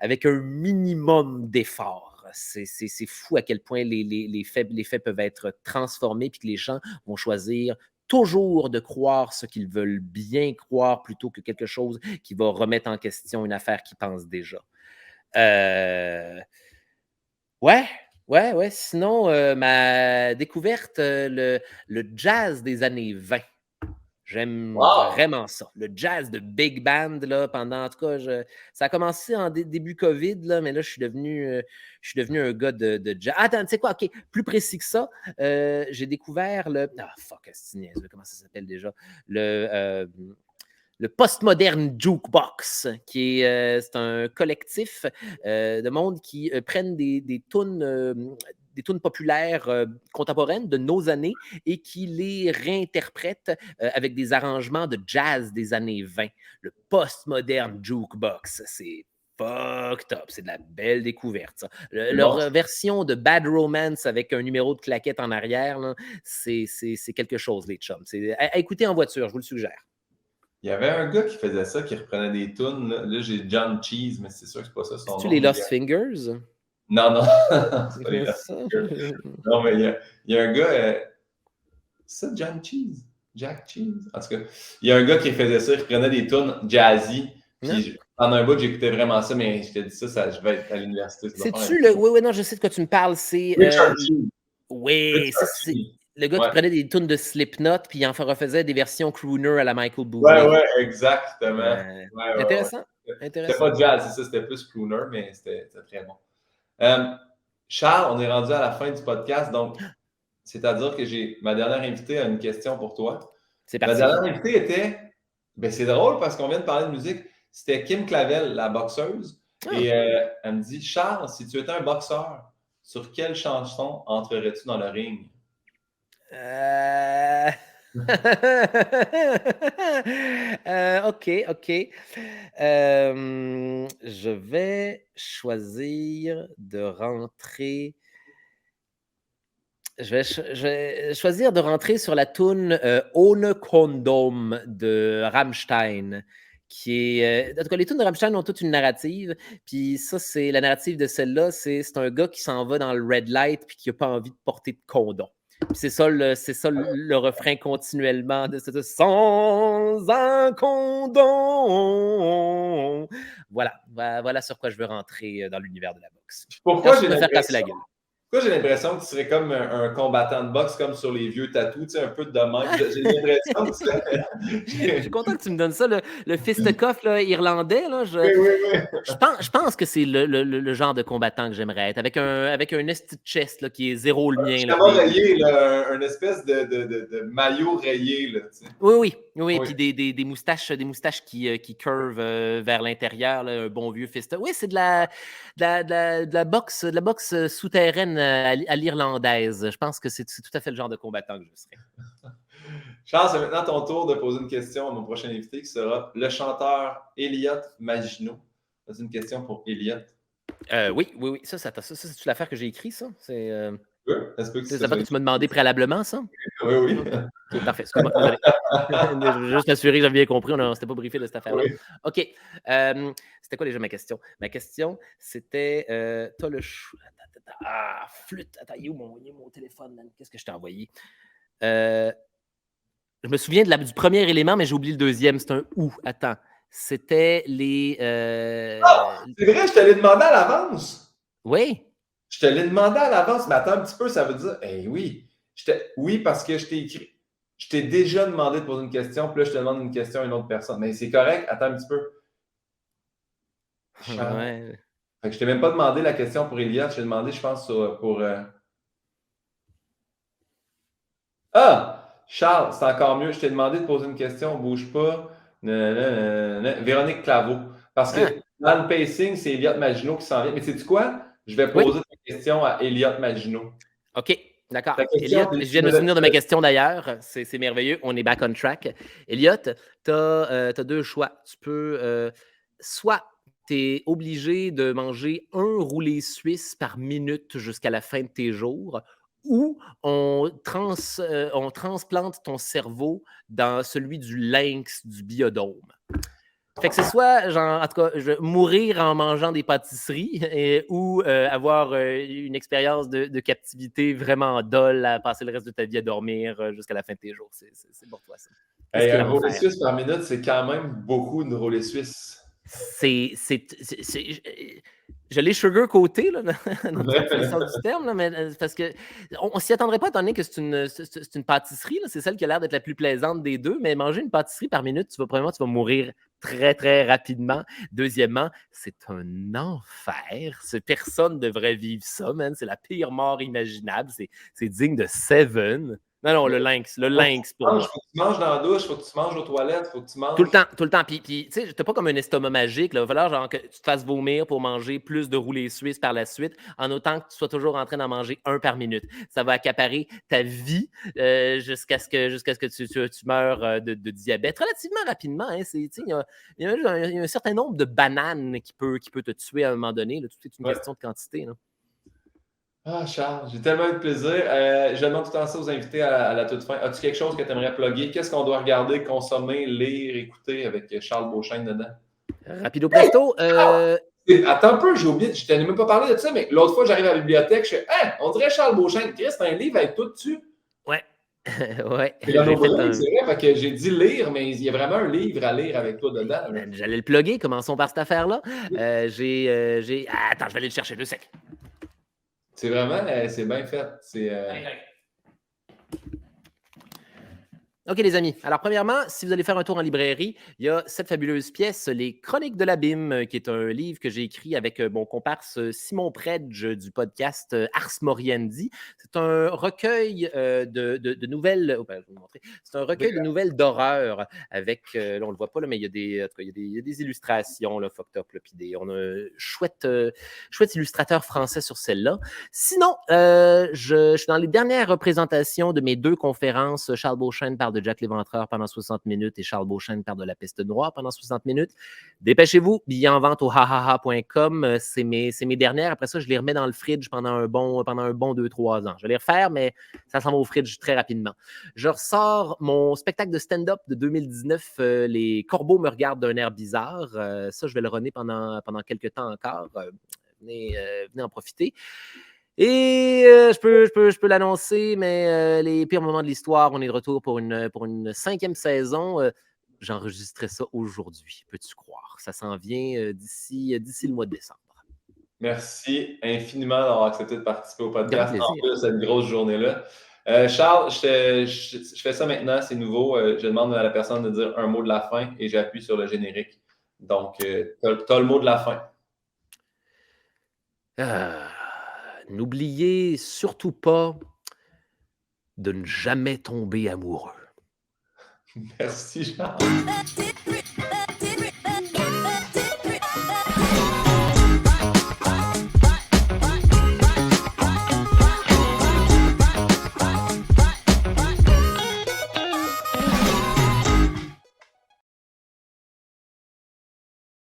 avec un minimum d'effort. C'est fou à quel point les faits peuvent être transformés, puis que les gens vont choisir toujours de croire ce qu'ils veulent bien croire plutôt que quelque chose qui va remettre en question une affaire qu'ils pensent déjà. Ouais. Sinon, ma découverte, le jazz des années 20. J'aime vraiment ça. Le jazz de big band, là, pendant, en tout cas, ça a commencé en début COVID, là, mais là, je suis devenu un gars de jazz. Attends, tu sais quoi? OK, plus précis que ça, j'ai découvert c'est niaiseux, comment ça s'appelle déjà? Le Postmodern Jukebox, c'est un collectif de monde qui prennent des tunes populaires contemporaines de nos années et qui les réinterprètent avec des arrangements de jazz des années 20. Le Postmodern Jukebox, c'est fucked up. C'est de la belle découverte, ça. Leur version de Bad Romance avec un numéro de claquette en arrière, là, c'est quelque chose, les chums. À écouter en voiture, je vous le suggère. Il y avait un gars qui faisait ça, qui reprenait des tunes. Là j'ai John Cheese, mais c'est sûr que c'est pas ça son nom. C'est-tu les Lost Fingers? Non, c'est pas les Lost Fingers. Non, mais il y a un gars... c'est ça, John Cheese? Jack Cheese? En tout cas, il y a un gars qui faisait ça, il reprenait des tunes jazzy. Puis pendant un bout, j'écoutais vraiment ça, mais je te dis ça, je vais être à l'université. C'est-tu le... Oui, non, je sais de quoi tu me parles. C'est... Richard Cheese. Oui, c'est... Le gars qui prenait des tunes de Slipknot puis il en refaisait des versions crooner à la Michael Bublé. Ouais, exactement. Intéressant. C'était pas jazz, c'est ça, c'était plus crooner, mais c'était très bon. Charles, on est rendu à la fin du podcast, donc C'est-à-dire que ma dernière invitée a une question pour toi. C'est Ma parti. dernière invitée était, c'est drôle parce qu'on vient de parler de musique, c'était Kim Clavel, la boxeuse. Et elle me dit, Charles, si tu étais un boxeur, sur quelle chanson entrerais-tu dans le ring? OK. Je vais choisir de rentrer. Je vais choisir de rentrer sur la toune Ohne Kondom de Rammstein. En tout cas, les tunes de Rammstein ont toute une narrative. Puis ça, c'est la narrative de celle-là. C'est un gars qui s'en va dans le red light puis qui n'a pas envie de porter de condom. Puis c'est ça le refrain continuellement de cette sans un condom. Voilà sur quoi je veux rentrer dans l'univers de la boxe. Pourquoi Ensuite, me faire casser la gueule. j'ai l'impression que tu serais comme un combattant de boxe, comme sur les vieux tatous, tu sais, un peu de même. J'ai l'impression que Je suis content que tu me donnes ça, le fisticuff là, irlandais. Là, Oui. je pense que c'est le genre de combattant que j'aimerais être, avec un esti de chest là, qui est zéro le mien. Là, rayé, là, un espèce de maillot rayé. Là, tu sais. Oui. Puis des moustaches qui curvent vers l'intérieur, là, un bon vieux fist. Oui, c'est de la boxe souterraine à l'irlandaise. Je pense que c'est tout à fait le genre de combattant que je serais. Charles, c'est maintenant ton tour de poser une question à mon prochain invité qui sera le chanteur Elliot Maginot. C'est une question pour Elliot. Oui. Ça, c'est l'affaire que j'ai écrit, ça? C'est pas que tu m'as demandé préalablement, ça? Oui. OK, parfait. Excuse-moi, désolé. Je veux juste m'assurer que j'avais bien compris. On ne s'était pas briefé de cette affaire-là. Oui. OK. C'était quoi déjà ma question? Ma question, c'était t'as le choix. Flûte. Attends, il est où mon téléphone, man? Qu'est-ce que je t'ai envoyé? Je me souviens du premier élément, mais j'ai oublié le deuxième. C'est un ou. Attends. C'était les. C'est vrai, je te l'ai demandé à l'avance. Oui. Je te l'ai demandé à l'avance, mais attends un petit peu, ça veut dire, oui. Oui, parce que je t'ai écrit. Je t'ai déjà demandé de poser une question, puis là, je te demande une question à une autre personne. Mais c'est correct, attends un petit peu. Ouais. Fait que je t'ai même pas demandé la question pour Eliott, je t'ai demandé, je pense, pour. Charles, c'est encore mieux. Je t'ai demandé de poser une question, bouge pas. Véronique Claveau. Parce que dans le pacing, c'est Elliot Maginot qui s'en vient. Mais sais-tu quoi? Je vais poser ta question à Elliot Maginot. OK, d'accord. Elliot, je viens de me souvenir de ma question d'ailleurs. C'est merveilleux. On est back on track. Elliot, tu as deux choix. Tu peux soit tu es obligé de manger un roulé suisse par minute jusqu'à la fin de tes jours, ou on transplante ton cerveau dans celui du lynx du biodôme. Fait que c'est soit, genre, en tout cas, mourir en mangeant des pâtisseries ou avoir une expérience de captivité vraiment dolle à passer le reste de ta vie à dormir jusqu'à la fin de tes jours. C'est pour toi, ça. Un roulé suisse par minute, c'est quand même beaucoup de roulé suisse. Je l'ai sugar-coaté, là, dans le sens du terme, là, mais parce qu'on ne s'y attendrait pas, étant donné que c'est une pâtisserie. C'est celle qui a l'air d'être la plus plaisante des deux, mais manger une pâtisserie par minute, premièrement, tu vas mourir très, très rapidement. Deuxièmement, c'est un enfer. Personne ne devrait vivre ça, man. C'est la pire mort imaginable. C'est digne de Seven. Non, le lynx pour moi. Faut que tu manges dans la douche, faut que tu manges aux toilettes, faut que tu manges. Tout le temps. Puis tu sais, t'as pas comme un estomac magique. Là. Il va falloir genre, que tu te fasses vomir pour manger plus de roulés suisses par la suite, en autant que tu sois toujours en train d'en manger un par minute. Ça va accaparer ta vie jusqu'à ce que tu meurs de diabète relativement rapidement. Hein. Il y a un certain nombre de bananes qui peut te tuer à un moment donné. Là. Tout est une question de quantité. Là. Charles, j'ai tellement eu de plaisir. Je demande tout le temps ça aux invités à la toute fin. As-tu quelque chose que tu aimerais plugger? Qu'est-ce qu'on doit regarder, consommer, lire, écouter avec Charles Beauchesne dedans? Rapido presto. Attends un peu, j'ai oublié, je t'en ai même pas parlé de ça, mais l'autre fois, j'arrive à la bibliothèque, je fais on dirait Charles Beauchesne. Chris, c'est un livre avec tout dessus. Ouais. Ouais. C'est vrai, fait que j'ai dit lire, mais il y a vraiment un livre à lire avec toi dedans. J'allais le plugger, commençons par cette affaire-là. Attends, je vais aller le chercher, le sec. C'est vraiment, c'est bien fait. OK, les amis. Alors, premièrement, si vous allez faire un tour en librairie, il y a cette fabuleuse pièce, Les Chroniques de l'Abîme, qui est un livre que j'ai écrit avec mon comparse Simon Predge du podcast Ars Moriendi. C'est un recueil de nouvelles. Oh, ben, je vais vous montrer. C'est un recueil de nouvelles d'horreur avec. Là, on ne le voit pas, là, mais il y a des, en tout cas, il y a des illustrations, là, fucked up, là, puis on a un chouette illustrateur français sur celle-là. Sinon, je suis dans les dernières représentations de mes 2 conférences. Charles Beauchesne parle de Jack l'Éventreur pendant 60 minutes et Charles Beauchesne parle de la peste noire pendant 60 minutes. Dépêchez-vous, billets en vente au hahaha.com. C'est mes dernières. Après ça, je les remets dans le fridge pendant un bon 2-3 ans. Je vais les refaire, mais ça s'en va au fridge très rapidement. Je ressors mon spectacle de stand-up de 2019, Les Corbeaux me regardent d'un air bizarre. Ça, je vais le runner pendant quelques temps encore. Venez en profiter. Et je peux l'annoncer, mais les pires moments de l'histoire, on est de retour pour une 5e saison. J'enregistrais ça aujourd'hui, peux-tu croire? Ça s'en vient d'ici le mois de décembre. Merci infiniment d'avoir accepté de participer au podcast en plaisir. plus de cette grosse journée-là. Charles, je fais ça maintenant, c'est nouveau. Je demande à la personne de dire un mot de la fin et j'appuie sur le générique. Donc, tu as le mot de la fin. N'oubliez surtout pas de ne jamais tomber amoureux. Merci, Charles.